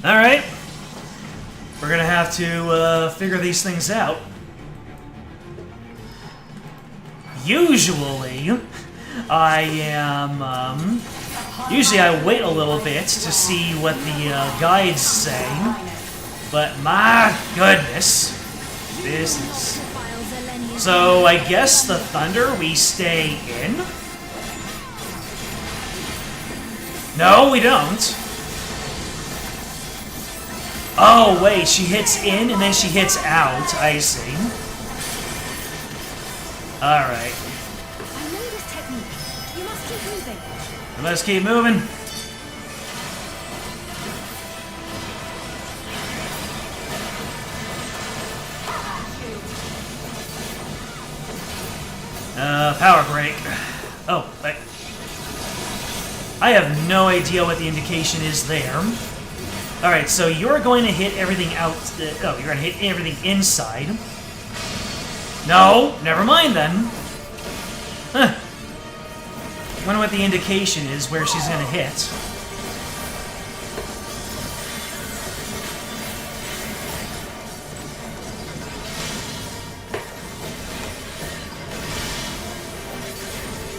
Alright. We're gonna have to figure these things out. Usually, I wait a little bit to see what the guides say. But my goodness. This is... So, I guess the thunder we stay in? No, we don't. Oh, wait, she hits in and then she hits out. I see. Alright. I know this technique. You must keep moving. Let's keep moving. Power break. Oh, I have no idea what the indication is there. Alright, so you're going to hit everything out... you're going to hit everything inside. No, never mind then. Huh. Wonder what the indication is where she's going to hit.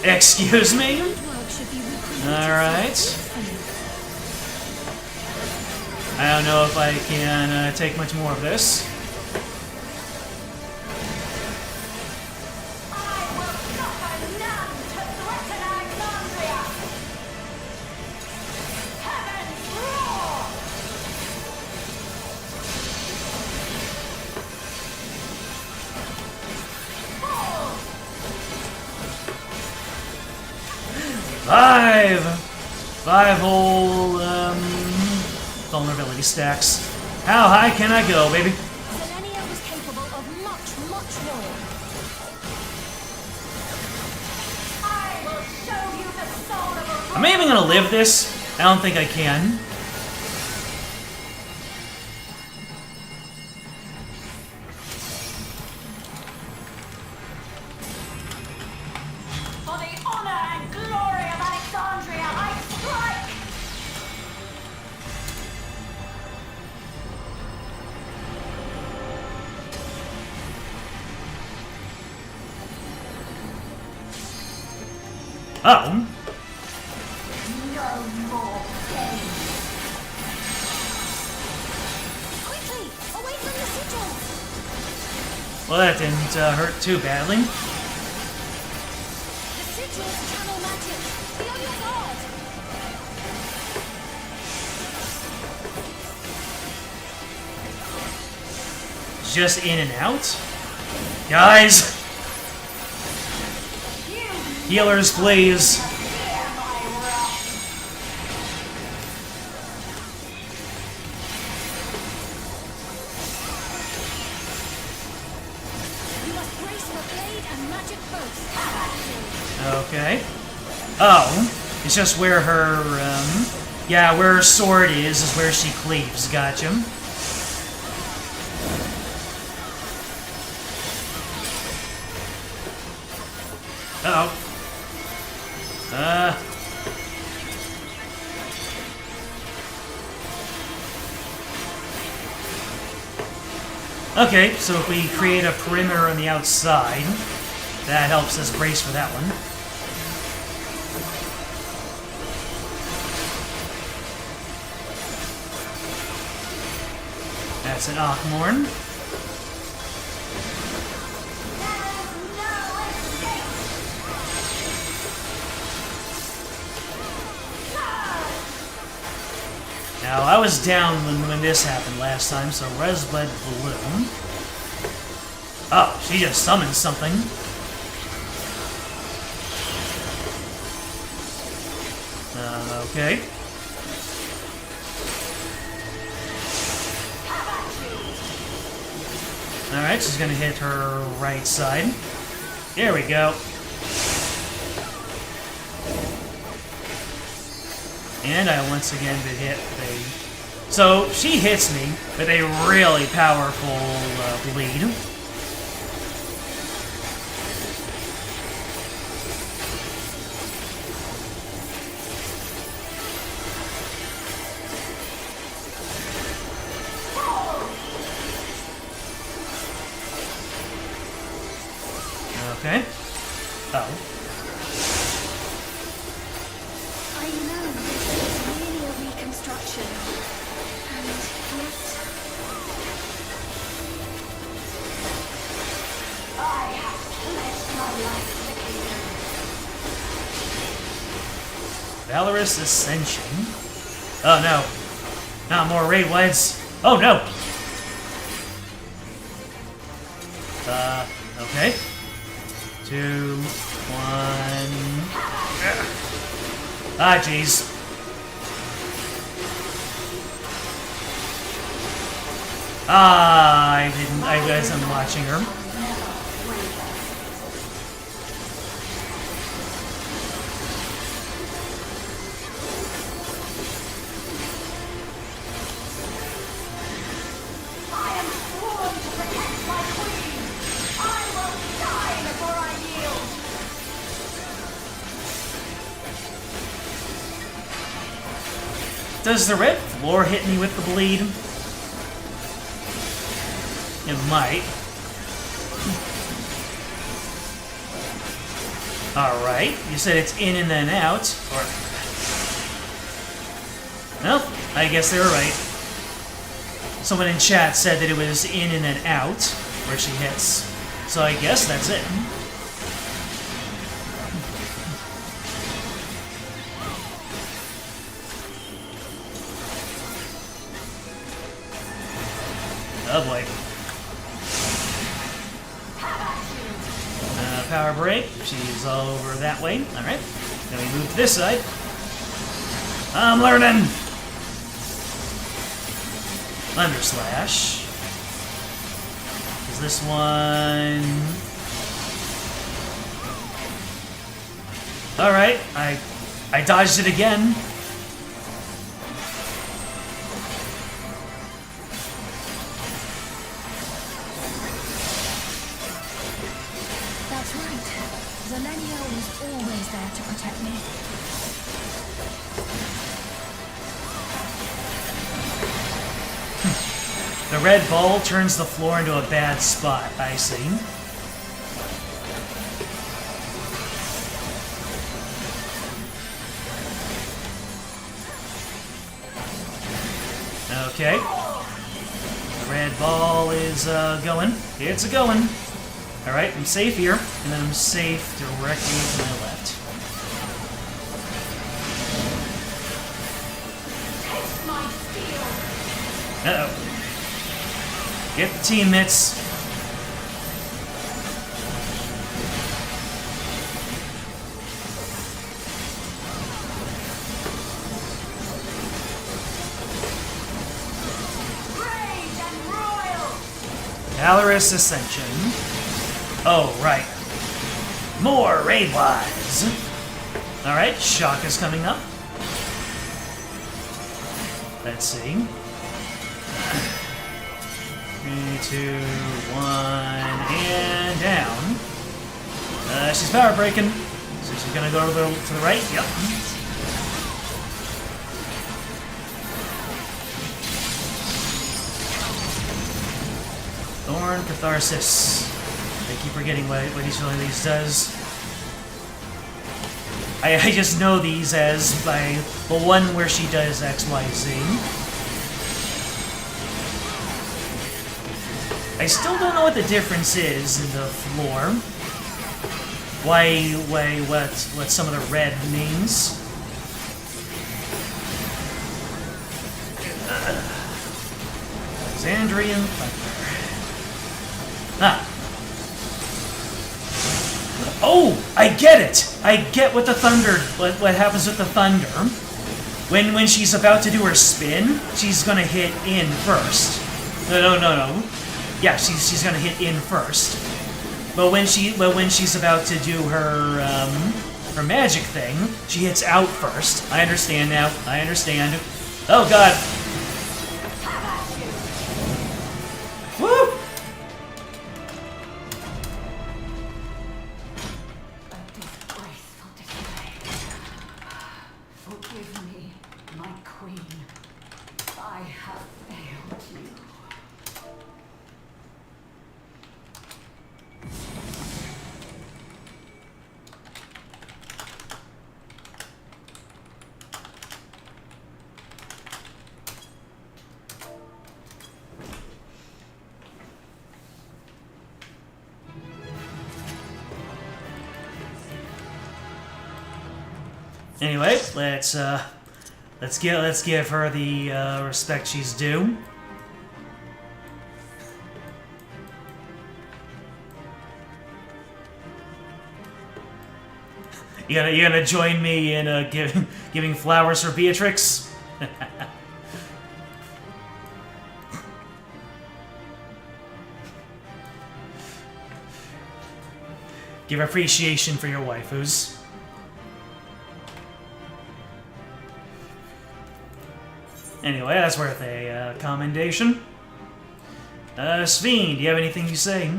Excuse me? Alright. I don't know if I can take much more of this. Five whole, vulnerability stacks. How high can I go, baby? Selenia was capable of much, much more. I will show you the soul of Am I even gonna live this? I don't think I can. For the honor and glory of Alexandria, I strike! Oh. No more pain. Quickly! Away from the sigil! Well, that didn't hurt too badly. The sigil's channel magic! Be on your guard! Just in and out? Guys! Healers, please! You must brace for blade and magic both. Okay. Oh, it's just where her, yeah, where her sword is where she cleaves. Gotcha. Uh-oh. Okay, so if we create a perimeter on the outside, that helps us brace for that one. That's an Ockmorn. Now, I was down when this happened last time, so Resbud Balloon. Oh, she just summoned something. Okay. Alright, she's gonna hit her right side. There we go. And I once again been hit with a... So, she hits me with a really powerful bleed. Okay. Oh. I know this is really a reconstruction, and yet I have pledged my life to the kingdom. Valorous Ascension. Oh no. Not more raid wides. Oh no! Okay. 2, 1. Ah, jeez. Ah, I wasn't watching her. I am sworn to protect my queen. I will die before I yield. Does the red floor hit me with the bleed? It might. Alright, you said it's in and then out. Or... Well, I guess they were right. Someone in chat said that it was in and then out where she hits. So I guess that's it. Oh boy. Power break. She's all over that way. Alright. Now we move to this side. I'm learning! Thunder Slash. Is this one... Alright. I dodged it again. That's right. Zelenia was always there to protect me. The red ball turns the floor into a bad spot, I see. Okay. The red ball is going. It's a-going. Alright, I'm safe here, and then I'm safe directly to my left. Uh-oh. Get the teammates. Valorous Ascension. Oh, right. More raid-wise. Alright, Shock is coming up. Let's see. 3, 2, 1, and down. She's power breaking, so she's gonna go to the right. Yep. Thorn Catharsis. I keep forgetting what each one of these does. I just know these as by the one where she does XYZ. I still don't know what the difference is in the floor. What some of the red means. Xandrian Thunder. Ah. Oh, I get it! I get what the thunder, what happens with the thunder. When she's about to do her spin, she's gonna hit in first. No. Yeah, she's gonna hit in first. But when she's about to do her her magic thing, she hits out first. I understand now. I understand. Oh god. Woo! Forgive me, my queen. I have failed you. Anyway, let's give her the respect she's due. You gonna join me in giving flowers for Beatrix? Give appreciation for your waifus. Anyway, that's worth a commendation. Sveen, do you have anything you say?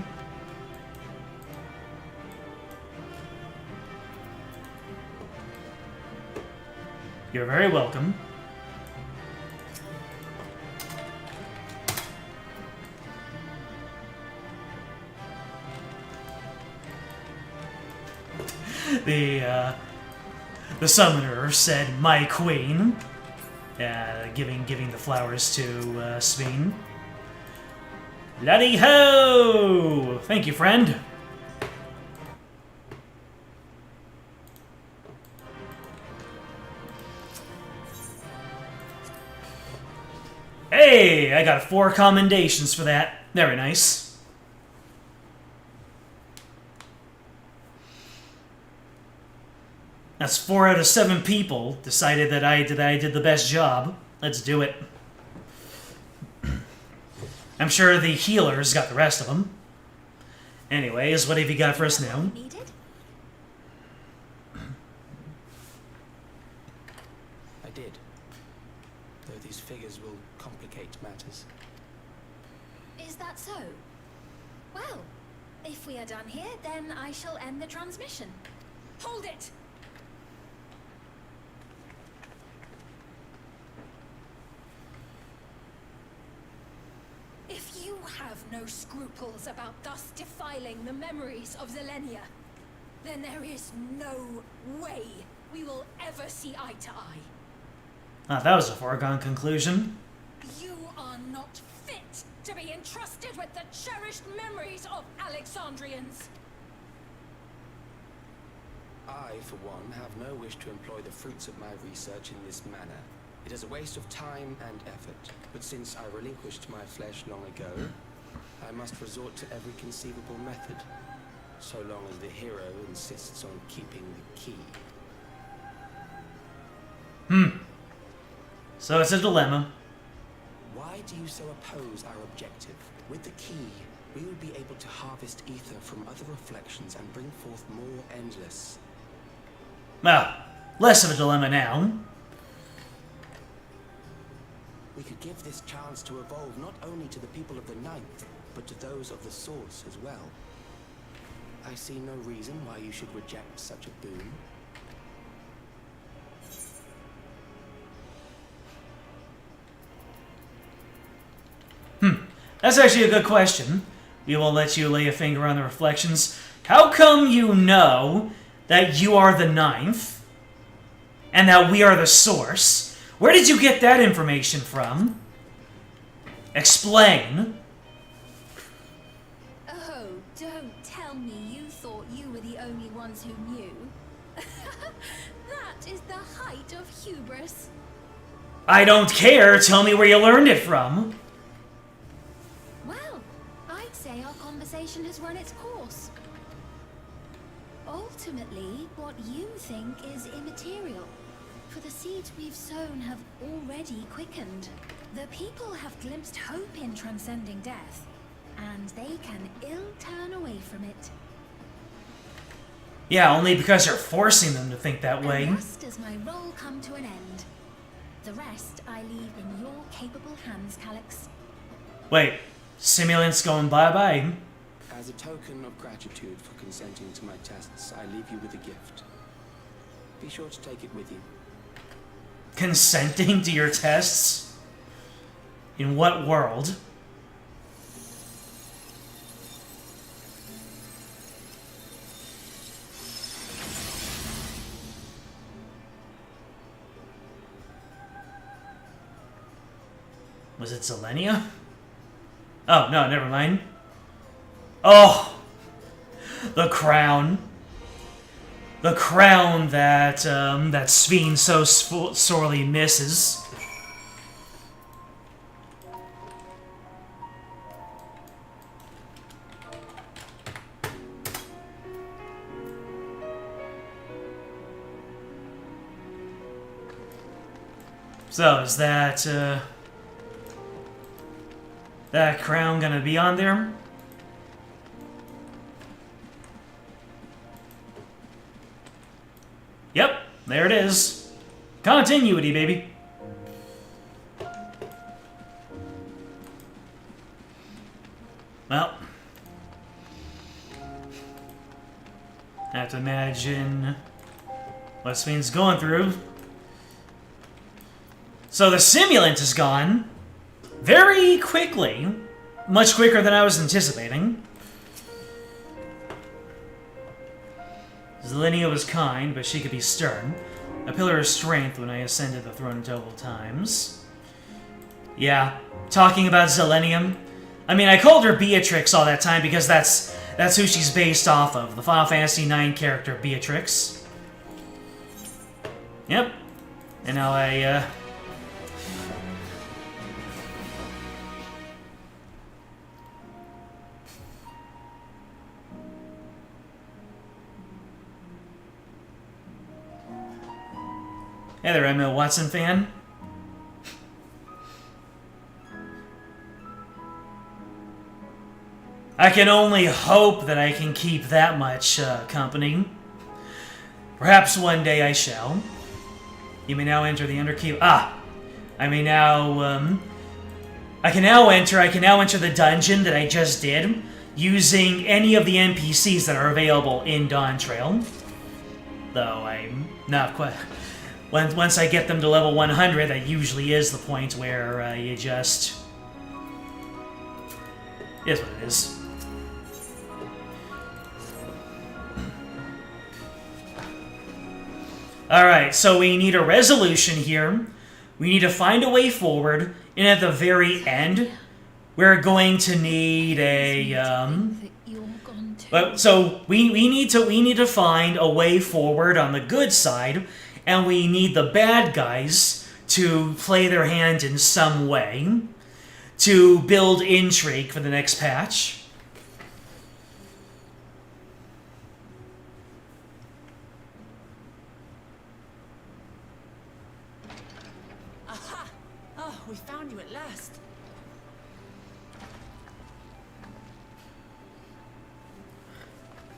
You're very welcome. The summoner said, "My queen," giving the flowers to Sveen. Bloody ho! Thank you, friend. Hey, I got 4 commendations for that. Very nice. That's 4 out of 7 people decided that I did the best job. Let's do it. I'm sure the healers got the rest of them. Anyways, what have you got for us now? I did. Though these figures will complicate matters. Is that so? Well, if we are done here, then I shall end the transmission. Hold it! If you have no scruples about thus defiling the memories of Zelenia, then there is no way we will ever see eye to eye. Ah, that was a foregone conclusion. You are not fit to be entrusted with the cherished memories of Alexandrians. I, for one, have no wish to employ the fruits of my research in this manner. It is a waste of time and effort, but since I relinquished my flesh long ago, I must resort to every conceivable method, so long as the hero insists on keeping the key. So it's a dilemma. Why do you so oppose our objective? With the key, we will be able to harvest ether from other reflections and bring forth more endless. Well, less of a dilemma now. We could give this chance to evolve not only to the people of the Ninth, but to those of the Source as well. I see no reason why you should reject such a boon. That's actually a good question. We will let you lay a finger on the reflections. How come you know that you are the Ninth? And that we are the Source? Where did you get that information from? Explain. Oh, don't tell me you thought you were the only ones who knew. That is the height of hubris. I don't care. Tell me where you learned it from. Well, I'd say our conversation has run its course. Ultimately, what you think is immaterial. For the seeds we've sown have already quickened. The people have glimpsed hope in transcending death, and they can ill turn away from it. Yeah, only because you're forcing them to think that way. And thus does my role come to an end. The rest I leave in your capable hands, Calyx. Wait, Simulant's going bye-bye. As a token of gratitude for consenting to my tests, I leave you with a gift. Be sure to take it with you. Consenting to your tests? In what world? Was it Zelenia? Oh, no, never mind. Oh! The crown. The crown that, that Sveen so sorely misses. So, is that crown gonna be on there? Yep, there it is. Continuity, baby. Well, I have to imagine what Sveen's going through. So the simulant is gone very quickly, much quicker than I was anticipating. Zelenia was kind, but she could be stern. A pillar of strength when I ascended the throne 12 times. Yeah, talking about Zelenia. I mean, I called her Beatrix all that time because that's who she's based off of. The Final Fantasy IX character, Beatrix. Yep. And now I, Hey there, Emma Watson fan. I can only hope that I can keep that much company. Perhaps one day I shall. You may now enter the Underkeep. Ah! I may now, I can now enter the dungeon that I just did, using any of the NPCs that are available in Dawntrail. Though I'm not quite... Once I get them to level 100, that usually is the point where you just... It is what it is. Alright, so we need a resolution here. We need to find a way forward, and at the very end, we're going to need a, so we need to find a way forward on the good side, and we need the bad guys to play their hand in some way to build intrigue for the next patch. Aha! Oh, we found you at last.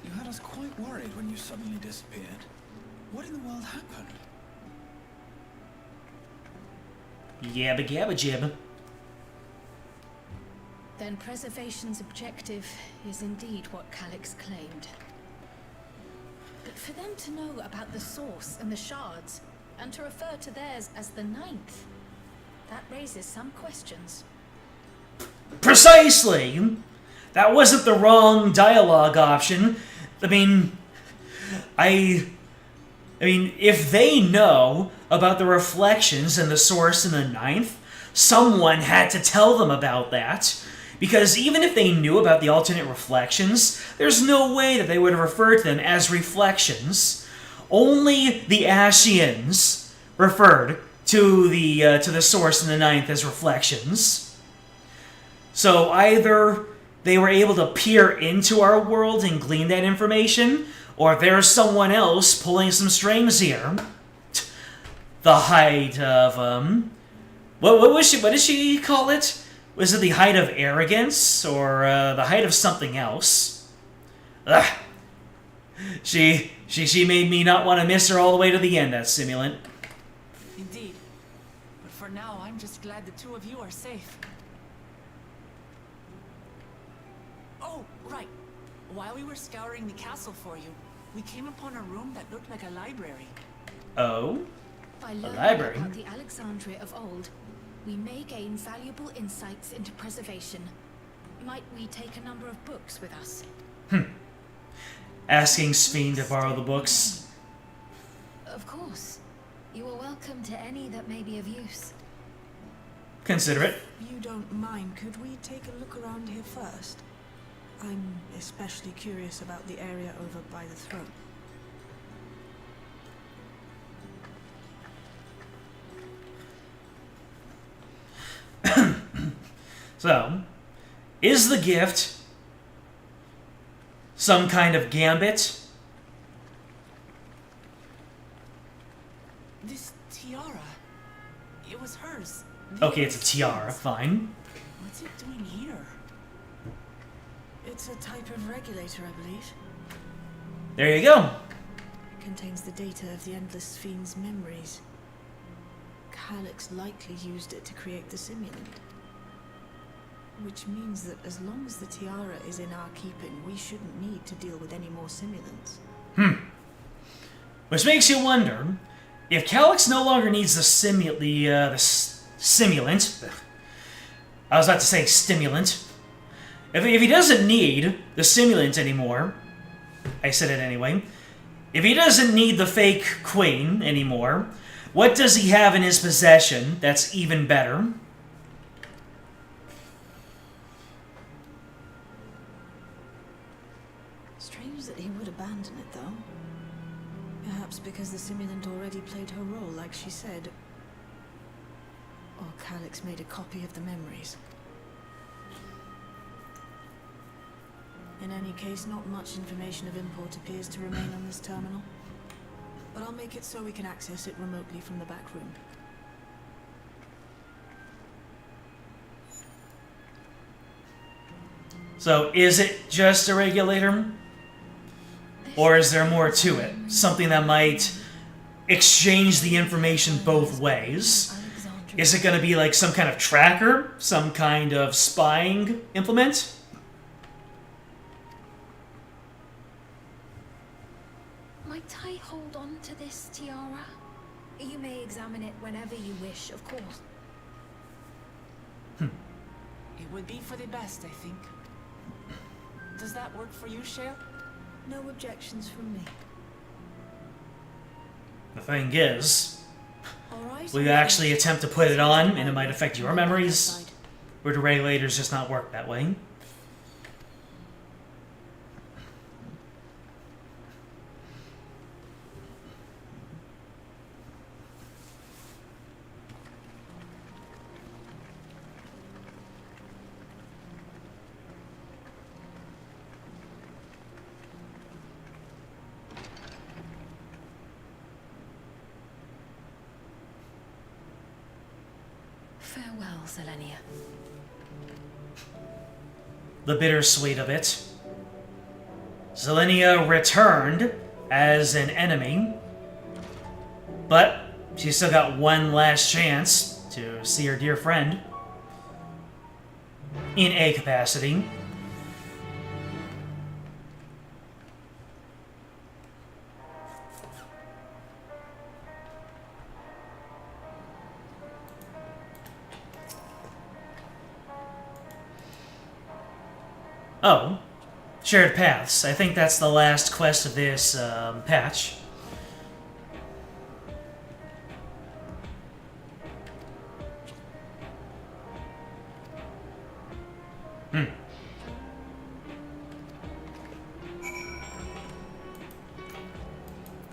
You had us quite worried when you suddenly disappeared. What in the world happened? Yabba gabba jibba. Then preservation's objective is indeed what Calyx claimed. But for them to know about the source and the shards, and to refer to theirs as the ninth, that raises some questions. Precisely! That wasn't the wrong dialogue option. I mean, if they know about the reflections and the source in the ninth, someone had to tell them about that. Because even if they knew about the alternate reflections, there's no way that they would have referred to them as reflections. Only the Ashians referred to the source in the ninth as reflections. So either they were able to peer into our world and glean that information, or there's someone else pulling some strings here. The height of, what did she call it? Was it the height of arrogance, or the height of something else? Ugh. She made me not want to miss her all the way to the end, that simulant. Indeed. But for now, I'm just glad the two of you are safe. Oh, right. While we were scouring the castle for you, we came upon a room that looked like a library. Oh? By learning library? about the Alexandria of old, we may gain valuable insights into preservation. Might we take a number of books with us? Asking Sphene to borrow the books. Of course. You are welcome to any that may be of use. Consider it. If you don't mind, could we take a look around here first? I'm especially curious about the area over by the throne. So, is the gift some kind of gambit? This tiara, it was hers. Okay, it's a tiara, fine. What's it doing here? It's a type of regulator, I believe. There you go. It contains the data of the Endless Fiend's memories. Calyx likely used it to create the simulant. Which means that as long as the tiara is in our keeping, we shouldn't need to deal with any more simulants. Which makes you wonder, if Calyx no longer needs the simulant, I was about to say stimulant. If he doesn't need the simulant anymore, I said it anyway, if he doesn't need the fake queen anymore, what does he have in his possession that's even better? Strange that he would abandon it, though. Perhaps because the simulant already played her role, like she said. Or Calyx made a copy of the memories. In any case, not much information of import appears to remain on this terminal. But I'll make it so we can access it remotely from the back room. So, is it just a regulator? Or is there more to it? Something that might exchange the information both ways? Is it going to be like some kind of tracker? Some kind of spying implement? Might I hold on to this tiara? You may examine it whenever you wish, of course. It would be for the best, I think. Does that work for you, Shale? No objections from me. The thing is, All right. will you actually attempt to put it on and it might affect your memories? Or do regulators just not work that way? Farewell, Selenia. The bittersweet of it. Zelenia returned as an enemy, but she's still got one last chance to see her dear friend in a capacity. Oh, shared paths. I think that's the last quest of this patch.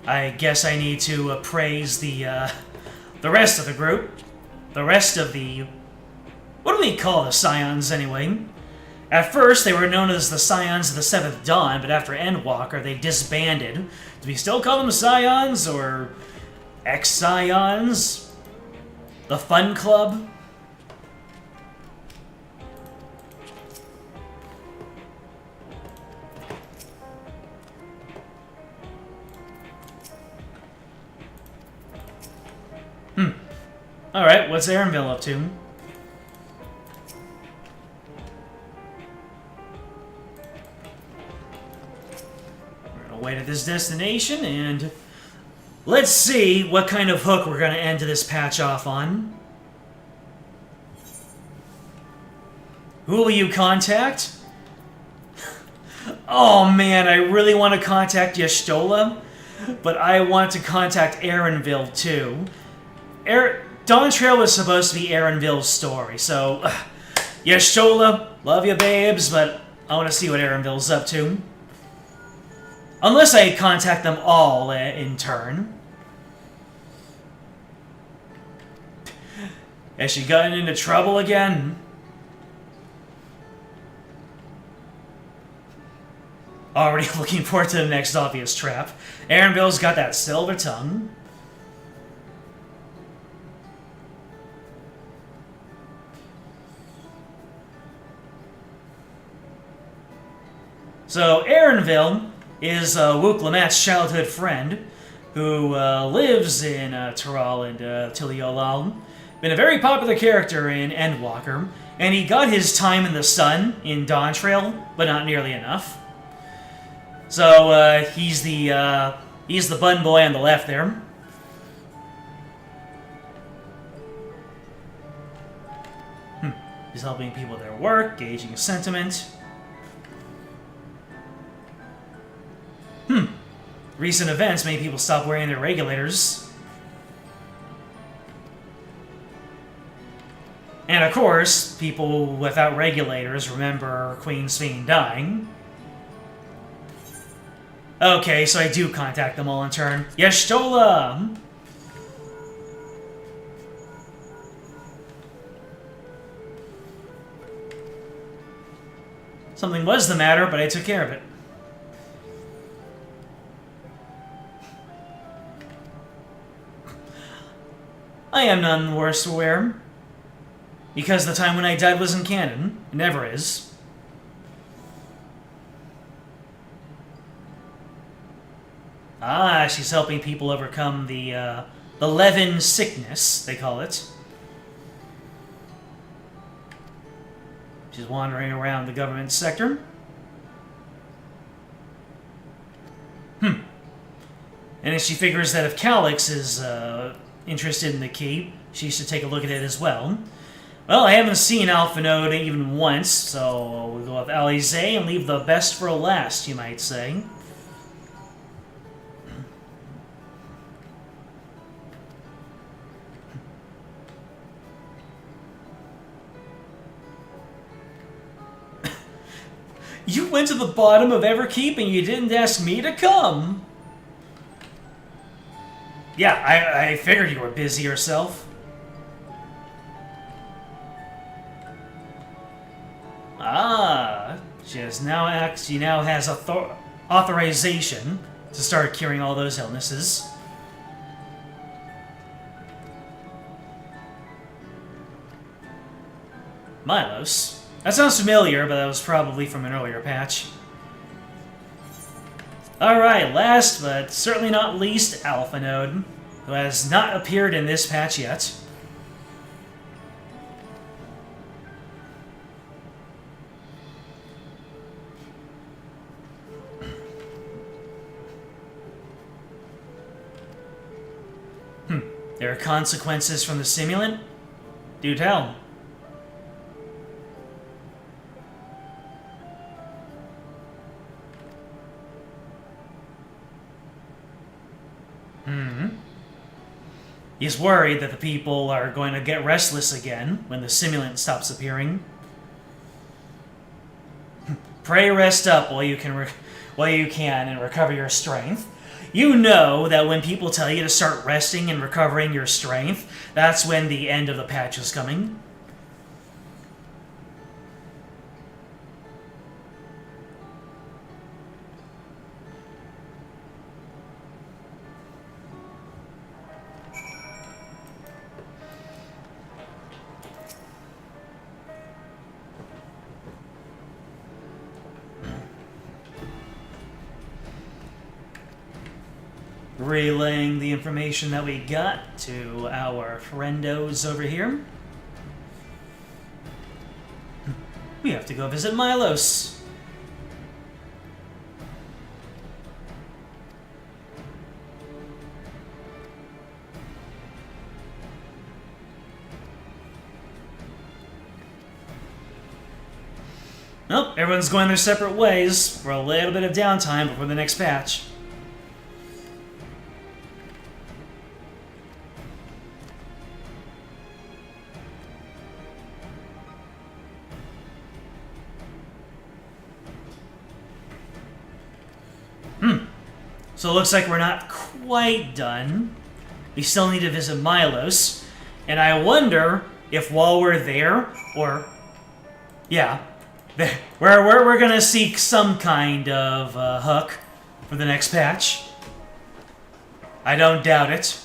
I guess I need to praise the rest of the group. The rest of the... What do we call the Scions, anyway? At first, they were known as the Scions of the Seventh Dawn, but after Endwalker, they disbanded. Do we still call them Scions, or X-Scions? The Fun Club? Alright, what's Erenville up to? Wait at this destination, and let's see what kind of hook we're going to end this patch off on. Who will you contact? Oh man, I really want to contact Y'shtola, but I want to contact Erenville too. Dawn Trail was supposed to be Erenville's story, so Y'shtola, love you babes, but I want to see what Erenville's up to. Unless I contact them all in turn. Has she gotten into trouble again? Already looking forward to the next obvious trap. Erenville's got that silver tongue. So, Erenville is Wook Lamat's childhood friend, who lives in Tural and Tiliolal. Been a very popular character in Endwalker, and he got his time in the sun in Dawn Trail, but not nearly enough. So he's the bun boy on the left there. He's helping people with their work, gauging sentiment. Recent events made people stop wearing their regulators. And of course, people without regulators remember Queen Sphene dying. Okay, so I do contact them all in turn. Y'shtola! Something was the matter, but I took care of it. I am none the worse aware. Because the time when I died wasn't canon. It never is. Ah, she's helping people overcome the Levin sickness, they call it. She's wandering around the government sector. And if she figures that if Calix is interested in the key, she should take a look at it as well. Well, I haven't seen Alphanode even once, so we'll go with Alize and leave the best for last, you might say. You went to the bottom of Everkeep and you didn't ask me to come. Yeah, I figured you were busy yourself. Ah, she now has authorization to start curing all those illnesses. Milos. That sounds familiar, but that was probably from an earlier patch. Alright, last but certainly not least, Alphanode, who has not appeared in this patch yet. There are consequences from the simulant? Do tell. He's worried that the people are going to get restless again when the simulant stops appearing. Pray rest up while you can and recover your strength. You know that when people tell you to start resting and recovering your strength, that's when the end of the patch is coming. Relaying the information that we got to our friendos over here. We have to go visit Milos. Nope, everyone's going their separate ways for a little bit of downtime before the next patch. So it looks like we're not quite done. We still need to visit Milos. And I wonder if while we're there, or... yeah, we're gonna seek some kind of hook for the next patch. I don't doubt it.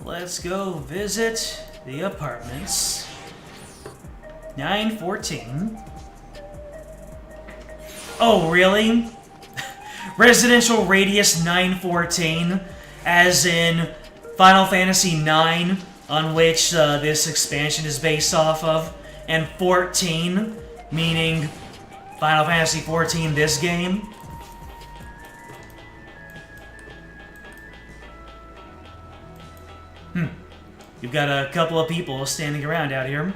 Let's go visit the apartments. 914. Oh, really? Residential radius 914, as in Final Fantasy IX, on which this expansion is based off of, and 14, meaning Final Fantasy 14, this game. You've got a couple of people standing around out here.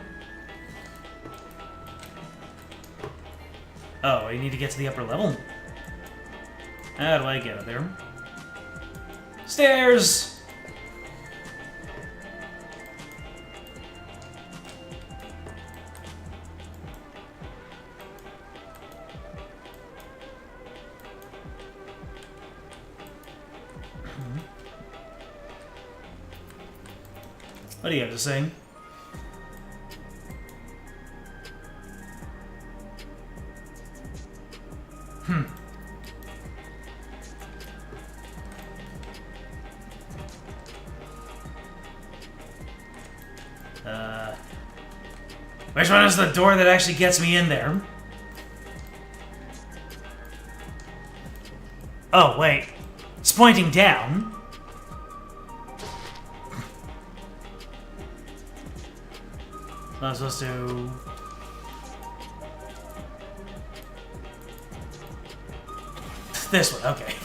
Oh, you need to get to the upper level? How do I get up there? Stairs! What do you have to say? Which one is the door that actually gets me in there? Oh, wait. It's pointing down. I'm supposed to... This one, okay.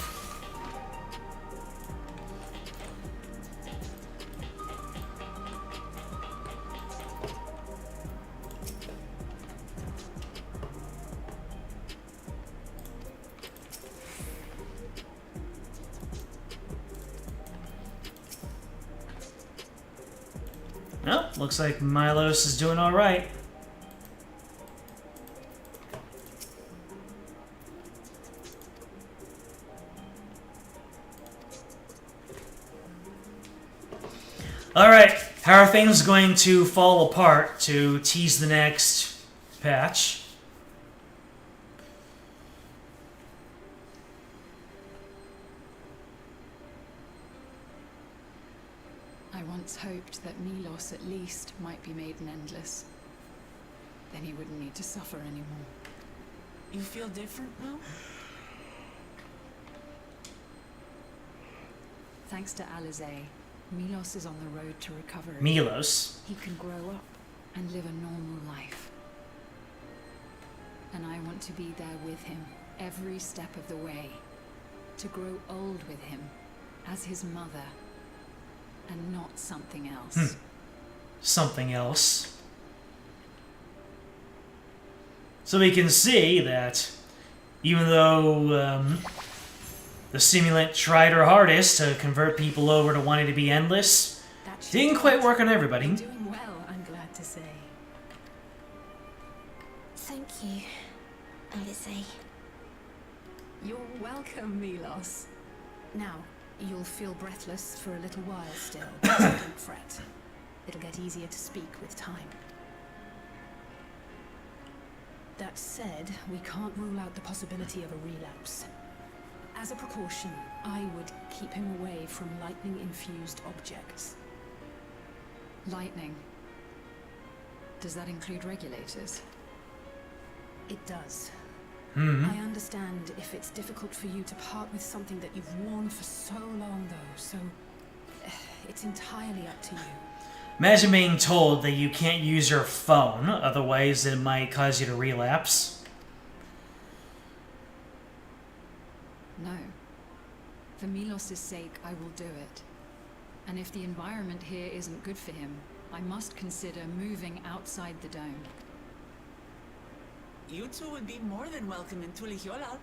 Well, looks like Milos is doing all right. All right, how are things going to fall apart to tease the next patch? I once hoped that Milos at least might be made an endless. Then he wouldn't need to suffer anymore. You feel different now? Thanks to Alizé, Milos is on the road to recovery. Milos. He can grow up and live a normal life. And I want to be there with him every step of the way. To grow old with him as his mother. And not something else. Something else. So we can see that even though the simulant tried her hardest to convert people over to wanting to be endless, didn't quite work on everybody. You're doing well, I'm glad to say. Thank you, Alizé. You're welcome, Milos. Now, you'll feel breathless for a little while still, but don't fret. It'll get easier to speak with time. That said, we can't rule out the possibility of a relapse. As a precaution, I would keep him away from lightning-infused objects. Lightning. Does that include regulators? It does. I understand if it's difficult for you to part with something that you've worn for so long, though, so it's entirely up to you. Imagine being told that you can't use your phone, otherwise it might cause you to relapse. No. For Milos' sake, I will do it. And if the environment here isn't good for him, I must consider moving outside the dome. You two would be more than welcome in Tulihiola.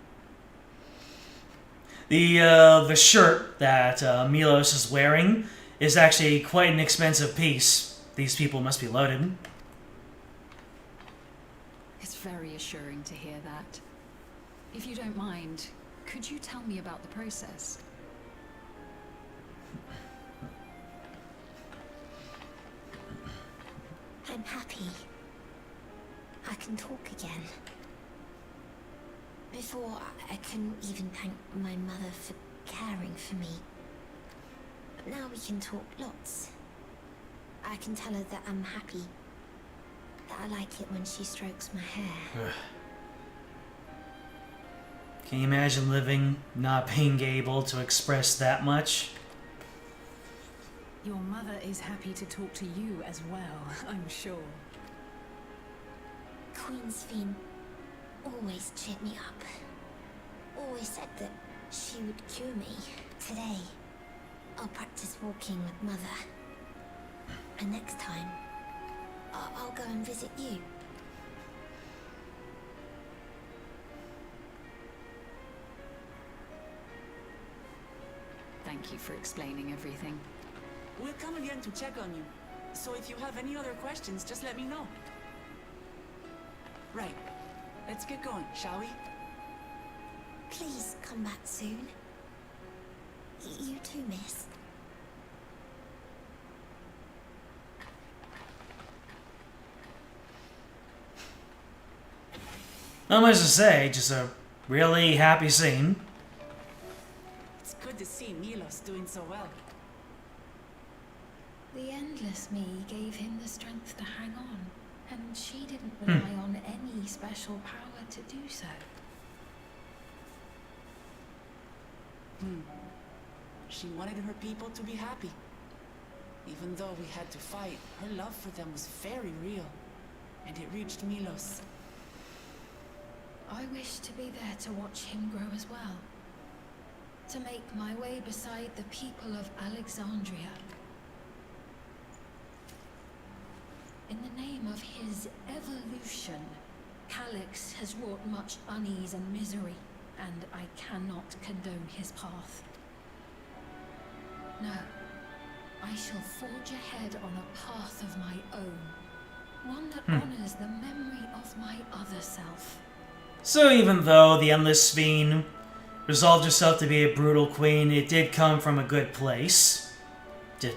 The shirt that Milos is wearing is actually quite an expensive piece. These people must be loaded. It's very assuring to hear that. If you don't mind, could you tell me about the process? I'm happy. I can talk again. Before, I couldn't even thank my mother for caring for me. But now we can talk lots. I can tell her that I'm happy. That I like it when she strokes my hair. Can you imagine living, not being able to express that much? Your mother is happy to talk to you as well, I'm sure. Queen Sphene always cheered me up. Always said that she would cure me. Today, I'll practice walking with Mother. And next time, I'll go and visit you. Thank you for explaining everything. We'll come again to check on you. So if you have any other questions, just let me know. Right. Let's get going, shall we? Please come back soon. You too, miss. Not much to say, just a really happy scene. It's good to see Milos doing so well. The endless me gave him the strength to hang on, and she didn't rely on any special power to do so. She wanted her people to be happy. Even though we had to fight, her love for them was very real, and it reached Milos. I wish to be there to watch him grow as well. To make my way beside the people of Alexandria. In the name of his evolution, Calix has wrought much unease and misery, and I cannot condone his path. No, I shall forge ahead on a path of my own, one that honors the memory of my other self. So even though the Endless Fiend resolved herself to be a brutal queen, it did come from a good place. It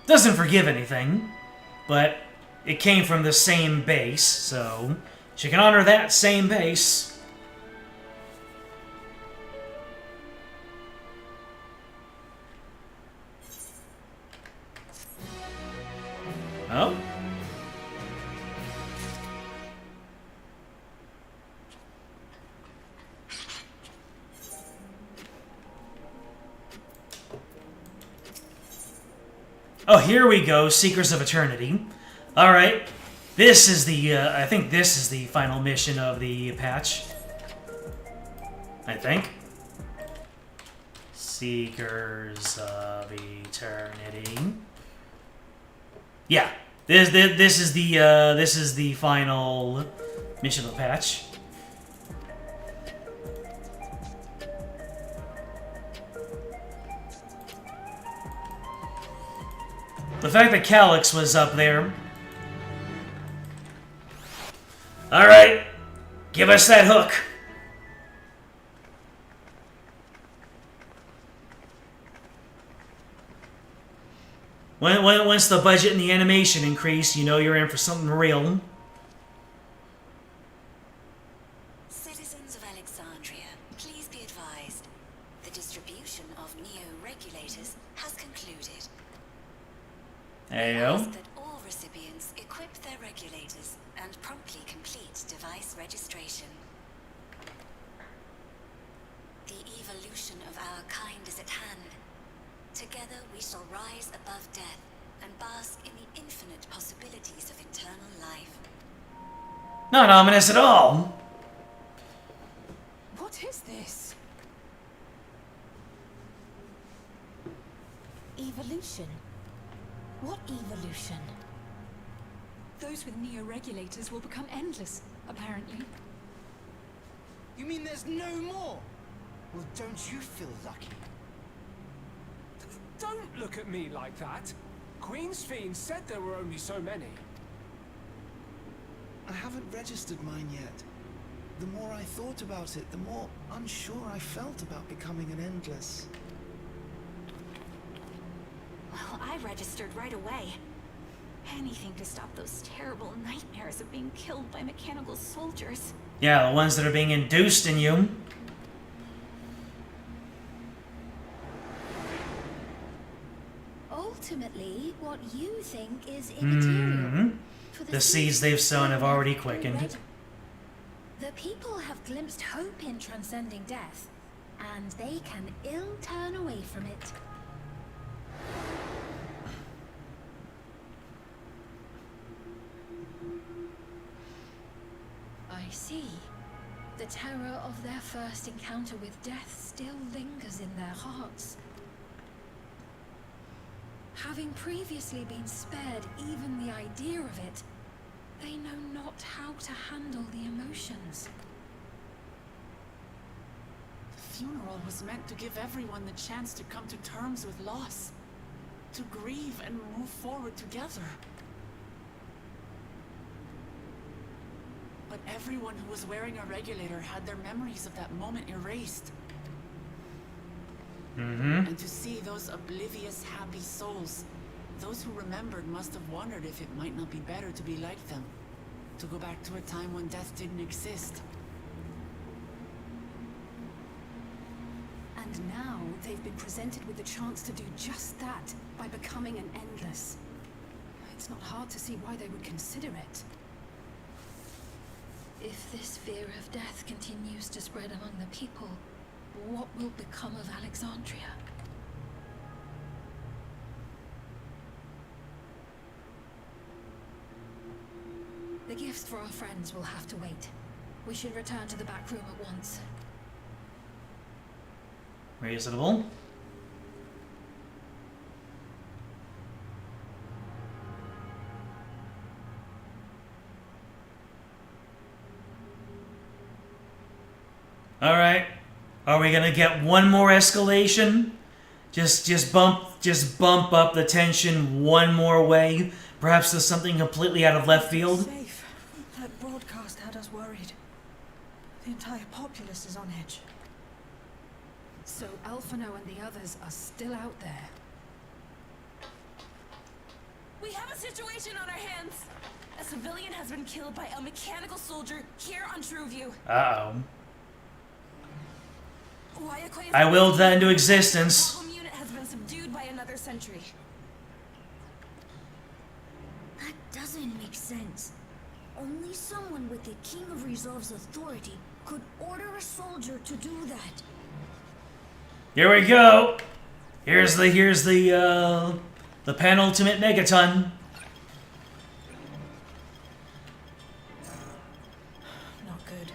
doesn't forgive anything, but it came from the same base, so she can honor that same base. Oh? Oh, here we go, Seekers of Eternity. Alright, this is the, I think this is the final mission of the patch. I think. Seekers of Eternity. Yeah, this is the final mission of the patch. The fact that Calix was up there. Alright, give us that hook. Once the budget and the animation increase, you know you're in for something real. Citizens of Alexandria, please be advised. The distribution of neo-regulators has concluded. Ayo. Ask that all recipients equip their regulators and promptly complete device registration. The evolution of our kind is at hand. Together we shall rise above death and bask in the infinite possibilities of eternal life. Not ominous at all. What is this? Evolution? What evolution? Those with neo-regulators will become endless, apparently. You mean there's no more? Well, don't you feel lucky? Don't look at me like that. Queen's Fiend said there were only so many. I haven't registered mine yet. The more I thought about it, the more unsure I felt about becoming an Endless. Well, I registered right away. Anything to stop those terrible nightmares of being killed by mechanical soldiers. Yeah, the ones that are being induced in you. Ultimately, what you think is immaterial. For The seeds they've sown have already quickened. The people have glimpsed hope in transcending death, and they can ill turn away from it. I see. The terror of their first encounter with death still lingers in their hearts. Having previously been spared even the idea of it, they know not how to handle the emotions. The funeral was meant to give everyone the chance to come to terms with loss, to grieve and move forward together. But everyone who was wearing a regulator had their memories of that moment erased. And to see those oblivious, happy souls, those who remembered must have wondered if it might not be better to be like them, to go back to a time when death didn't exist. And now they've been presented with the chance to do just that by becoming an endless. It's not hard to see why they would consider it. If this fear of death continues to spread among the people, what will become of Alexandria? The gifts for our friends will have to wait. We should return to the back room at once. Reasonable. All right. Are we gonna get one more escalation? Just bump up the tension one more way. Perhaps there's something completely out of left field. Safe. That broadcast had us worried. The entire populace is on edge. So Alphino and the others are still out there. We have a situation on our hands. A civilian has been killed by a mechanical soldier here on Trueview. Uh-oh. Wayakwe I willed that into existence. The home unit has been subdued by another sentry. That doesn't make sense. Only someone with the King of Resolve's authority could order a soldier to do that. Here we go. Here's the penultimate megaton. Not good.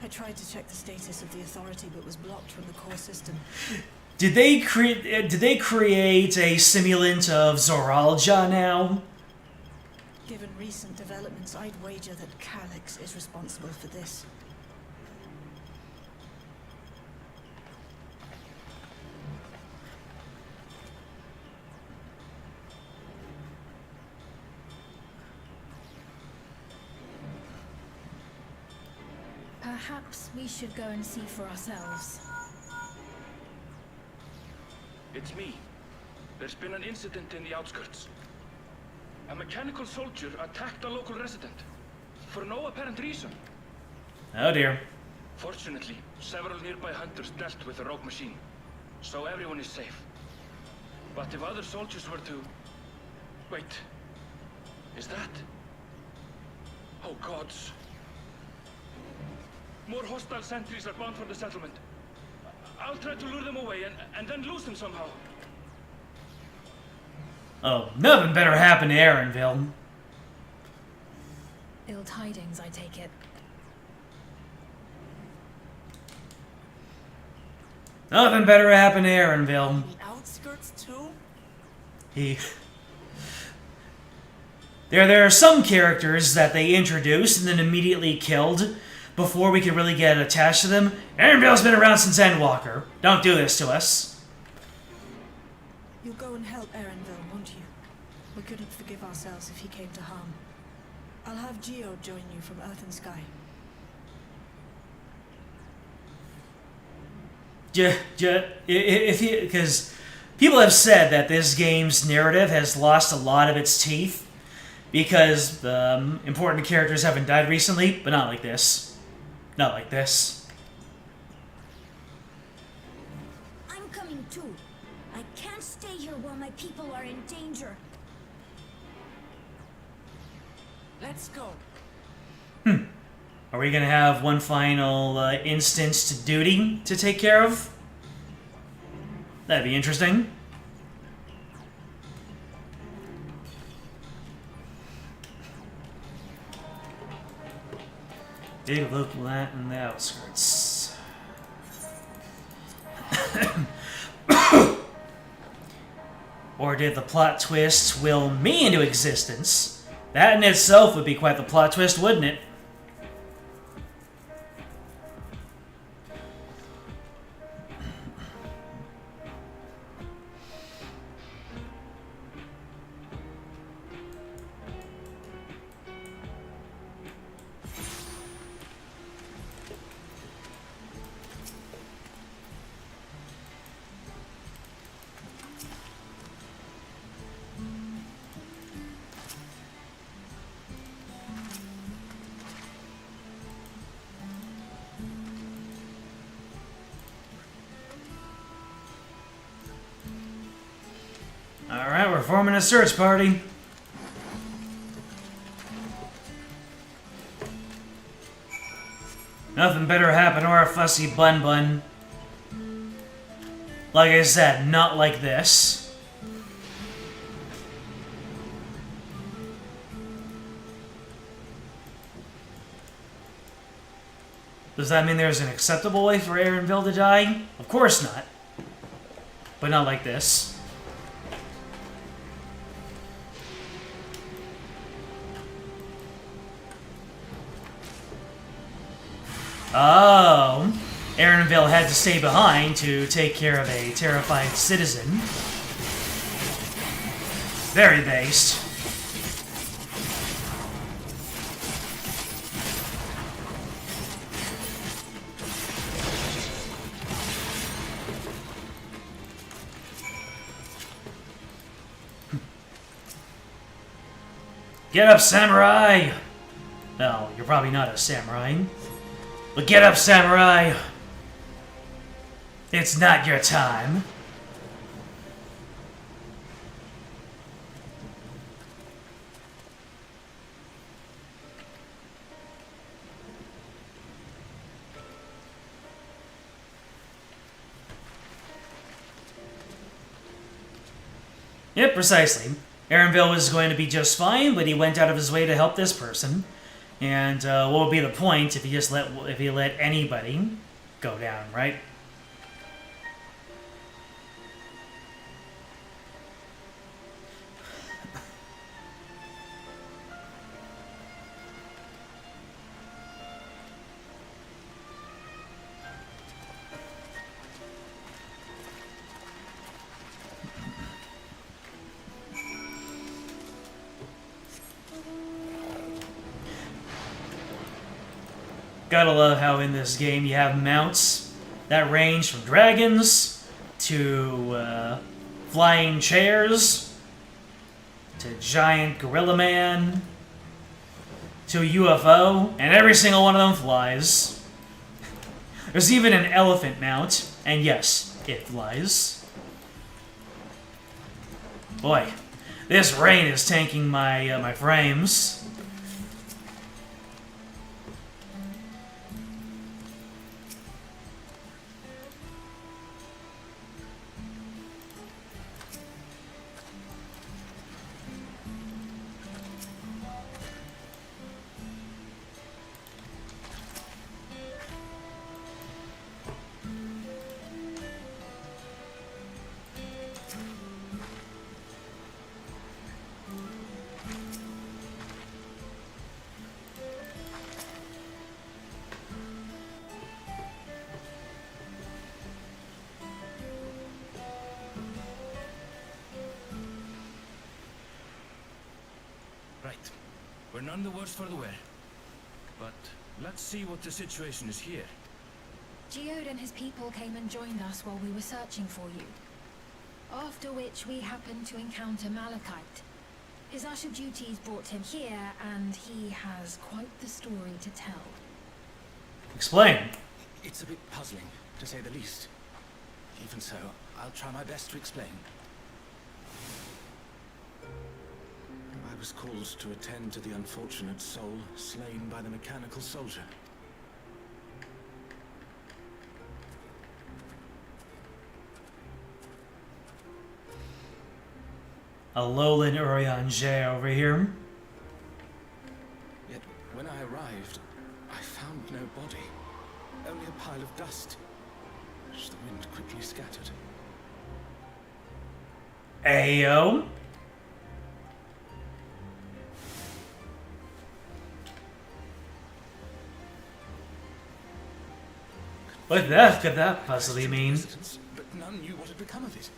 I tried to check the status of the authority, but was blocked from the core system. Did they create a simulant of Zoralja now? Given recent developments, I'd wager that Calyx is responsible for this. Perhaps we should go and see for ourselves. It's me. There's been an incident in the outskirts. A mechanical soldier attacked a local resident for no apparent reason. Oh dear. Fortunately, several nearby hunters dealt with the rogue machine, so everyone is safe. But if other soldiers were to... Wait. Is that... Oh gods. More hostile sentries are bound for the settlement. I'll try to lure them away and then lose them somehow. Oh, nothing better happened to Aaronville. Ill tidings, I take it. Nothing better happened to Aaronville. The outskirts too? There are some characters that they introduced and then immediately killed before we could really get attached to them. Aaronville's been around since Endwalker. Don't do this to us. You'll go and help Aaronville, won't you? We couldn't forgive ourselves if he came to harm. I'll have Geo join you from Earth and Sky. Because people have said that this game's narrative has lost a lot of its teeth because the important characters haven't died recently, but not like this. Not like this. I'm coming too. I can't stay here while my people are in danger. Let's go. Are we gonna have one final instance to duty to take care of? That'd be interesting. Big look that in the outskirts. Or did the plot twist will me into existence? That in itself would be quite the plot twist, wouldn't it? we're forming a search party. Nothing better happened to our fussy bun. Like I said, not like this. Does that mean there's an acceptable way for Aaronville to die? Of course not. But not like this. Oh, Aaronville had to stay behind to take care of a terrified citizen. Very based. Get up, samurai! No, you're probably not a samurai. But get up, samurai! It's not your time. Yep, precisely. Aaronville was going to be just fine, but he went out of his way to help this person. And what would be the point if he let anybody go down, right? Gotta love how in this game you have mounts that range from dragons to flying chairs to giant gorilla man to a UFO, and every single one of them flies. There's even an elephant mount, and yes, it flies. Boy, this rain is tanking my my frames. Right. We're none the worse for the wear. But let's see what the situation is here. Geode and his people came and joined us while we were searching for you. After which we happened to encounter Malachite. His usher duties brought him here, and he has quite the story to tell. Explain. It's a bit puzzling, to say the least. Even so, I'll try my best to explain. I was called to attend to the unfortunate soul slain by the mechanical soldier. A lowland Urianger over here. Yet, when I arrived, I found no body. Only a pile of dust, which the wind quickly scattered. Ayo. What could that possibly mean? But none knew what had become of it.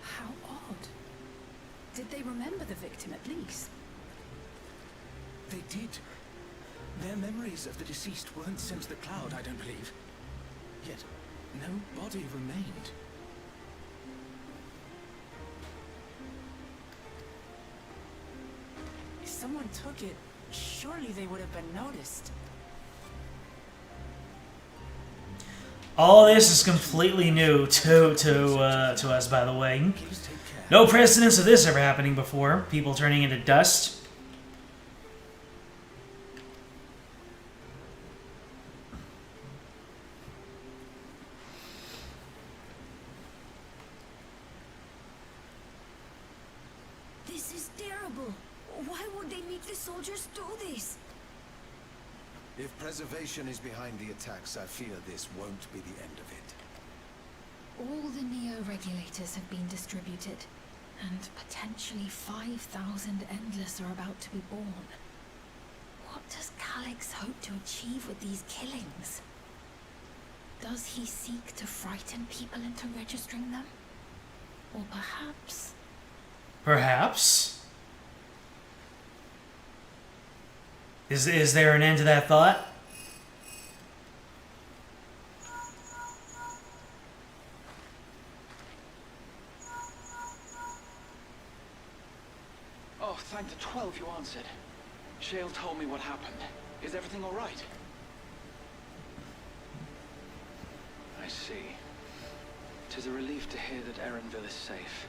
How odd. Did they remember the victim at least? They did. Their memories of the deceased weren't sent to the cloud, I don't believe. Yet, no body remained. If someone took it, surely they would have been noticed. All this is completely new to us, by the way. No precedence of this ever happening before. People turning into dust. This is terrible. Why would they make the soldiers do this? If preservation is behind the attacks, I fear this won't be the end of it. All the Neo-regulators have been distributed, and potentially 5,000 Endless are about to be born. What does Calyx hope to achieve with these killings? Does he seek to frighten people into registering them? Or perhaps... Perhaps? Is there an end to that thought? Oh, thank the 12 you answered. Shale told me what happened. Is everything all right? I see. 'Tis a relief to hear that Erenville is safe.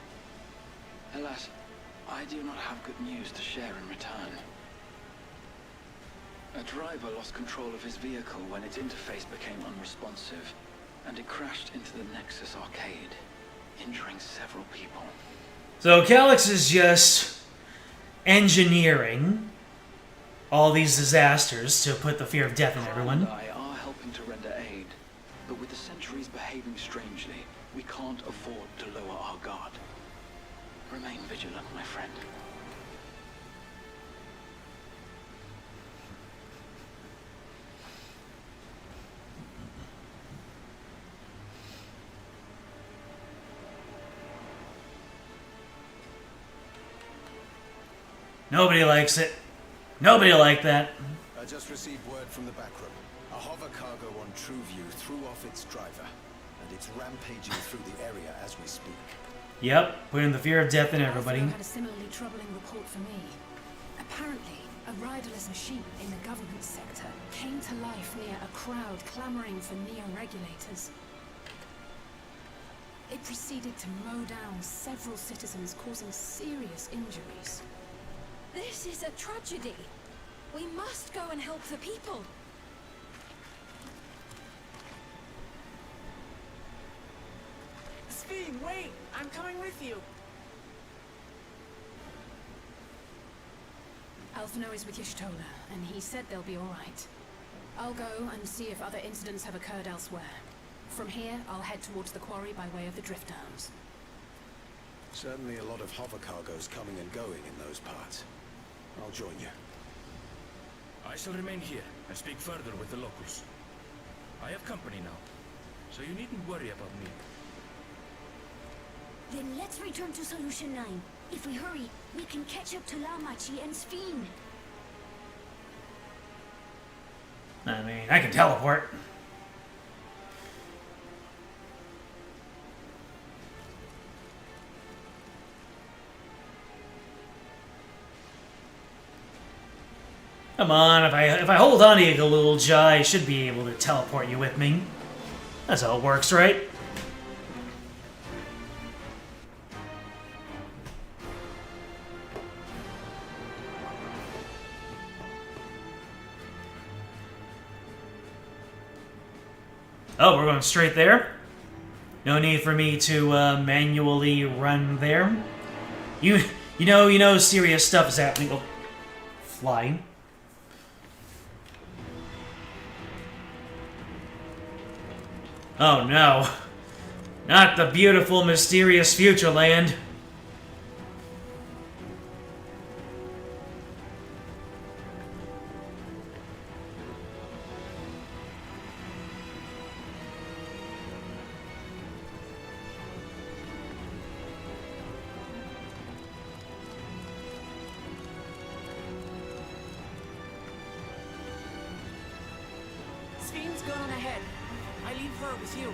Alas, I do not have good news to share in return. A driver lost control of his vehicle when its interface became unresponsive, and it crashed into the Nexus arcade, injuring several people. So Calyx is just engineering all these disasters to put the fear of death in everyone. And I are helping to render aid, but with the Sentries behaving strangely, we can't afford to lower our guard. Remain vigilant, my friend. Nobody likes it. Nobody liked that. I just received word from the back room. A hover cargo on TrueView threw off its driver, and it's rampaging through the area as we speak. Yep, putting the fear of death in everybody. Alpha had a similarly troubling report for me. Apparently, a riderless machine in the government sector came to life near a crowd clamoring for Neo-regulators. It proceeded to mow down several citizens, causing serious injuries. This is a tragedy. We must go and help the people. Sphene, wait! I'm coming with you! Alphino is with Y'shtola, and he said they'll be alright. I'll go and see if other incidents have occurred elsewhere. From here, I'll head towards the quarry by way of the drift downs. Certainly a lot of hover cargoes coming and going in those parts. I'll join you. I shall remain here and speak further with the locals. I have company now, so you needn't worry about me. Then let's return to Solution 9. If we hurry, we can catch up to Lamachi and Sphene. I mean, I can teleport. Come on, if I hold on to you, Galulja, I should be able to teleport you with me. That's how it works, right? Oh, we're going straight there? No need for me to manually run there. You know serious stuff is happening. Oh, flying. Oh no. Not the beautiful, mysterious future land. Sphene's gone on ahead. I leave her with you.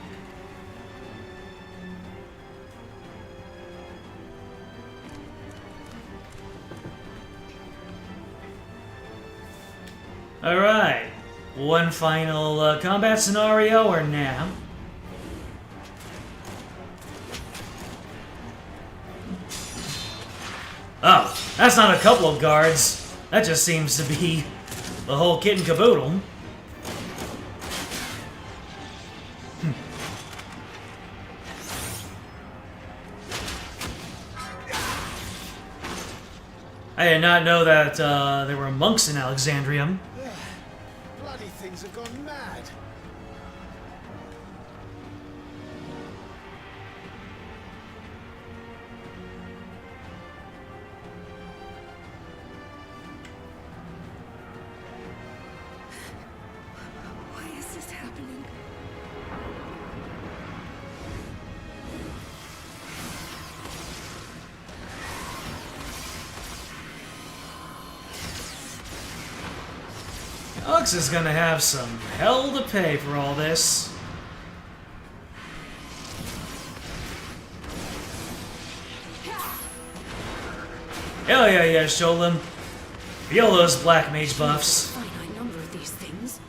Alright. One final combat scenario, or nah? Oh, that's not a couple of guards. That just seems to be the whole kit and caboodle. I did not know that there were monks in Alexandria. Bloody things have gone mad. Why is this happening? Alex is gonna have some hell to pay for all this. Hell yeah, yeah, Sholem. Feel those black mage buffs. Finite number of these things.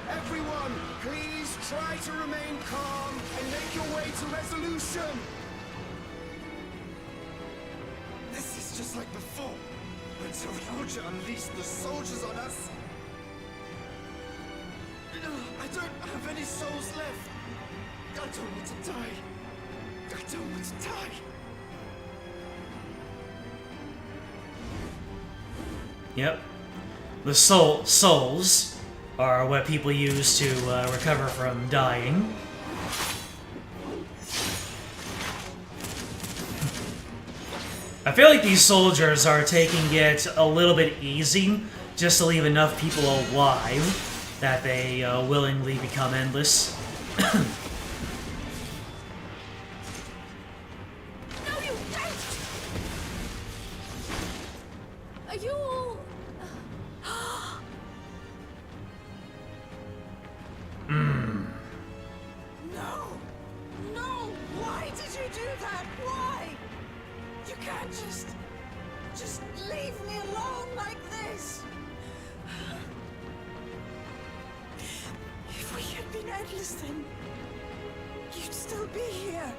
Everyone, please try to remain calm and make your way to resolution. This is just like before, when Sir unleashed the soldiers on us. I don't have any souls left. I don't want to die. I don't want to die. Yep. The souls are what people use to recover from dying. I feel like these soldiers are taking it a little bit easy just to leave enough people alive that they willingly become endless. No, you don't! Are you all... No! No! Why did you do that? Why? You can't just leave me alone like this! If we had been endless then, you'd still be here.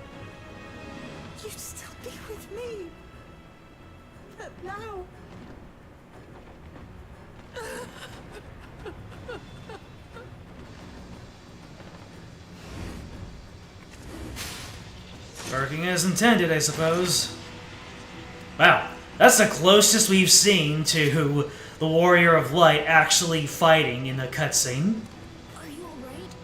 You'd still be with me. But now... Working as intended, I suppose. Wow, that's the closest we've seen to the Warrior of Light actually fighting in the cutscene. Are you alright?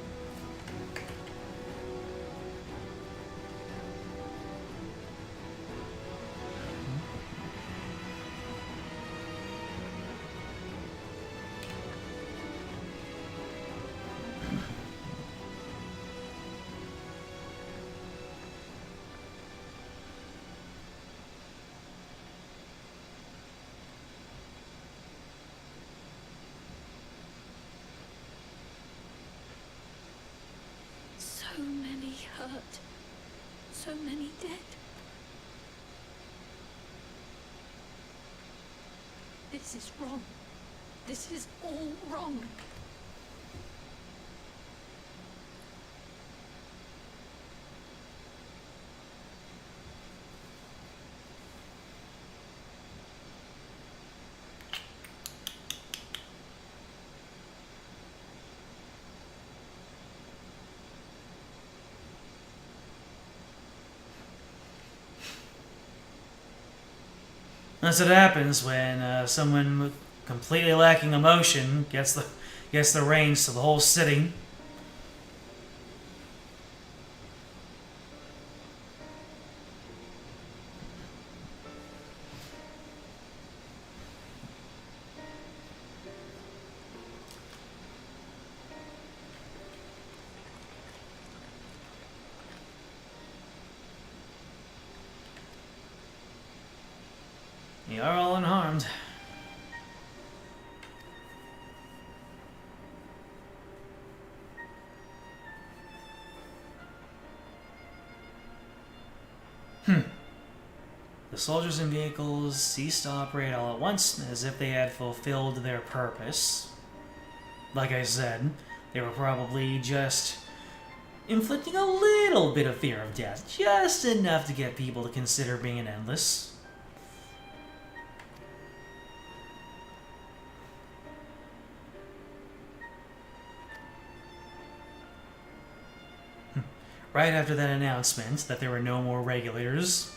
So many hurt. So many dead. This is wrong. This is all wrong. That's what happens when someone completely lacking emotion gets the reins to the whole city. You are all unharmed. The soldiers and vehicles ceased to operate all at once, as if they had fulfilled their purpose. Like I said, they were probably just inflicting a little bit of fear of death, just enough to get people to consider being an endless. Right after that announcement that there were no more regulators.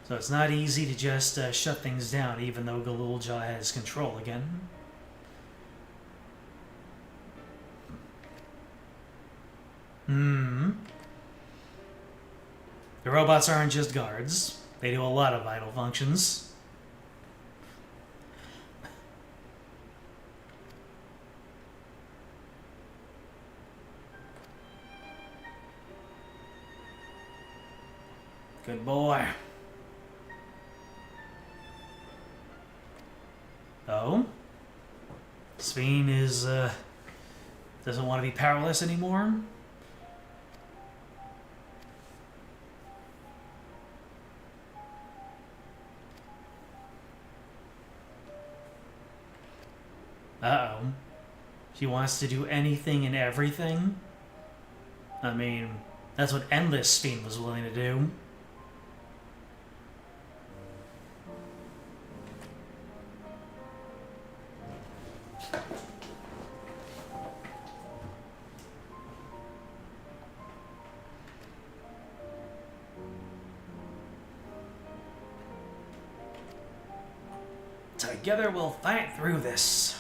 So it's not easy to just shut things down, even though Galulja has control again. The robots aren't just guards. They do a lot of vital functions. Good boy. Oh? Sveen is, doesn't want to be powerless anymore? Uh-oh. She wants to do anything and everything? I mean, that's what Endless Sveen was willing to do. Together we'll fight through this.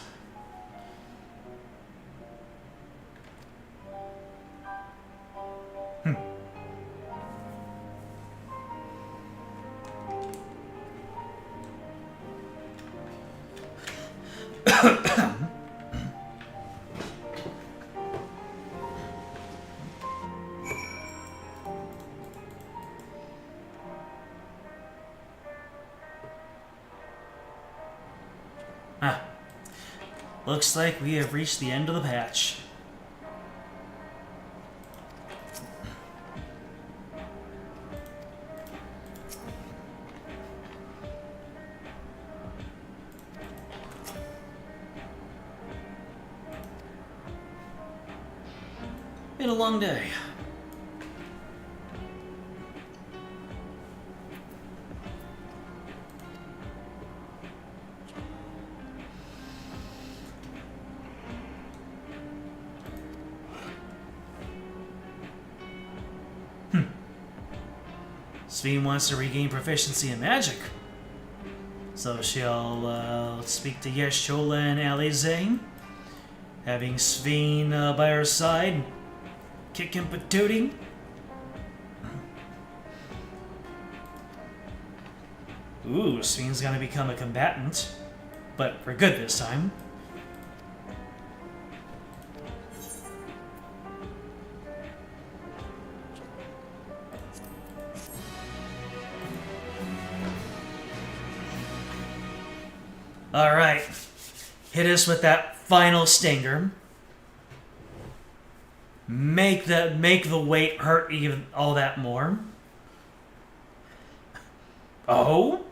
Looks like we have reached the end of the patch. Been a long day. Sveen wants to regain proficiency in magic. So she'll speak to Yeshola and Alize, having Sveen by her side, kicking patooting. Ooh, Sveen's gonna become a combatant, but for good this time. Alright, hit us with that final stinger. Make the weight hurt even all that more. Oh?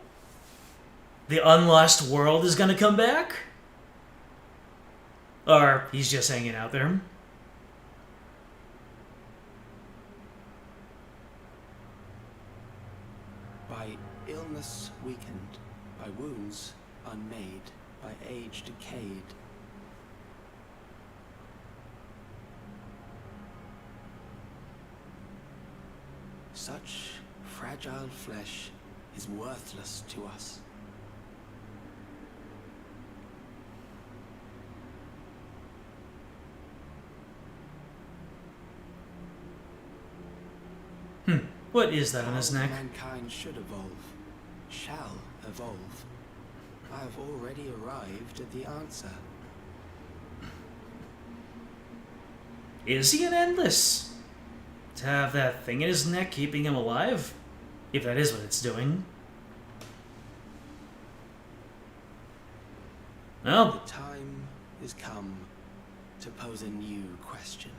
The unlost world is gonna come back? Or he's just hanging out there. By illness weakened, by wounds unmade, by age decayed. Such fragile flesh is worthless to us. What is that on his neck? Mankind should evolve, shall evolve. I have already arrived at the answer. Is he an endless? To have that thing in his neck keeping him alive? If that is what it's doing. Well, The time has come to pose a new question.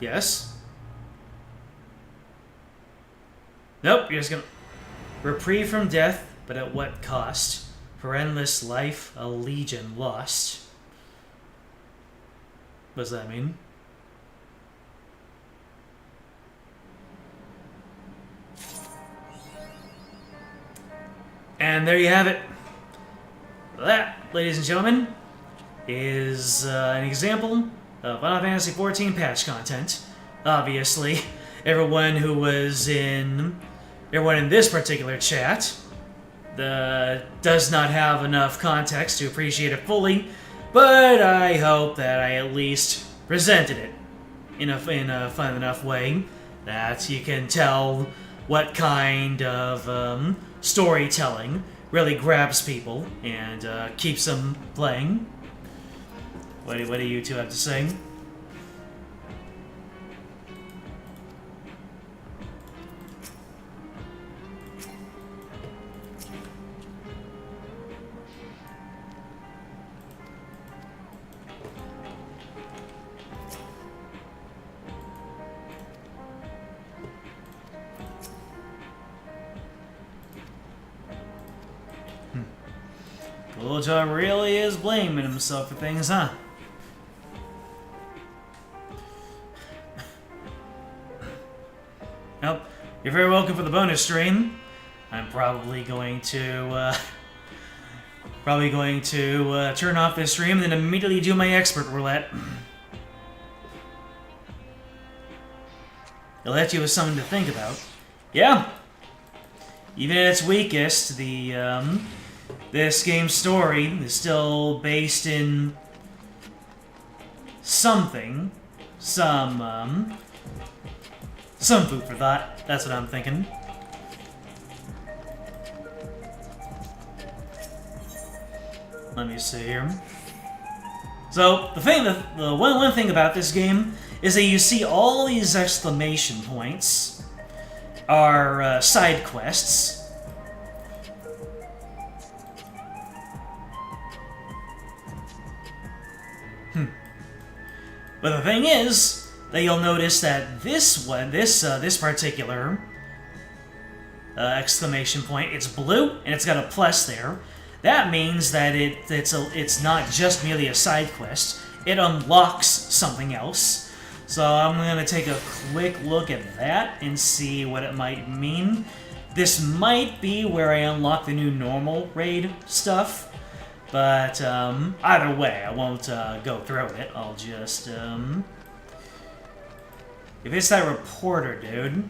yes. Nope, you're just gonna... Reprieve from death, but at what cost? For endless life, a legion lost. What does that mean? And there you have it. That, ladies and gentlemen, is an example of Final Fantasy XIV patch content. Obviously, everyone in this particular chat does not have enough context to appreciate it fully, but I hope that I at least presented it in a fun enough way that you can tell what kind of storytelling really grabs people and keeps them playing. What do you two have to say? Bulja really is blaming himself for things, huh? Well, you're very welcome for the bonus stream. I'm probably going to turn off this stream and then immediately do my expert roulette. It'll hit you with something to think about. Yeah. Even at its weakest, this game's story is still based in something, some food for thought. That's what I'm thinking. Let me see here. So the one thing about this game is that you see all these exclamation points are side quests. But the thing is that you'll notice that this particular exclamation point, it's blue and it's got a plus there. That means that it's not just merely a side quest. It unlocks something else. So I'm gonna take a quick look at that and see what it might mean. This might be where I unlock the new normal raid stuff. But either way, I won't go through it. I'll just if it's that reporter dude.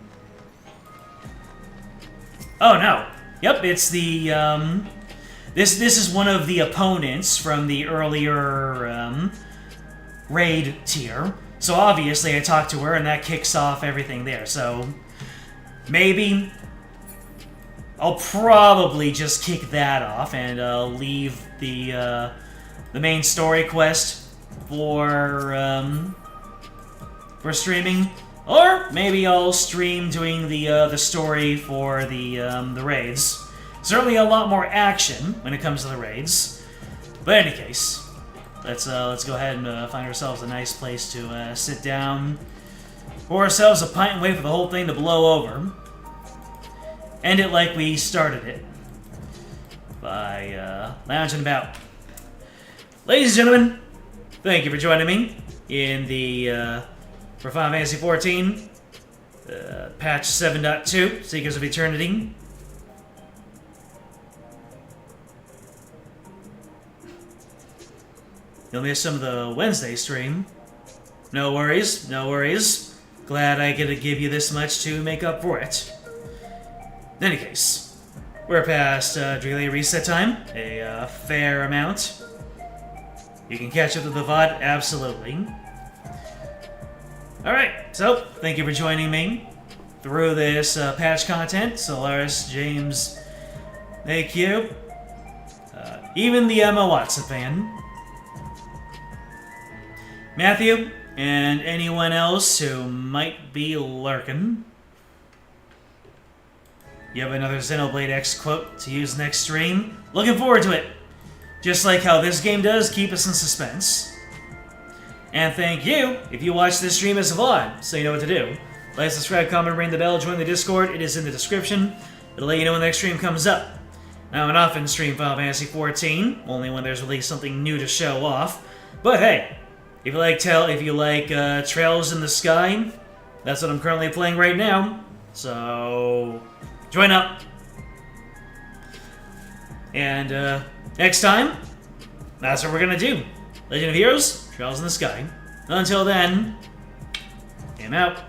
Oh no! Yep, it's the this is one of the opponents from the earlier raid tier. So obviously, I talked to her, and that kicks off everything there. So maybe I'll probably just kick that off and leave the main story quest for streaming, or maybe I'll stream doing the story for the raids. Certainly a lot more action when it comes to the raids. But in any case, let's go ahead and find ourselves a nice place to sit down, pour ourselves a pint, and wait for the whole thing to blow over. End it like we started it, by lounging about. Ladies and gentlemen, thank you for joining me in the for Final Fantasy XIV patch 7.2, Seekers of Eternity. You'll miss some of the Wednesday stream. No worries, no worries. Glad I get to give you this much to make up for it. In any case, we're past daily reset time, a fair amount. You can catch up to the VOD, absolutely. Alright, so thank you for joining me through this patch content. Solaris, James, thank you. Even the Emma Watson fan. Matthew, and anyone else who might be lurking. you have another Xenoblade X quote to use next stream. Looking forward to it. Just like how this game does keep us in suspense. And thank you if you watch this stream as a VOD, so you know what to do. Like, subscribe, comment, ring the bell, join the Discord. It is in the description. It'll let you know when the next stream comes up. Now, I often stream Final Fantasy XIV, only when there's really something new to show off. But hey, if you like Trails in the Sky, that's what I'm currently playing right now. So, join up. And next time, that's what we're gonna do. Legend of Heroes, Trails in the Sky. Until then, I'm out.